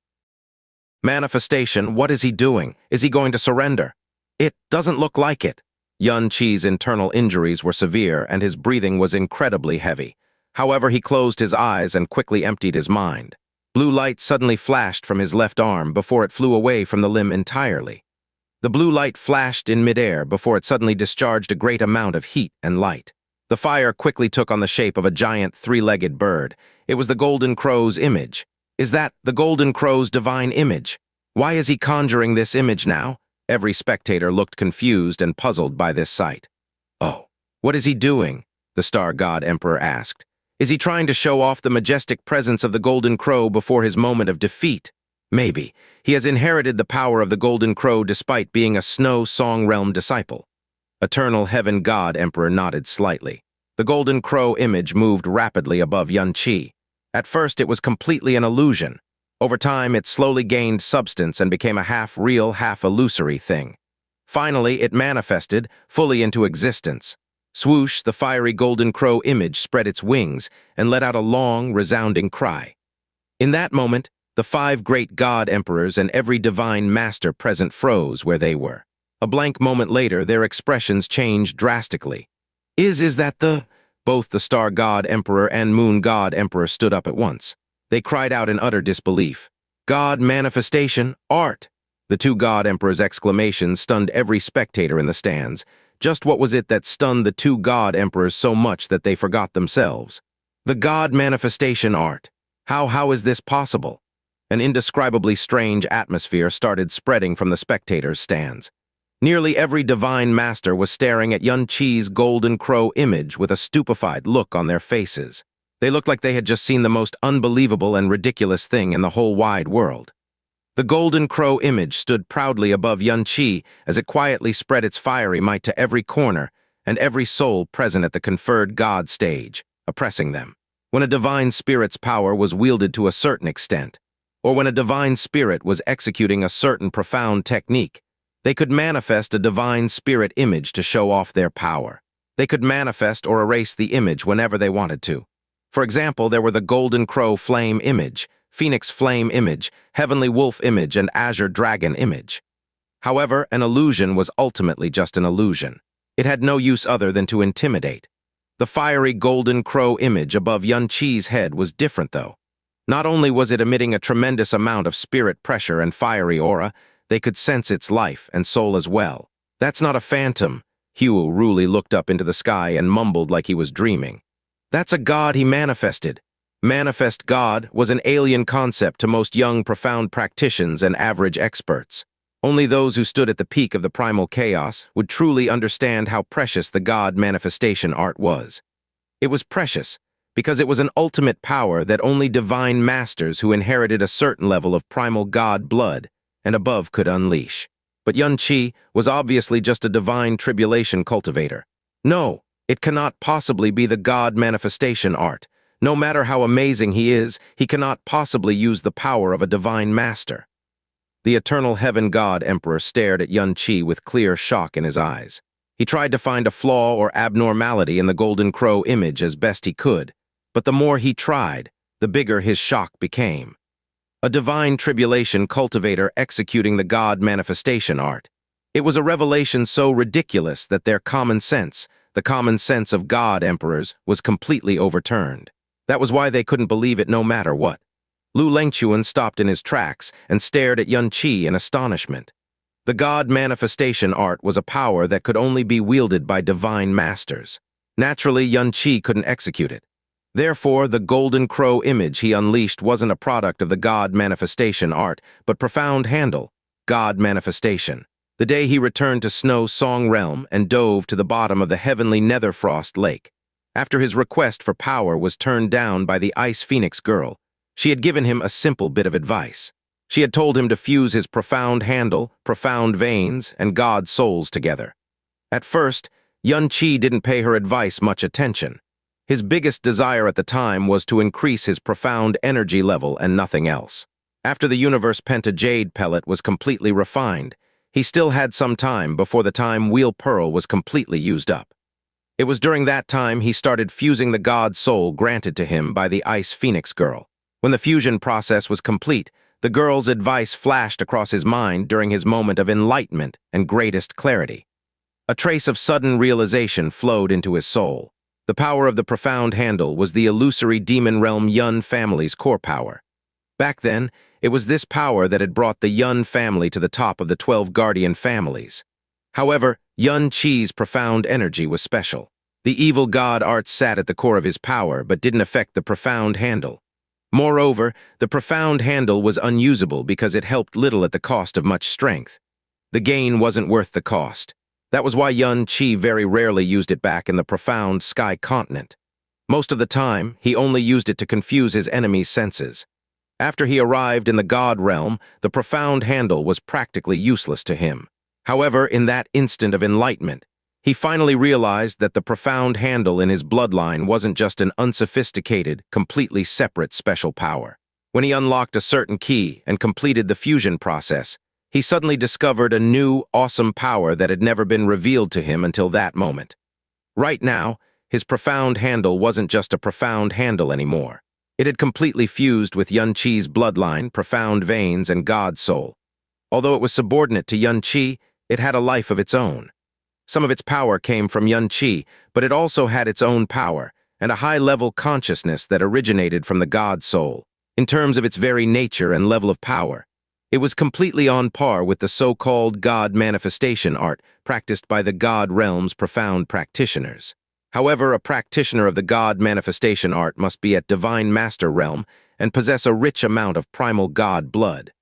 Manifestation, what is he doing? Is he going to surrender? It doesn't look like it. Yun Qi's internal injuries were severe and his breathing was incredibly heavy. However, he closed his eyes and quickly emptied his mind. Blue light suddenly flashed from his left arm before it flew away from the limb entirely. The blue light flashed in midair before it suddenly discharged a great amount of heat and light. The fire quickly took on the shape of a giant three-legged bird. It was the Golden Crow's image. Is that the Golden Crow's divine image? Why is he conjuring this image now? Every spectator looked confused and puzzled by this sight. Oh, what is he doing? The Star God Emperor asked. Is he trying to show off the majestic presence of the Golden Crow before his moment of defeat? Maybe. He has inherited the power of the Golden Crow despite being a Snow Song Realm disciple. Eternal Heaven God Emperor nodded slightly. The Golden Crow image moved rapidly above Yun Qi. At first, it was completely an illusion. Over time, it slowly gained substance and became a half-real, half-illusory thing. Finally, it manifested, fully into existence. Swoosh, the fiery Golden Crow image spread its wings and let out a long, resounding cry. In that moment, the 5 great God Emperors and every divine master present froze where they were. A blank moment later, their expressions changed drastically. Is that the... Both the Star God Emperor and Moon God Emperor stood up at once. They cried out in utter disbelief. God manifestation, art! The 2 God Emperors' exclamations stunned every spectator in the stands. Just what was it that stunned the 2 God Emperors so much that they forgot themselves? The God manifestation art. How is this possible? An indescribably strange atmosphere started spreading from the spectators' stands. Nearly every divine master was staring at Yun Qi's Golden Crow image with a stupefied look on their faces. They looked like they had just seen the most unbelievable and ridiculous thing in the whole wide world. The Golden Crow image stood proudly above Yun Qi as it quietly spread its fiery might to every corner and every soul present at the conferred God stage, oppressing them. When a divine spirit's power was wielded to a certain extent, or when a divine spirit was executing a certain profound technique, they could manifest a divine spirit image to show off their power. They could manifest or erase the image whenever they wanted to. For example, there were the Golden Crow Flame image, Phoenix Flame image, Heavenly Wolf image, and Azure Dragon image. However, an illusion was ultimately just an illusion. It had no use other than to intimidate. The fiery Golden Crow image above Yun Qi's head was different, though. Not only was it emitting a tremendous amount of spirit pressure and fiery aura, they could sense its life and soul as well. That's not a phantom. Hugh Ruli looked up into the sky and mumbled like he was dreaming. That's a god he manifested. Manifest God was an alien concept to most young, profound practitioners and average experts. Only those who stood at the peak of the primal chaos would truly understand how precious the God manifestation art was. It was precious because it was an ultimate power that only divine masters who inherited a certain level of primal God blood and above could unleash. But Xianxia was obviously just a divine tribulation cultivator. No, it cannot possibly be the God manifestation art. No matter how amazing he is, he cannot possibly use the power of a divine master. The eternal heaven god emperor stared at Xianxia with clear shock in his eyes. He tried to find a flaw or abnormality in the golden crow image as best he could, but the more he tried, the bigger his shock became. A divine tribulation cultivator executing the God manifestation art. It was a revelation so ridiculous that their common sense, the common sense of God emperors, was completely overturned. That was why they couldn't believe it no matter what. Lu Lengchuan stopped in his tracks and stared at Xianxia in astonishment. The God manifestation art was a power that could only be wielded by divine masters. Naturally, Xianxia couldn't execute it. Therefore, the golden crow image he unleashed wasn't a product of the God manifestation art, but profound handle, God manifestation. The day he returned to Snow Song Realm and dove to the bottom of the heavenly Netherfrost Lake. After his request for power was turned down by the Ice Phoenix girl, she had given him a simple bit of advice. She had told him to fuse his profound handle, profound veins, and God souls together. At first, Xianxia didn't pay her advice much attention. His biggest desire at the time was to increase his profound energy level and nothing else. After the Universe Penta Jade pellet was completely refined, he still had some time before the time Wheel Pearl was completely used up. It was during that time he started fusing the God soul granted to him by the Ice Phoenix girl. When the fusion process was complete, the girl's advice flashed across his mind during his moment of enlightenment and greatest clarity. A trace of sudden realization flowed into his soul. The power of the profound handle was the illusory demon realm Yun family's core power. Back then, it was this power that had brought the Yun family to the top of the 12 guardian families. However, Xianxia's profound energy was special. The evil god art sat at the core of his power but didn't affect the profound handle. Moreover, the profound handle was unusable because it helped little at the cost of much strength. The gain wasn't worth the cost. That was why Xianxia very rarely used it back in the profound sky continent. Most of the time, he only used it to confuse his enemy's senses. After he arrived in the god realm, the profound handle was practically useless to him. However, in that instant of enlightenment, he finally realized that the profound handle in his bloodline wasn't just an unsophisticated, completely separate special power. When he unlocked a certain key and completed the fusion process, he suddenly discovered a new, awesome power that had never been revealed to him until that moment. Right now, his profound handle wasn't just a profound handle anymore. It had completely fused with Xianxia's bloodline, profound veins, and God soul. Although it was subordinate to Xianxia, it had a life of its own. Some of its power came from Xianxia, but it also had its own power and a high-level consciousness that originated from the God soul. In terms of its very nature and level of power, it was completely on par with the so-called God manifestation art practiced by the God realm's profound practitioners. However, a practitioner of the God manifestation art must be at divine master realm and possess a rich amount of primal God blood.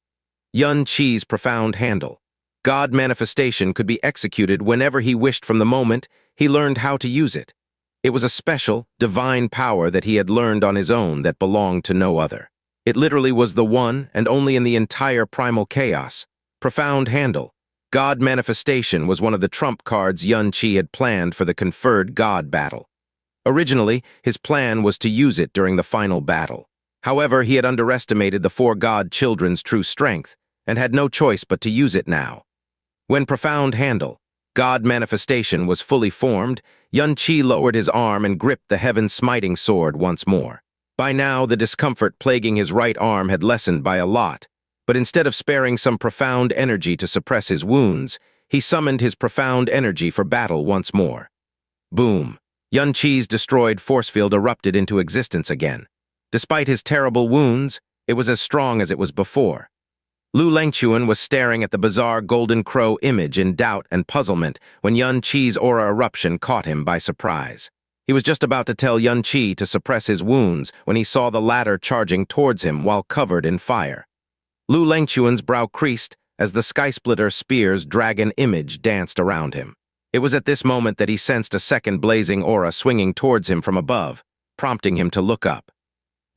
Xianxia's profound handle. God manifestation could be executed whenever he wished from the moment he learned how to use it. It was a special, divine power that he had learned on his own that belonged to no other. It literally was the one and only in the entire primal chaos. Profound handle. God manifestation was one of the trump cards Xianxia had planned for the conferred God battle. Originally, his plan was to use it during the final battle. However, he had underestimated the four God children's true strength and had no choice but to use it now. When profound handle, God manifestation was fully formed, Xianxia lowered his arm and gripped the heaven-smiting sword once more. By now, the discomfort plaguing his right arm had lessened by a lot, but instead of sparing some profound energy to suppress his wounds, he summoned his profound energy for battle once more. Boom! Xianxia's destroyed force field erupted into existence again. Despite his terrible wounds, it was as strong as it was before. Lu Lengchuan was staring at the bizarre golden crow image in doubt and puzzlement when Xianxia's aura eruption caught him by surprise. He was just about to tell Xianxia to suppress his wounds when he saw the latter charging towards him while covered in fire. Lu Lengquan's brow creased as the skysplitter spear's dragon image danced around him. It was at this moment that he sensed a second blazing aura swinging towards him from above, prompting him to look up.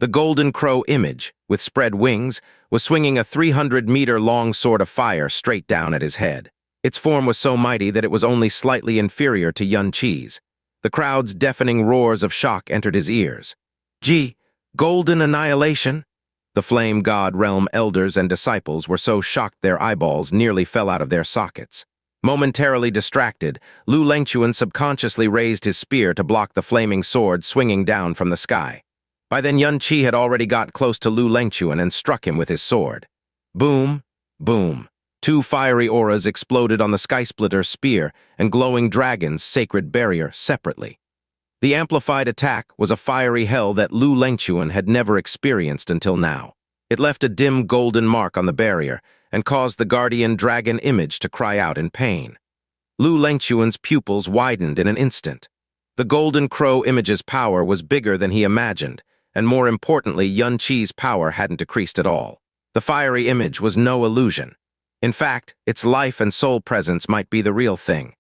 The golden crow image, with spread wings, was swinging a 300-meter-long sword of fire straight down at his head. Its form was so mighty that it was only slightly inferior to Xianxia's. The crowd's deafening roars of shock entered his ears. Gee, golden annihilation? The flame god realm elders and disciples were so shocked their eyeballs nearly fell out of their sockets. Momentarily distracted, Lu Lengquan subconsciously raised his spear to block the flaming sword swinging down from the sky. By then Xianxia had already got close to Lu Lengquan and struck him with his sword. Boom, boom. Two fiery auras exploded on the skysplitter spear and glowing dragon's sacred barrier separately. The amplified attack was a fiery hell that Lu Lengquan had never experienced until now. It left a dim golden mark on the barrier and caused the guardian dragon image to cry out in pain. Lu Lengquan's pupils widened in an instant. The golden crow image's power was bigger than he imagined, and more importantly, Xianxia's power hadn't decreased at all. The fiery image was no illusion. In fact, its life and soul presence might be the real thing.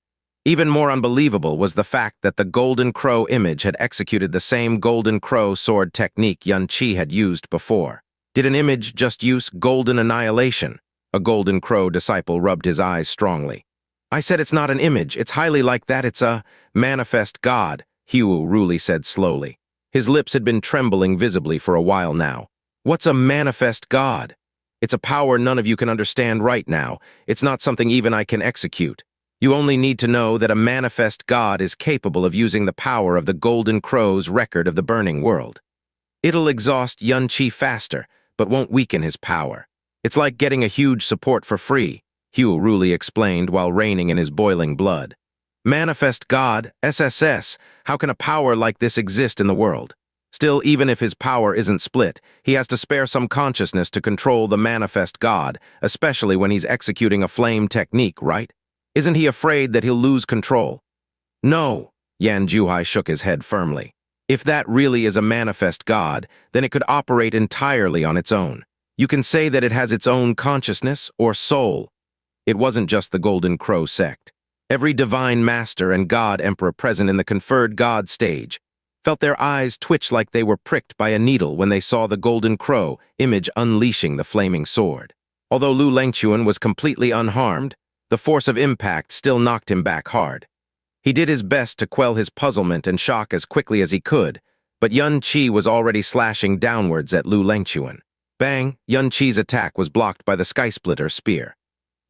Even more unbelievable was the fact that the golden crow image had executed the same golden crow sword technique Xianxia had used before. Did an image just use golden annihilation? A golden crow disciple rubbed his eyes strongly. I said it's not an image, it's highly like that, it's a manifest god, Hiu Ruli said slowly. His lips had been trembling visibly for a while now. What's a manifest god? It's a power none of you can understand right now. It's not something even I can execute. You only need to know that a manifest god is capable of using the power of the golden crow's record of the burning world. It'll exhaust Xianxia faster, but won't weaken his power. It's like getting a huge support for free, Hiu Ruli explained while reining in his boiling blood. Manifest god, SSS, how can a power like this exist in the world? Still, even if his power isn't split, he has to spare some consciousness to control the manifest god, especially when he's executing a flame technique, right? Isn't he afraid that he'll lose control? No, Yan Juhai shook his head firmly. If that really is a manifest god, then it could operate entirely on its own. You can say that it has its own consciousness or soul. It wasn't just the Golden Crow sect. Every divine master and god emperor present in the conferred god stage felt their eyes twitch like they were pricked by a needle when they saw the Golden Crow image unleashing the flaming sword. Although Lu Lengquan was completely unharmed, the force of impact still knocked him back hard. He did his best to quell his puzzlement and shock as quickly as he could, but Xianxia was already slashing downwards at Lu Lengquan. Bang, Xianxia's attack was blocked by the skysplitter spear.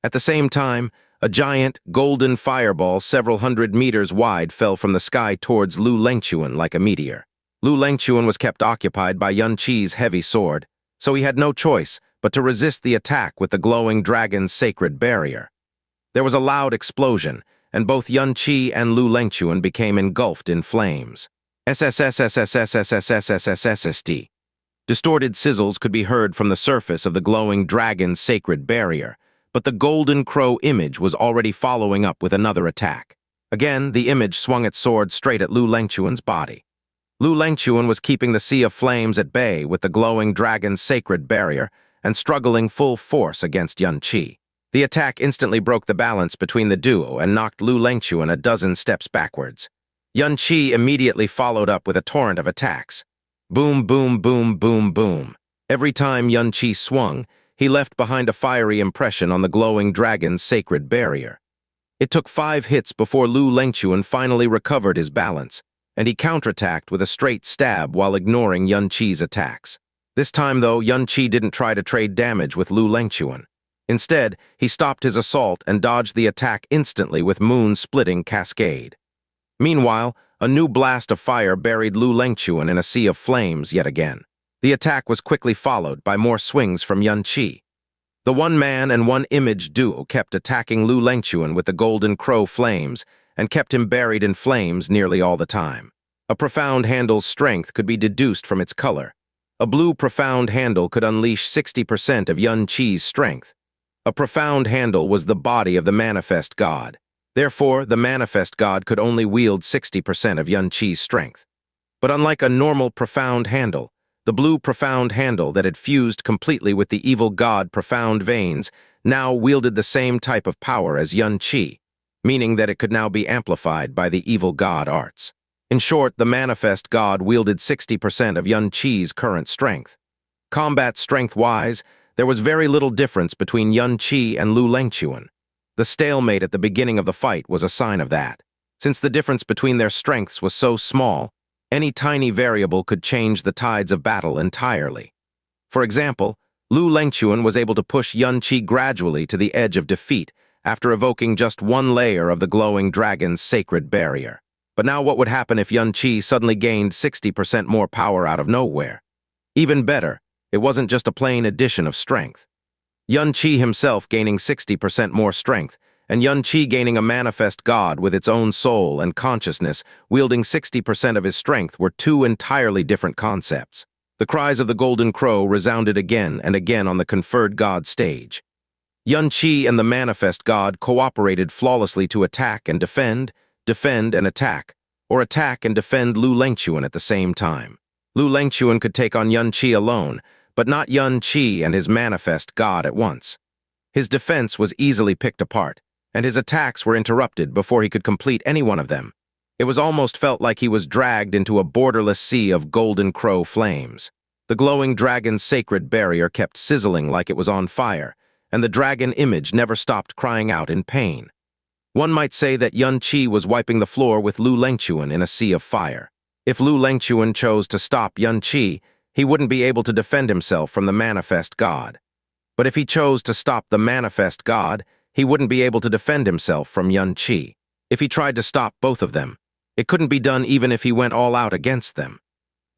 At the same time, a giant, golden fireball several hundred meters wide fell from the sky towards Lu Lengquan like a meteor. Lu Lengquan was kept occupied by Xianxia's heavy sword, so he had no choice but to resist the attack with the glowing dragon's sacred barrier. There was a loud explosion, and both Xianxia and Lu Lengquan became engulfed in flames. SSSSSSSSSSSSSD. Distorted sizzles could be heard from the surface of the glowing dragon's sacred barrier, but the Golden Crow image was already following up with another attack. Again, the image swung its sword straight at Lu Lengquan's body. Lu Lengquan was keeping the sea of flames at bay with the glowing dragon's sacred barrier and struggling full force against Xianxia. The attack instantly broke the balance between the duo and knocked Lu Lengquan a dozen steps backwards. Xianxia immediately followed up with a torrent of attacks. Boom, boom, boom, boom, boom. Every time Xianxia swung, he left behind a fiery impression on the glowing dragon's sacred barrier. It took 5 hits before Lu Lengquan finally recovered his balance, and he counterattacked with a straight stab while ignoring Xianxia's attacks. This time, though, Xianxia didn't try to trade damage with Lu Lengquan. Instead, he stopped his assault and dodged the attack instantly with moon-splitting cascade. Meanwhile, a new blast of fire buried Lu Lengquan in a sea of flames yet again. The attack was quickly followed by more swings from Xianxia. The one-man and one-image duo kept attacking Lu Lengquan with the Golden Crow flames and kept him buried in flames nearly all the time. A profound handle's strength could be deduced from its color. A blue profound handle could unleash 60% of Xianxia's strength. A profound handle was the body of the manifest god. Therefore, the manifest god could only wield 60% of Yun Qi's strength. But unlike a normal profound handle, the blue profound handle that had fused completely with the evil god profound veins now wielded the same type of power as Yun Qi, meaning that it could now be amplified by the evil god arts. In short, the manifest god wielded 60% of Yun Qi's current strength. Combat strength-wise, there was very little difference between Yun Qi and Lu Lengquan. The stalemate at the beginning of the fight was a sign of that. Since the difference between their strengths was so small, any tiny variable could change the tides of battle entirely. For example, Lu Lengquan was able to push Yun Qi gradually to the edge of defeat after evoking just one layer of the glowing dragon's sacred barrier. But now what would happen if Yun Qi suddenly gained 60% more power out of nowhere? Even better, it wasn't just a plain addition of strength. Yun Qi himself gaining 60% more strength, and Yun Qi gaining a manifest god with its own soul and consciousness, wielding 60% of his strength, were two entirely different concepts. The cries of the Golden Crow resounded again and again on the conferred god stage. Yun Qi and the manifest god cooperated flawlessly to attack and defend and attack, or attack and defend Lu Lengquan at the same time. Lu Lengquan could take on Yun Qi alone, but not Yun Qi and his manifest god at once. His defense was easily picked apart, and his attacks were interrupted before he could complete any one of them. It was almost felt like he was dragged into a borderless sea of Golden Crow flames. The glowing dragon's sacred barrier kept sizzling like it was on fire, and the dragon image never stopped crying out in pain. One might say that Yun Qi was wiping the floor with Lu Lengquan in a sea of fire. If Lu Lengquan chose to stop Yun Qi, he wouldn't be able to defend himself from the manifest god. But if he chose to stop the manifest god, he wouldn't be able to defend himself from Yun Qi. If he tried to stop both of them, it couldn't be done even if he went all out against them.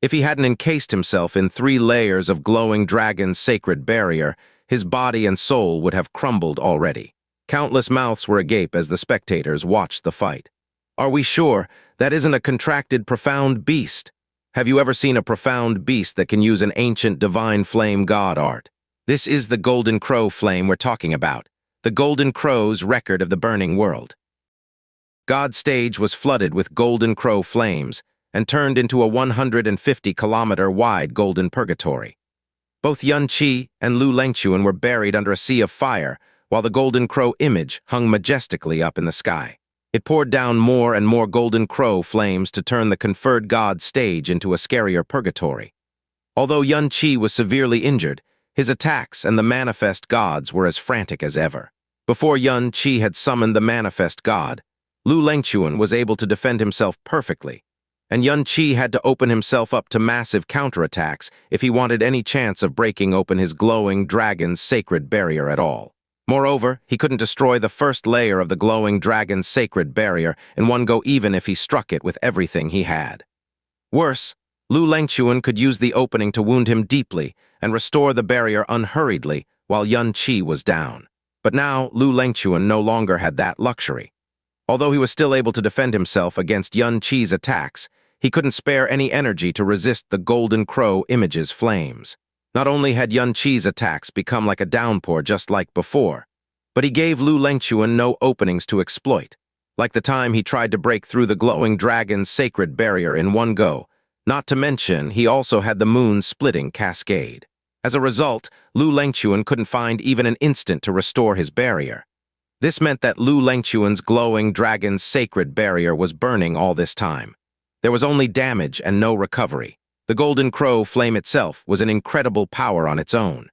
If he hadn't encased himself in 3 layers of glowing dragon's sacred barrier, his body and soul would have crumbled already. Countless mouths were agape as the spectators watched the fight. Are we sure that isn't a contracted profound beast? Have you ever seen a profound beast that can use an ancient divine flame god art? This is the Golden Crow flame we're talking about, the Golden Crow's record of the burning world. God's stage was flooded with Golden Crow flames and turned into a 150-kilometer-wide golden purgatory. Both Yun Qi and Lu Lengquan were buried under a sea of fire, while the Golden Crow image hung majestically up in the sky. It poured down more and more Golden Crow flames to turn the conferred god stage into a scarier purgatory. Although Yun Qi was severely injured, his attacks and the manifest gods were as frantic as ever. Before Yun Qi had summoned the manifest god, Lu Lengquan was able to defend himself perfectly, and Yun Qi had to open himself up to massive counterattacks if he wanted any chance of breaking open his glowing dragon's sacred barrier at all. Moreover, he couldn't destroy the first layer of the glowing dragon's sacred barrier in one go even if he struck it with everything he had. Worse, Lu Lengquan could use the opening to wound him deeply and restore the barrier unhurriedly while Yun Qi was down. But now, Lu Lengquan no longer had that luxury. Although he was still able to defend himself against Yun Qi's attacks, he couldn't spare any energy to resist the Golden Crow image's flames. Not only had Yun Qi's attacks become like a downpour just like before, but he gave Lu Lengquan no openings to exploit, like the time he tried to break through the glowing dragon's sacred barrier in one go, not to mention he also had the moon's splitting cascade. As a result, Lu Lengquan couldn't find even an instant to restore his barrier. This meant that Lu Lengquan's glowing dragon's sacred barrier was burning all this time. There was only damage and no recovery. The Golden Crow flame itself was an incredible power on its own.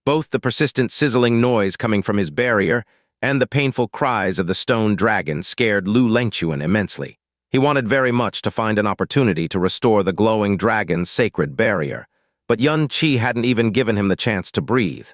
Both the persistent sizzling noise coming from his barrier and the painful cries of the stone dragon scared Lu Lengquan immensely. He wanted very much to find an opportunity to restore the glowing dragon's sacred barrier, but Yun Qi hadn't even given him the chance to breathe.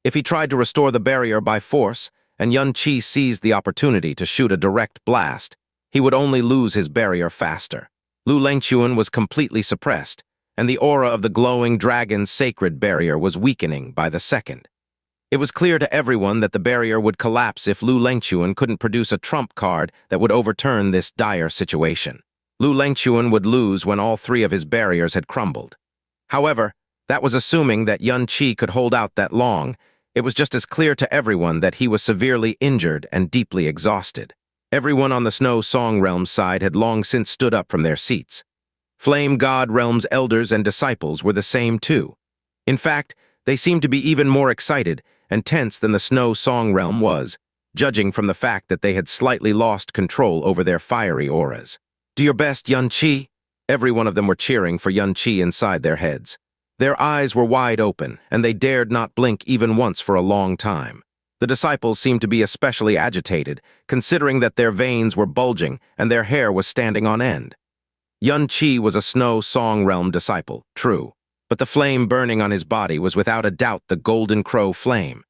If he tried to restore the barrier by force, and Yun Qi seized the opportunity to shoot a direct blast, he would only lose his barrier faster. Lu Lengquan was completely suppressed, and the aura of the glowing dragon's sacred barrier was weakening by the second. It was clear to everyone that the barrier would collapse if Lu Lengquan couldn't produce a trump card that would overturn this dire situation. Lu Lengquan would lose when all 3 of his barriers had crumbled. However, that was assuming that Yun Qi could hold out that long. It was just as clear to everyone that he was severely injured and deeply exhausted. Everyone on the Snow Song Realm's side had long since stood up from their seats. Flame God Realm's elders and disciples were the same too. In fact, they seemed to be even more excited and tense than the Snow Song Realm was, judging from the fact that they had slightly lost control over their fiery auras. "Do your best, Xianxia." Every one of them were cheering for Xianxia inside their heads. Their eyes were wide open, and they dared not blink even once for a long time. The disciples seemed to be especially agitated, considering that their veins were bulging and their hair was standing on end. Xianxia was a Snow Song Realm disciple, true, but the flame burning on his body was without a doubt the Golden Crow flame.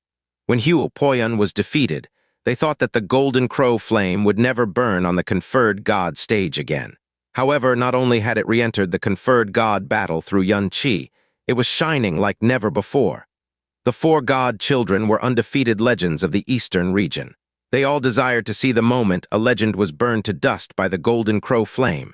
When Hugh Poyan was defeated, they thought that the Golden Crow flame would never burn on the conferred god stage again. However, not only had it re-entered the conferred god battle through Xianxia, it was shining like never before. The four god children were undefeated legends of the eastern region. They all desired to see the moment a legend was burned to dust by the Golden Crow flame.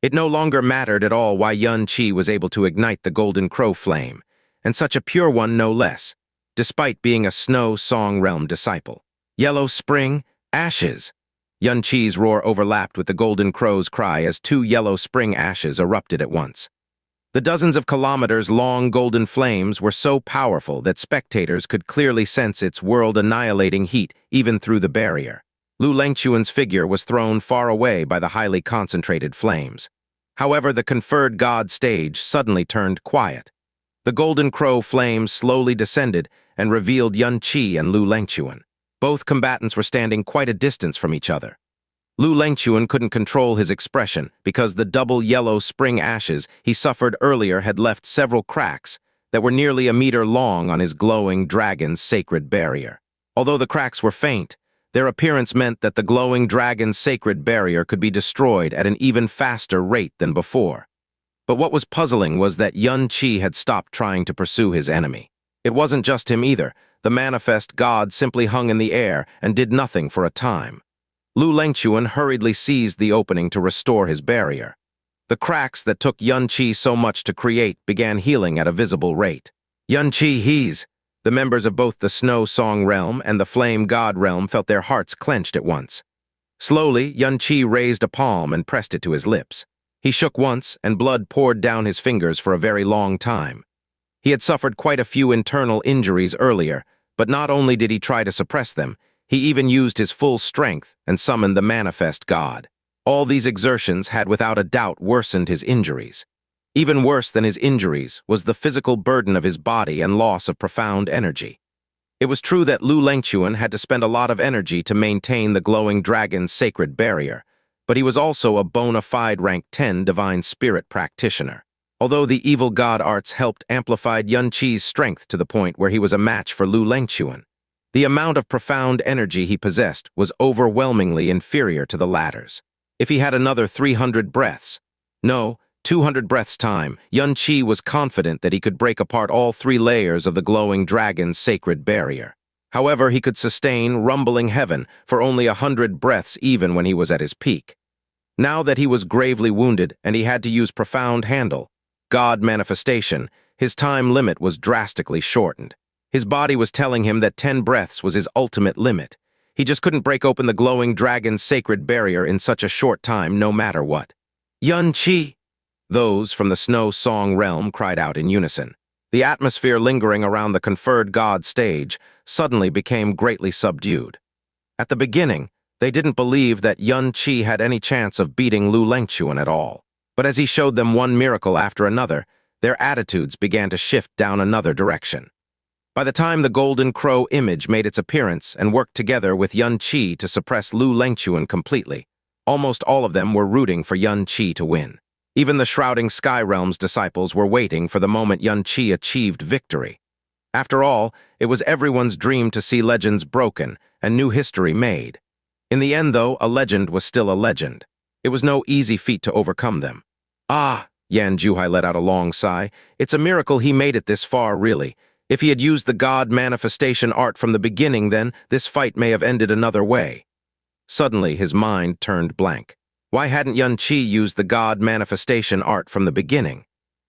It no longer mattered at all why Xianxia was able to ignite the Golden Crow flame, and such a pure one no less, despite being a Snow Song Realm disciple. "Yellow Spring, ashes!" Xianxia's roar overlapped with the Golden Crow's cry as two yellow spring ashes erupted at once. The dozens of kilometers-long golden flames were so powerful that spectators could clearly sense its world-annihilating heat even through the barrier. Lu Lengchuan's figure was thrown far away by the highly concentrated flames. However, the conferred god stage suddenly turned quiet. The Golden Crow flames slowly descended and revealed Xianxia and Lu Lengchuan. Both combatants were standing quite a distance from each other. Lu Lengchuan couldn't control his expression because the double yellow spring ashes he suffered earlier had left several cracks that were nearly a meter long on his glowing dragon's sacred barrier. Although the cracks were faint, their appearance meant that the glowing dragon's sacred barrier could be destroyed at an even faster rate than before. But what was puzzling was that Xianxia had stopped trying to pursue his enemy. It wasn't just him either. The manifest god simply hung in the air and did nothing for a time. Lu Lengchuan hurriedly seized the opening to restore his barrier. The cracks that took Xianxia so much to create began healing at a visible rate. "Xianxia, he's..." The members of both the Snow Song Realm and the Flame God Realm felt their hearts clenched at once. Slowly, Xianxia raised a palm and pressed it to his lips. He shook once, and blood poured down his fingers for a very long time. He had suffered quite a few internal injuries earlier, but not only did he try to suppress them, he even used his full strength and summoned the manifest god. All these exertions had without a doubt worsened his injuries. Even worse than his injuries was the physical burden of his body and loss of profound energy. It was true that Lu Lengchuan had to spend a lot of energy to maintain the glowing dragon's sacred barrier, but he was also a bona fide rank 10 divine spirit practitioner. Although the evil god arts helped amplified Xianxia's strength to the point where he was a match for Lu Lengchuan, the amount of profound energy he possessed was overwhelmingly inferior to the latter's. If he had another 300 breaths, no, 200 breaths time, Xianxia was confident that he could break apart all three layers of the glowing dragon's sacred barrier. However, he could sustain rumbling heaven for only 100 breaths even when he was at his peak. Now that he was gravely wounded and he had to use profound handle, God manifestation, his time limit was drastically shortened. His body was telling him that 10 breaths was his ultimate limit. He just couldn't break open the glowing dragon's sacred barrier in such a short time, no matter what. "Xianxia!" Those from the Snow Song Realm cried out in unison. The atmosphere lingering around the conferred god stage suddenly became greatly subdued. At the beginning, they didn't believe that Xianxia had any chance of beating Lu Lengchuan at all. But as he showed them one miracle after another, their attitudes began to shift down another direction. By the time the Golden Crow image made its appearance and worked together with Xianxia to suppress Lu Lengchuan completely, almost all of them were rooting for Xianxia to win. Even the Shrouding Sky Realm's disciples were waiting for the moment Xianxia achieved victory. After all, it was everyone's dream to see legends broken and new history made. In the end, though, a legend was still a legend. It was no easy feat to overcome them. "Ah," Yan Juhai let out a long sigh, "it's a miracle he made it this far, really. If he had used the god manifestation art from the beginning, then this fight may have ended another way." Suddenly, his mind turned blank. Why hadn't Xianxia used the god manifestation art from the beginning?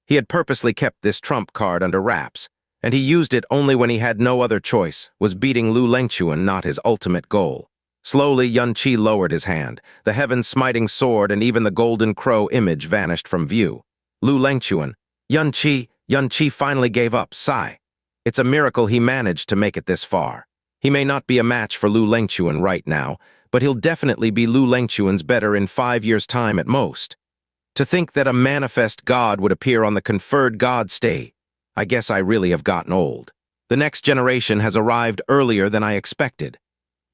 He had purposely kept this trump card under wraps, and he used it only when he had no other choice, was beating Lu Lengchuan not his ultimate goal. Slowly, Yun-Chi lowered his hand. The heaven-smiting sword and even the golden crow image vanished from view. Lu Lengchuan, Yun-Chi finally gave up, sigh. It's a miracle he managed to make it this far. He may not be a match for Lu Lengchuan right now, but he'll definitely be Lu Lengchuan's better in 5 years' time at most. To think that a manifest god would appear on the conferred god stage, I guess I really have gotten old. The next generation has arrived earlier than I expected.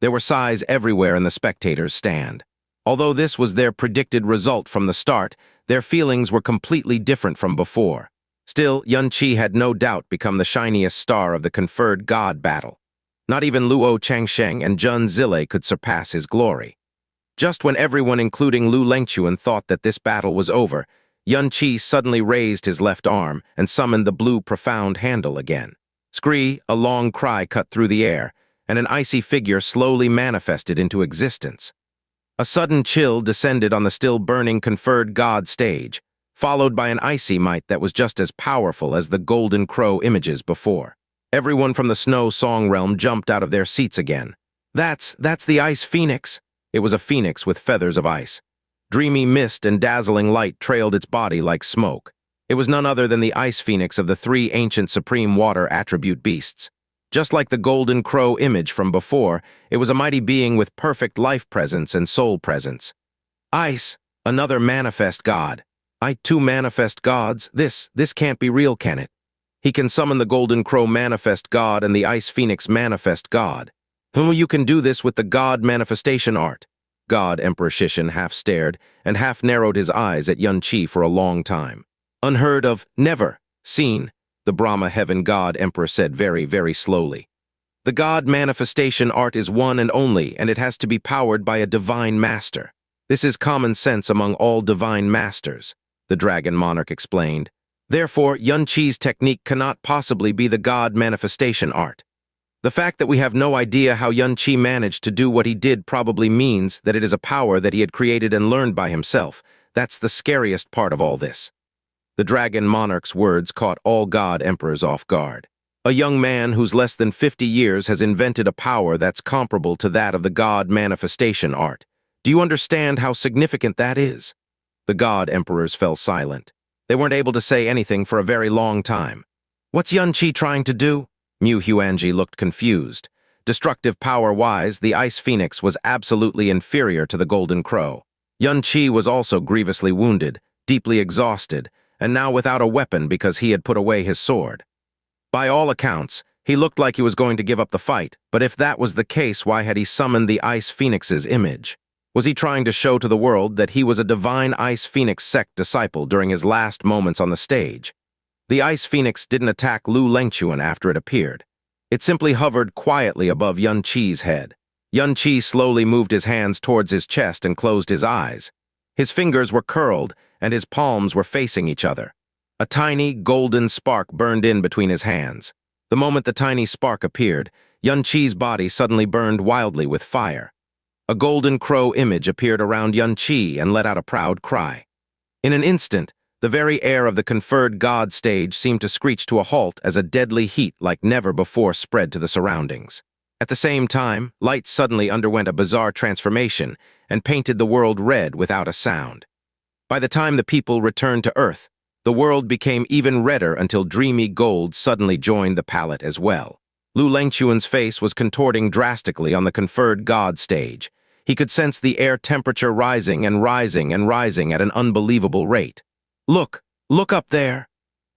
There were sighs everywhere in the spectators' stand. Although this was their predicted result from the start, their feelings were completely different from before. Still, Yun-Chi had no doubt become the shiniest star of the conferred god battle. Not even Luo Changsheng and Jun Zile could surpass his glory. Just when everyone, including Lu Lengchuan, thought that this battle was over, Yun-Chi suddenly raised his left arm and summoned the blue profound handle again. Scree, a long cry cut through the air, and an icy figure slowly manifested into existence. A sudden chill descended on the still-burning conferred god stage, followed by an icy might that was just as powerful as the golden crow images before. Everyone from the Snow Song realm jumped out of their seats again. That's the Ice Phoenix. It was a phoenix with feathers of ice. Dreamy mist and dazzling light trailed its body like smoke. It was none other than the Ice Phoenix of the 3 ancient supreme water attribute beasts. Just like the golden crow image from before, it was a mighty being with perfect life presence and soul presence. Ice, another manifest god. Two manifest gods? This can't be real, can it? He can summon the golden crow manifest god and the Ice Phoenix manifest god. You can do this with the god manifestation art. God Emperor Shishin half stared and half narrowed his eyes at Yun-Chi for a long time. Unheard of, never seen, the Brahma Heaven God Emperor said very, very slowly. The god manifestation art is one and only, and it has to be powered by a divine master. This is common sense among all divine masters, the Dragon Monarch explained. Therefore, Yun-Chi's technique cannot possibly be the god manifestation art. The fact that we have no idea how Yun-Chi managed to do what he did probably means that it is a power that he had created and learned by himself. That's the scariest part of all this. The Dragon Monarch's words caught all God Emperors off guard. A young man who's less than 50 years has invented a power that's comparable to that of the God manifestation art. Do you understand how significant that is? The God Emperors fell silent. They weren't able to say anything for a very long time. What's Yun-Chi trying to do? Mu Huanji looked confused. Destructive power-wise, the Ice Phoenix was absolutely inferior to the Golden Crow. Yun-Chi was also grievously wounded, deeply exhausted, and now without a weapon because he had put away his sword. By all accounts, he looked like he was going to give up the fight, but if that was the case, why had he summoned the Ice Phoenix's image? Was he trying to show to the world that he was a divine Ice Phoenix sect disciple during his last moments on the stage? The Ice Phoenix didn't attack Lu Lengchuan after it appeared. It simply hovered quietly above Yun-Chi's head. Yun-Chi slowly moved his hands towards his chest and closed his eyes. His fingers were curled, and his palms were facing each other. A tiny, golden spark burned in between his hands. The moment the tiny spark appeared, Yun-Chi's body suddenly burned wildly with fire. A golden crow image appeared around Yun-Chi and let out a proud cry. In an instant, the very air of the conferred god stage seemed to screech to a halt as a deadly heat like never before spread to the surroundings. At the same time, light suddenly underwent a bizarre transformation and painted the world red without a sound. By the time the people returned to Earth, the world became even redder until dreamy gold suddenly joined the palette as well. Lu Lengchuan's face was contorting drastically on the conferred god stage. He could sense the air temperature rising and rising and rising at an unbelievable rate. Look up there.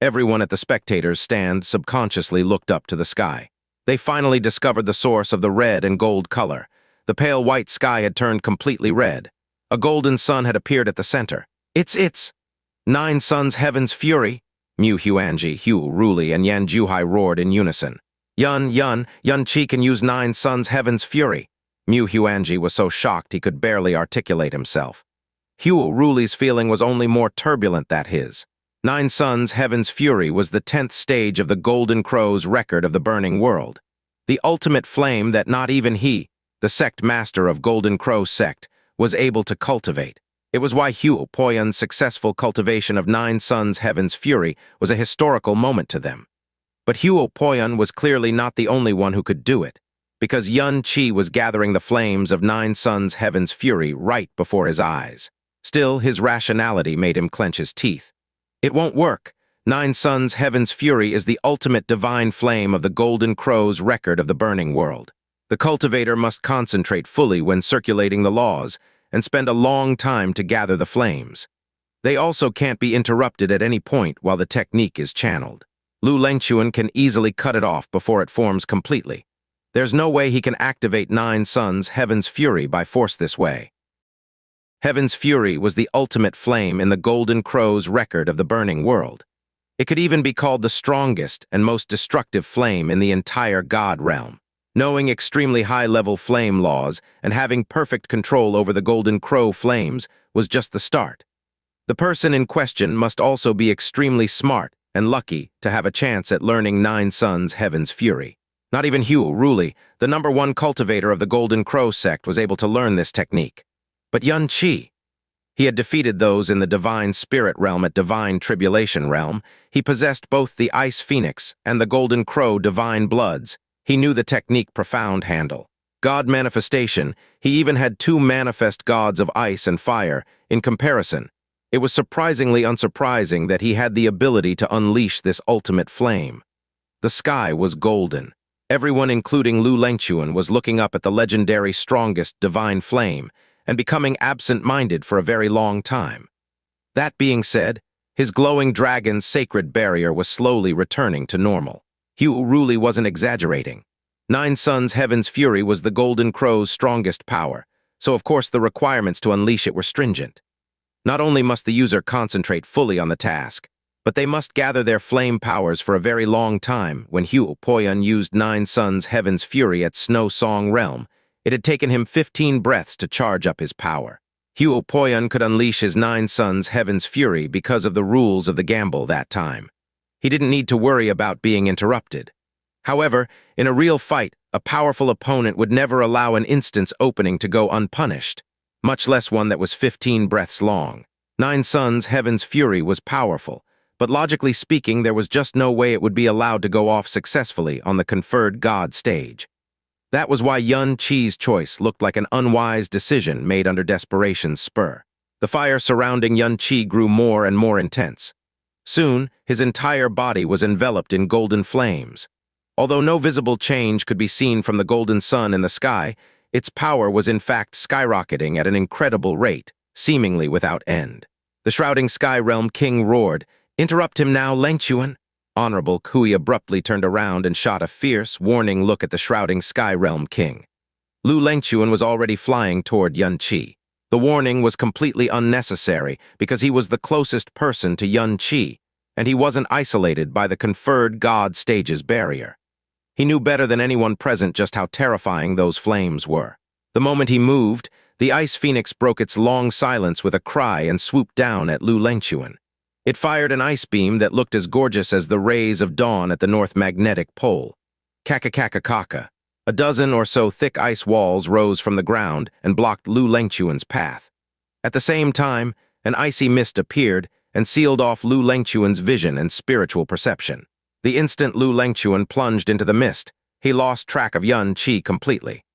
Everyone at the spectators' stand subconsciously looked up to the sky. They finally discovered the source of the red and gold color. The pale white sky had turned completely red. A golden sun had appeared at the center. It's 9 suns heaven's fury. Mu Huanji, Hu Ruli, and Yan Juhai roared in unison. Yun-Chi can use 9 suns heaven's fury. Mu Huanji was so shocked he could barely articulate himself. Hu Ruli's feeling was only more turbulent than his. 9 Suns Heaven's Fury was the 10th stage of the Golden Crow's record of the burning world. The ultimate flame that not even he, the sect master of Golden Crow sect, was able to cultivate. It was why Hu Poyan's successful cultivation of 9 Suns Heaven's Fury was a historical moment to them. But Hu Poyan was clearly not the only one who could do it. because Yun Qi was gathering the flames of Nine Suns' Heaven's fury right before his eyes. Still, his rationality made him clench his teeth. It won't work. Nine Suns' Heaven's fury is the ultimate divine flame of the Golden Crow's record of the burning world. The cultivator must concentrate fully when circulating the laws and spend a long time to gather the flames. They also can't be interrupted at any point while the technique is channeled. Lu Lengquan can easily cut it off before it forms completely. There's no way he can activate Nine Suns' Heaven's fury by force this way. Heaven's fury was the ultimate flame in the Golden Crow's record of the burning world. It could even be called the strongest and most destructive flame in the entire God realm. Knowing extremely high-level flame laws and having perfect control over the Golden Crow flames was just the start. The person in question must also be extremely smart and lucky to have a chance at learning Nine Suns' Heaven's fury. Not even Hugh Ruli, the #1 cultivator of the Golden Crow sect, was able to learn this technique. But Yun Qi, he had defeated those in the Divine Spirit realm at Divine Tribulation realm. He possessed both the Ice Phoenix and the Golden Crow divine bloods. He knew the technique profound handle. God manifestation, he even had 2 manifest gods of ice and fire. In comparison, it was surprisingly unsurprising that he had the ability to unleash this ultimate flame. The sky was golden. Everyone, including Lu Lengquan, was looking up at the legendary strongest divine flame and becoming absent-minded for a very long time. That being said, his glowing dragon's sacred barrier was slowly returning to normal. Hugh Ruli wasn't exaggerating. Nine Suns' Heaven's fury was the Golden Crow's strongest power, so of course the requirements to unleash it were stringent. Not only must the user concentrate fully on the task, but they must gather their flame powers for a very long time. When Hugh Poyun used Nine Suns' Heaven's fury at Snow Song Realm, it had taken him 15 breaths to charge up his power. Hugh Poyun could unleash his Nine Suns' Heaven's fury because of the rules of the gamble that time. He didn't need to worry about being interrupted. However, in a real fight, a powerful opponent would never allow an instant's opening to go unpunished, much less one that was 15 breaths long. Nine Suns' Heaven's fury was powerful, but logically speaking, there was just no way it would be allowed to go off successfully on the conferred God stage. That was why Yun Qi's choice looked like an unwise decision made under desperation's spur. The fire surrounding Yun Qi grew more and more intense. Soon, his entire body was enveloped in golden flames. Although no visible change could be seen from the golden sun in the sky, its power was in fact skyrocketing at an incredible rate, seemingly without end. The shrouding Sky Realm King roared, "Interrupt him now, Lengquan!" Honorable Kui abruptly turned around and shot a fierce, warning look at the shrouding Sky Realm King. Lu Lengquan was already flying toward Yun Qi. The warning was completely unnecessary because he was the closest person to Yun Qi, and he wasn't isolated by the conferred God stage's barrier. He knew better than anyone present just how terrifying those flames were. The moment he moved, the Ice Phoenix broke its long silence with a cry and swooped down at Lu Lengquan. It fired an ice beam that looked as gorgeous as the rays of dawn at the North Magnetic Pole. Kaka-kaka-kaka. A dozen or so thick ice walls rose from the ground and blocked Lu Lengquan's path. At the same time, an icy mist appeared and sealed off Lu Lengquan's vision and spiritual perception. The instant Lu Lengquan plunged into the mist, he lost track of Yun Qi completely.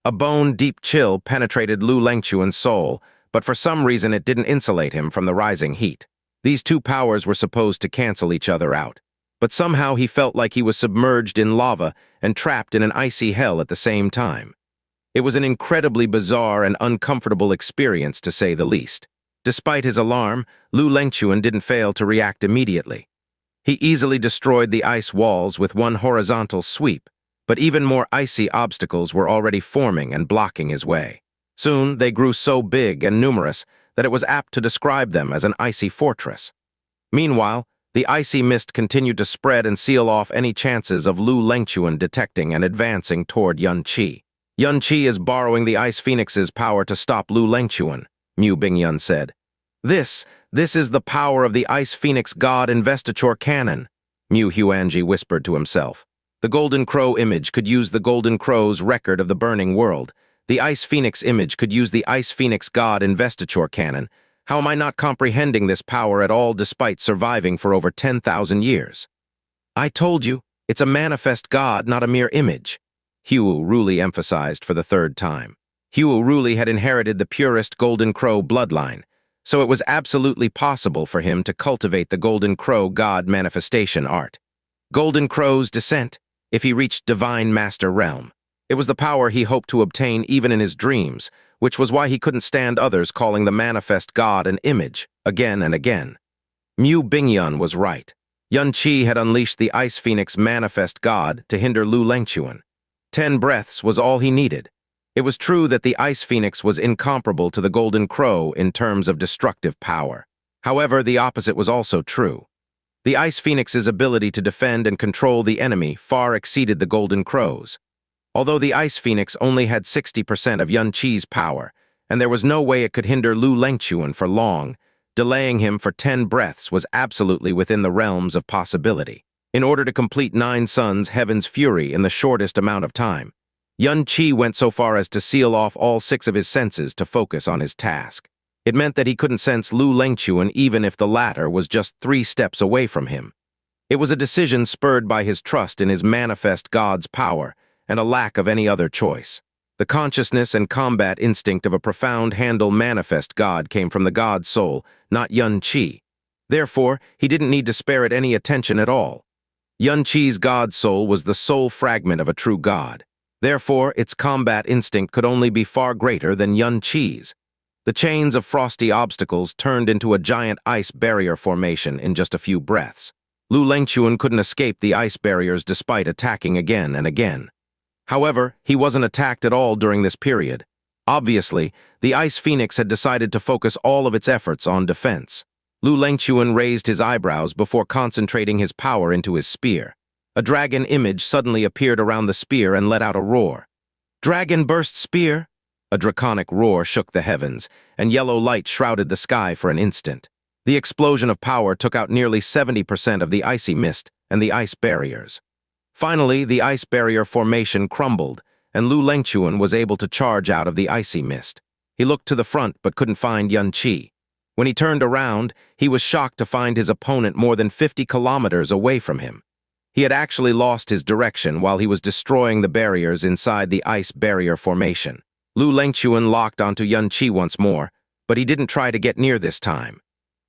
A bone-deep chill penetrated Lu Lengquan's soul, but for some reason it didn't insulate him from the rising heat. These two powers were supposed to cancel each other out, but somehow he felt like he was submerged in lava and trapped in an icy hell at the same time. It was an incredibly bizarre and uncomfortable experience, to say the least. Despite his alarm, Lu Lengquan didn't fail to react immediately. He easily destroyed the ice walls with one horizontal sweep, but even more icy obstacles were already forming and blocking his way. Soon, they grew so big and numerous that it was apt to describe them as an icy fortress. Meanwhile, the icy mist continued to spread and seal off any chances of Lu Lengquan detecting and advancing toward Yun Qi. "Yun Qi is borrowing the Ice Phoenix's power to stop Lu Lengquan," Mu Bingyun said. This is the power of the Ice Phoenix God Investiture Cannon," Mu Huanji whispered to himself. The Golden Crow image could use the Golden Crow's record of the burning world. The Ice Phoenix image could use the Ice Phoenix God Investiture Cannon. How am I not comprehending this power at all despite surviving for over 10,000 years? "I told you, it's a manifest God, not a mere image." Huo Ruli emphasized for the third time. Huo Ruli had inherited the purest Golden Crow bloodline, so it was absolutely possible for him to cultivate the Golden Crow god manifestation art. Golden Crow's descent, if he reached Divine Master Realm. It was the power he hoped to obtain even in his dreams, which was why he couldn't stand others calling the manifest god an image, again and again. Mu Bingyun was right. Yun Qi had unleashed the Ice Phoenix manifest god to hinder Lu Lengquan. 10 breaths was all he needed. It was true that the Ice Phoenix was incomparable to the Golden Crow in terms of destructive power. However, the opposite was also true. The Ice Phoenix's ability to defend and control the enemy far exceeded the Golden Crow's. Although the Ice Phoenix only had 60% of Yun Qi's power, and there was no way it could hinder Lu Lengquan for long, delaying him for 10 breaths was absolutely within the realms of possibility. In order to complete 9 Suns' Heaven's Fury in the shortest amount of time, Yun Qi went so far as to seal off all 6 of his senses to focus on his task. It meant that he couldn't sense Lu Lengquan even if the latter was just 3 steps away from him. It was a decision spurred by his trust in his manifest god's power and a lack of any other choice. The consciousness and combat instinct of a profound handle manifest god came from the god's soul, not Yun Qi. Therefore, he didn't need to spare it any attention at all. Yun Qi's god soul was the soul fragment of a true god. Therefore, its combat instinct could only be far greater than Yun Qi's. The chains of frosty obstacles turned into a giant ice barrier formation in just a few breaths. Lu Lengquan couldn't escape the ice barriers despite attacking again and again. However, he wasn't attacked at all during this period. Obviously, the Ice Phoenix had decided to focus all of its efforts on defense. Lu Lengquan raised his eyebrows before concentrating his power into his spear. A dragon image suddenly appeared around the spear and let out a roar. "Dragon burst spear!" A draconic roar shook the heavens, and yellow light shrouded the sky for an instant. The explosion of power took out nearly 70% of the icy mist and the ice barriers. Finally, the ice barrier formation crumbled, and Lu Lengquan was able to charge out of the icy mist. He looked to the front but couldn't find Yun Qi. When he turned around, he was shocked to find his opponent more than 50 kilometers away from him. He had actually lost his direction while he was destroying the barriers inside the ice barrier formation. Lu Lengquan locked onto Yun Qi once more, but he didn't try to get near this time.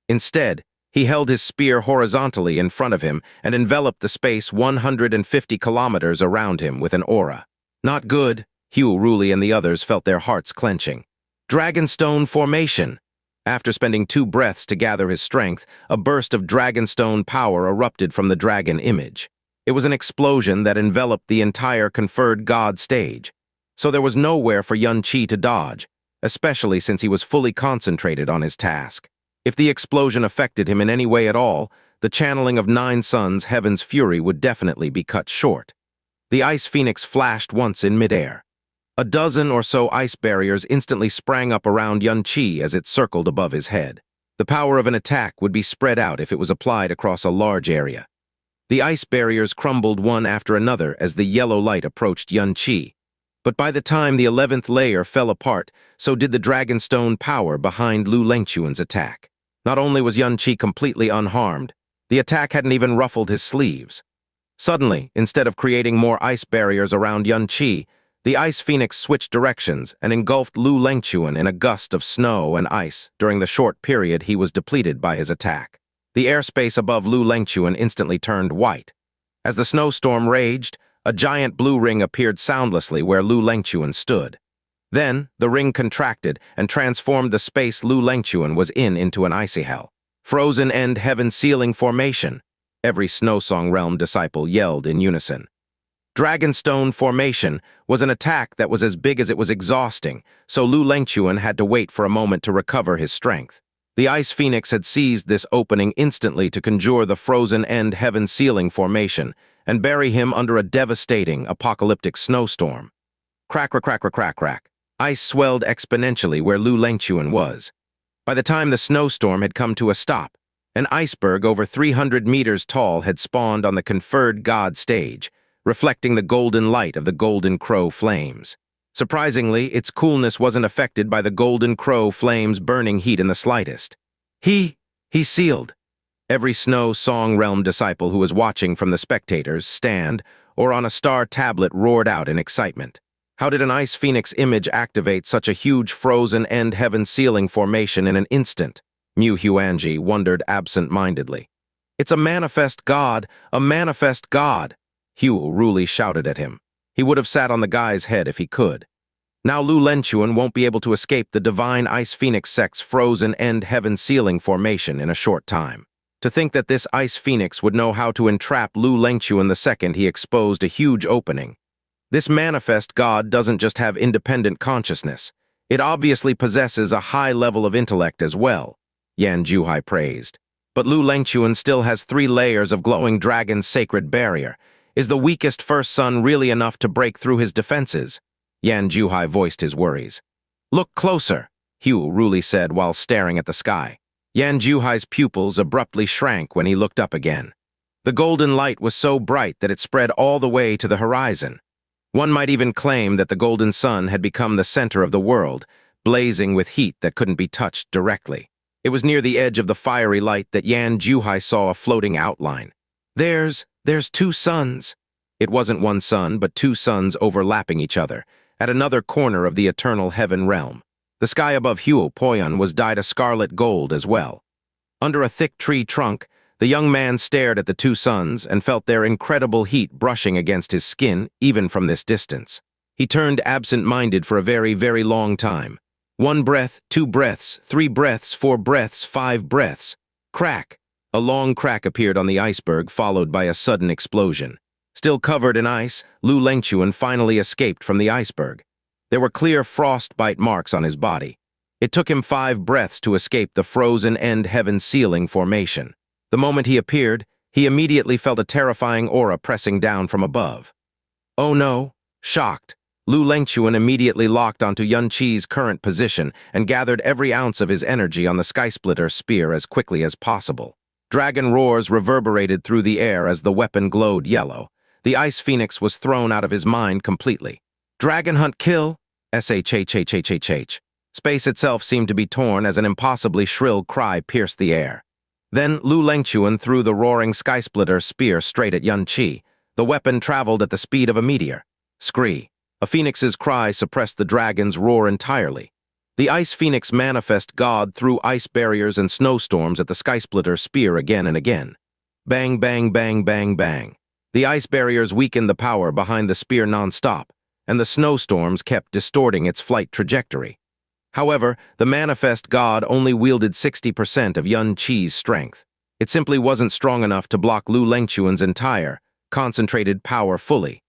Instead, he held his spear horizontally in front of him and enveloped the space 150 kilometers around him with an aura. Not good, Huo Ruli and the others felt their hearts clenching. Dragonstone formation! After spending 2 breaths to gather his strength, a burst of dragonstone power erupted from the dragon image. It was an explosion that enveloped the entire conferred god stage. So there was nowhere for Yun Qi to dodge, especially since he was fully concentrated on his task. If the explosion affected him in any way at all, the channeling of 9 Suns' Heaven's Fury would definitely be cut short. The Ice Phoenix flashed once in midair. A dozen or so ice barriers instantly sprang up around Yun Qi as it circled above his head. The power of an attack would be spread out if it was applied across a large area. The ice barriers crumbled one after another as the yellow light approached Yun Qi. But by the time the 11th layer fell apart, so did the dragonstone power behind Lu Lengquan's attack. Not only was Yun Qi completely unharmed, the attack hadn't even ruffled his sleeves. Suddenly, instead of creating more ice barriers around Yun Qi, the Ice Phoenix switched directions and engulfed Lu Lengquan in a gust of snow and ice during the short period he was depleted by his attack. The airspace above Lu Lengquan instantly turned white. As the snowstorm raged, a giant blue ring appeared soundlessly where Lu Lengquan stood. Then, the ring contracted and transformed the space Lu Lengquan was in into an icy hell. Frozen End Heaven Sealing Formation. Every Snowsong Realm disciple yelled in unison. Dragonstone Formation was an attack that was as big as it was exhausting, so Lu Lengquan had to wait for a moment to recover his strength. The Ice Phoenix had seized this opening instantly to conjure the Frozen End Heaven Sealing Formation and bury him under a devastating, apocalyptic snowstorm. Crack, crack, crack, crack, crack. Ice swelled exponentially where Lu Lengquan was. By the time the snowstorm had come to a stop, an iceberg over 300 meters tall had spawned on the conferred god stage, reflecting the golden light of the Golden Crow flames. Surprisingly, its coolness wasn't affected by the Golden Crow flames' burning heat in the slightest. He sealed. Every Snow Song Realm disciple who was watching from the spectators' stand or on a star tablet roared out in excitement. How did an ice phoenix image activate such a huge frozen end heaven ceiling formation in an instant? Mu Huanji wondered absent-mindedly. It's a manifest god, a manifest god! Hugh Ruli shouted at him. He would have sat on the guy's head if he could. Now Lu Lenchuan won't be able to escape the divine ice phoenix sect's frozen end heaven ceiling formation in a short time. To think that this ice phoenix would know how to entrap Lu Lenchuan the second he exposed a huge opening. This manifest god doesn't just have independent consciousness. It obviously possesses a high level of intellect as well, Yan Juhai praised. But Lu Lenchuan still has 3 layers of glowing dragon's sacred barrier. Is the weakest first son really enough to break through his defenses? Yan Juhai voiced his worries. Look closer, Hugh Ruli said while staring at the sky. Yan Juhai's pupils abruptly shrank when he looked up again. The golden light was so bright that it spread all the way to the horizon. One might even claim that the golden sun had become the center of the world, blazing with heat that couldn't be touched directly. It was near the edge of the fiery light that Yan Juhai saw a floating outline. There's 2 suns. It wasn't one sun, but 2 suns overlapping each other, at another corner of the eternal heaven realm. The sky above Huo Poyan was dyed a scarlet gold as well. Under a thick tree trunk, the young man stared at the 2 suns and felt their incredible heat brushing against his skin, even from this distance. He turned absent-minded for a very, very long time. 1 breath, 2 breaths, 3 breaths, 4 breaths, 5 breaths. Crack! A long crack appeared on the iceberg, followed by a sudden explosion. Still covered in ice, Lu Lenchuan finally escaped from the iceberg. There were clear frostbite marks on his body. It took him 5 breaths to escape the frozen end heaven ceiling formation. The moment he appeared, he immediately felt a terrifying aura pressing down from above. Oh no! Shocked, Lu Lenchuan immediately locked onto Yun Qi's current position and gathered every ounce of his energy on the skysplitter spear as quickly as possible. Dragon roars reverberated through the air as the weapon glowed yellow. The ice phoenix was thrown out of his mind completely. Dragon hunt kill? SHHHHHH. Space itself seemed to be torn as an impossibly shrill cry pierced the air. Then Lu Lenchuan threw the roaring skysplitter spear straight at Yun Qi. The weapon traveled at the speed of a meteor. Scree. A phoenix's cry suppressed the dragon's roar entirely. The ice phoenix manifest god threw ice barriers and snowstorms at the skysplitter spear again and again. Bang, bang, bang, bang, bang. The ice barriers weakened the power behind the spear non-stop, and the snowstorms kept distorting its flight trajectory. However, the manifest god only wielded 60% of Yun Qi's strength. It simply wasn't strong enough to block Lu Lenchuan's entire, concentrated power fully.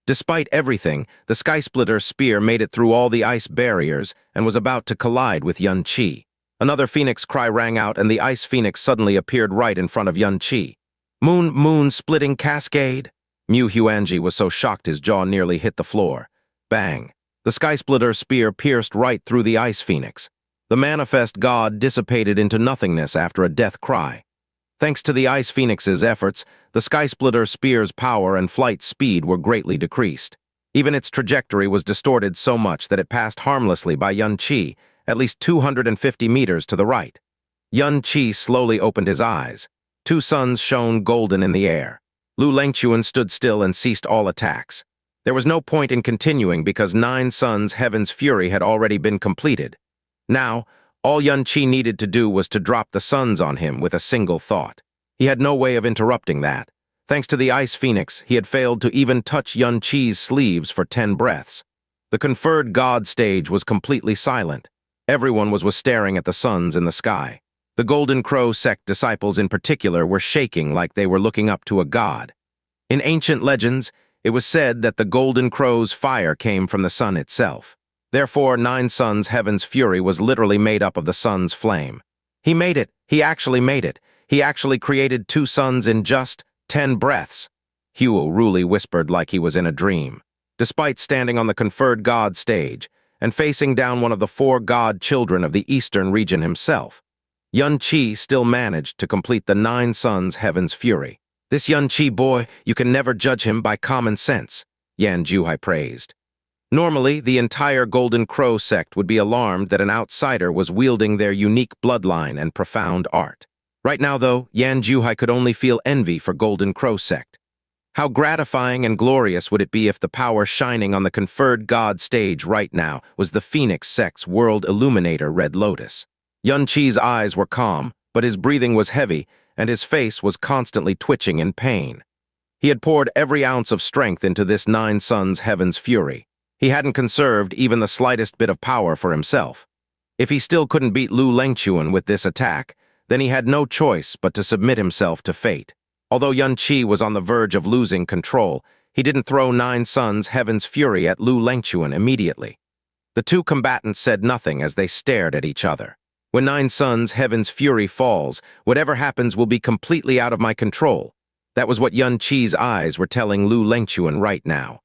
Despite everything, the skysplitter spear made it through all the ice barriers and was about to collide with Yun Qi. Another phoenix cry rang out and the ice phoenix suddenly appeared right in front of Yun Qi. Moon-splitting cascade? Mu Huanji was so shocked his jaw nearly hit the floor. Bang! The skysplitter spear pierced right through the ice phoenix. The manifest god dissipated into nothingness after a death cry. Thanks to the ice phoenix's efforts, the skysplitter spear's power and flight speed were greatly decreased. Even its trajectory was distorted so much that it passed harmlessly by Yun Qi, at least 250 meters to the right. Yun Qi slowly opened his eyes. 2 suns shone golden in the air. Lu Lenchuan stood still and ceased all attacks. There was no point in continuing because 9 suns' heaven's fury had already been completed. Now, all Yun Qi needed to do was to drop the suns on him with a single thought. He had no way of interrupting that. Thanks to the ice phoenix, he had failed to even touch Yun Qi's sleeves for 10 breaths. The conferred god stage was completely silent. Everyone was staring at the suns in the sky. The Golden Crow sect disciples in particular were shaking like they were looking up to a god. In ancient legends, it was said that the Golden Crow's fire came from the sun itself. Therefore, 9 suns' heaven's fury was literally made up of the sun's flame. He made it. He actually made it. He actually created 2 suns in just 10 breaths. Huo Ruli whispered like he was in a dream. Despite standing on the conferred god stage and facing down one of the 4 god children of the eastern region himself, Yun Qi still managed to complete the 9 suns' heaven's fury. This Yun Qi boy, you can never judge him by common sense, Yan Juhai praised. Normally, the entire Golden Crow sect would be alarmed that an outsider was wielding their unique bloodline and profound art. Right now, though, Yan Juhai could only feel envy for Golden Crow sect. How gratifying and glorious would it be if the power shining on the conferred God stage right now was the Phoenix Sect's World Illuminator Red Lotus. Yun-Chi's eyes were calm, but his breathing was heavy, and his face was constantly twitching in pain. He had poured every ounce of strength into this Nine Suns Heaven's fury. He hadn't conserved even the slightest bit of power for himself. If he still couldn't beat Lu Lengquan with this attack, then he had no choice but to submit himself to fate. Although Yun-Chi was on the verge of losing control, he didn't throw Nine Suns Heaven's fury at Lu Lengquan immediately. The two combatants said nothing as they stared at each other. When Nine Suns Heaven's fury falls, whatever happens will be completely out of my control. That was what Yun-Chi's eyes were telling Lu Lengquan right now.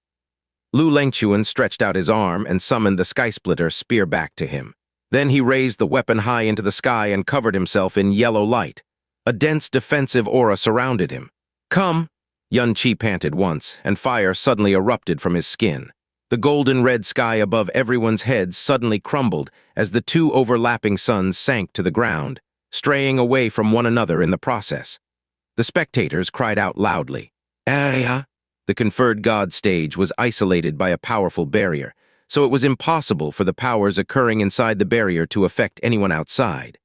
Lu Lengquan stretched out his arm and summoned the Sky-Splitter spear back to him. Then he raised the weapon high into the sky and covered himself in yellow light. A dense defensive aura surrounded him. "Come!" Yun-Chi panted once, and fire suddenly erupted from his skin. The golden-red sky above everyone's heads suddenly crumbled as the two overlapping suns sank to the ground, straying away from one another in the process. The spectators cried out loudly. "Aya!" The conferred God stage was isolated by a powerful barrier, so it was impossible for the powers occurring inside the barrier to affect anyone outside.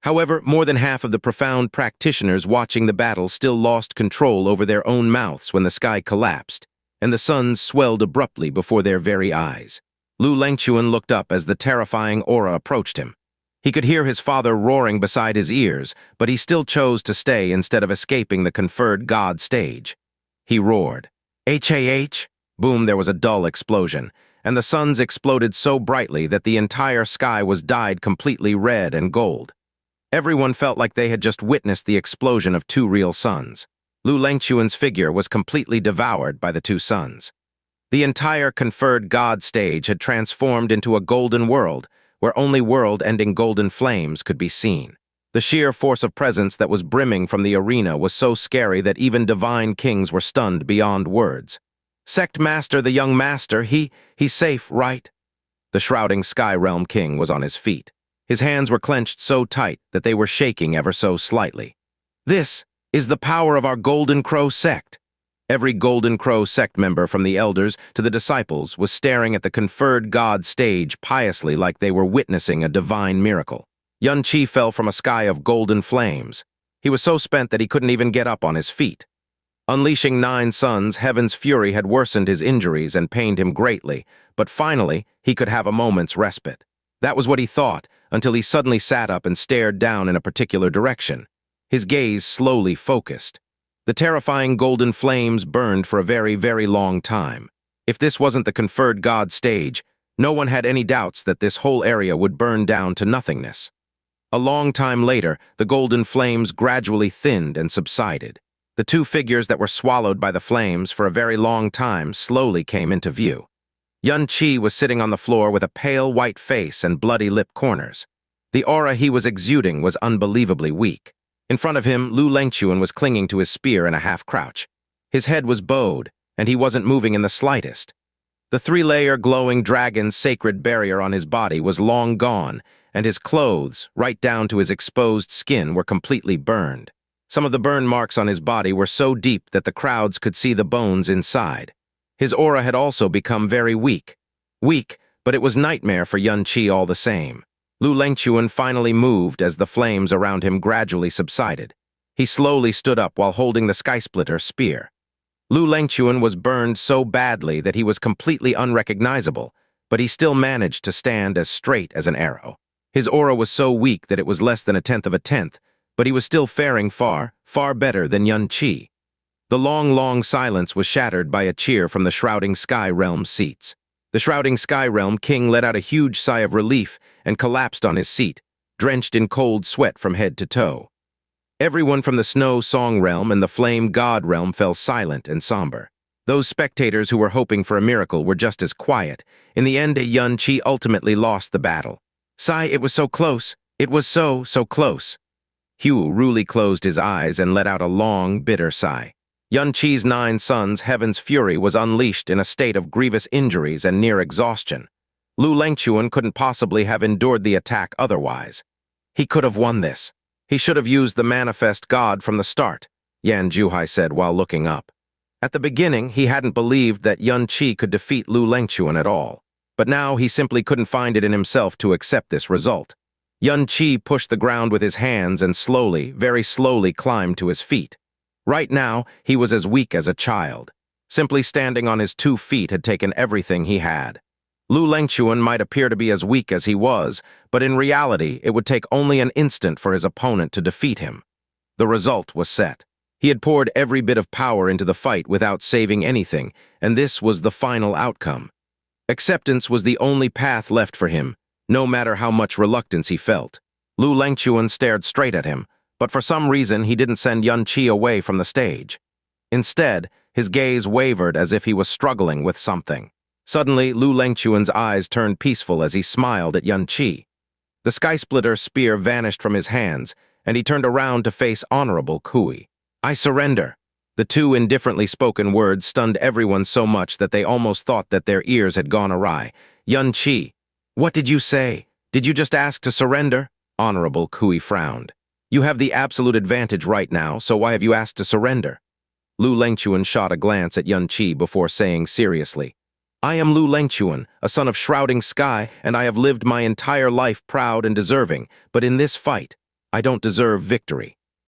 However, more than half of the profound practitioners watching the battle still lost control over their own mouths when the sky collapsed, and the suns swelled abruptly before their very eyes. Lu Lengquan looked up as the terrifying aura approached him. He could hear his father roaring beside his ears, but he still chose to stay instead of escaping the conferred God stage. He roared. "H-A-H!" Boom, there was a dull explosion, and the suns exploded so brightly that the entire sky was dyed completely red and gold. Everyone felt like they had just witnessed the explosion of two real suns. Lu Lengquan's figure was completely devoured by the two suns. The entire conferred God stage had transformed into a golden world, where only world-ending golden flames could be seen. The sheer force of presence that was brimming from the arena was so scary that even divine kings were stunned beyond words. "Sect Master, the young master, he's safe, right?" The shrouding Sky Realm King was on his feet. His hands were clenched so tight that they were shaking ever so slightly. "This is the power of our Golden Crow sect." Every Golden Crow sect member, from the elders to the disciples, was staring at the conferred God stage piously like they were witnessing a divine miracle. Yun-Chi fell from a sky of golden flames. He was so spent that he couldn't even get up on his feet. Unleashing Nine Suns, Heaven's fury had worsened his injuries and pained him greatly, but finally he could have a moment's respite. That was what he thought, until he suddenly sat up and stared down in a particular direction. His gaze slowly focused. The terrifying golden flames burned for a very, very long time. If this wasn't the conferred God stage, no one had any doubts that this whole area would burn down to nothingness. A long time later, the golden flames gradually thinned and subsided. The two figures that were swallowed by the flames for a very long time slowly came into view. Yun-Chi was sitting on the floor with a pale white face and bloody lip corners. The aura he was exuding was unbelievably weak. In front of him, Lu Lengquan was clinging to his spear in a half-crouch. His head was bowed, and he wasn't moving in the slightest. The three-layer glowing dragon's sacred barrier on his body was long gone, and his clothes, right down to his exposed skin, were completely burned. Some of the burn marks on his body were so deep that the crowds could see the bones inside. His aura had also become very weak. Weak, but it was nightmare for Yun-Chi all the same. Lu Lengquan finally moved as the flames around him gradually subsided. He slowly stood up while holding the Sky-Splitter spear. Lu Lengquan was burned so badly that he was completely unrecognizable, but he still managed to stand as straight as an arrow. His aura was so weak that it was less than a tenth of a tenth, but he was still faring far, far better than Yun-Chi. The long silence was shattered by a cheer from the shrouding Sky Realm seats. The shrouding Sky Realm King let out a huge sigh of relief and collapsed on his seat, drenched in cold sweat from head to toe. Everyone from the Snow Song Realm and the Flame God Realm fell silent and somber. Those spectators who were hoping for a miracle were just as quiet. In the end, Yun-Chi ultimately lost the battle. "Sigh, it was so close. It was so close." Hugh Ruli closed his eyes and let out a long, bitter sigh. Yun-Chi's 9 Suns Heaven's fury was unleashed in a state of grievous injuries and near exhaustion. Lu Lengquan couldn't possibly have endured the attack otherwise. He could have won this. He should have used the manifest God from the start, Yan Juhai said while looking up. At the beginning, he hadn't believed that Yun Qi could defeat Lu Lengquan at all. But now he simply couldn't find it in himself to accept this result. Yun Qi pushed the ground with his hands and slowly, very slowly climbed to his feet. Right now, he was as weak as a child. Simply standing on his 2 feet had taken everything he had. Lu Lengquan might appear to be as weak as he was, but in reality, it would take only an instant for his opponent to defeat him. The result was set. He had poured every bit of power into the fight without saving anything, and this was the final outcome. Acceptance was the only path left for him, no matter how much reluctance he felt. Lu Lengquan stared straight at him, but for some reason he didn't send Yun Qi away from the stage. Instead, his gaze wavered as if he was struggling with something. Suddenly, Lu Lengquan's eyes turned peaceful as he smiled at Yun Qi. The Skysplitter spear vanished from his hands, and he turned around to face Honorable Kui. "I surrender." The 2 indifferently spoken words stunned everyone so much that they almost thought that their ears had gone awry. "Yun Qi, what did you say? Did you just ask to surrender?" Honorable Kui frowned. "You have the absolute advantage right now, so why have you asked to surrender?" Lu Lengquan shot a glance at Yun Qi before saying seriously, "I am Lu Lengquan, a son of shrouding sky, and I have lived my entire life proud and deserving, but in this fight, I don't deserve victory.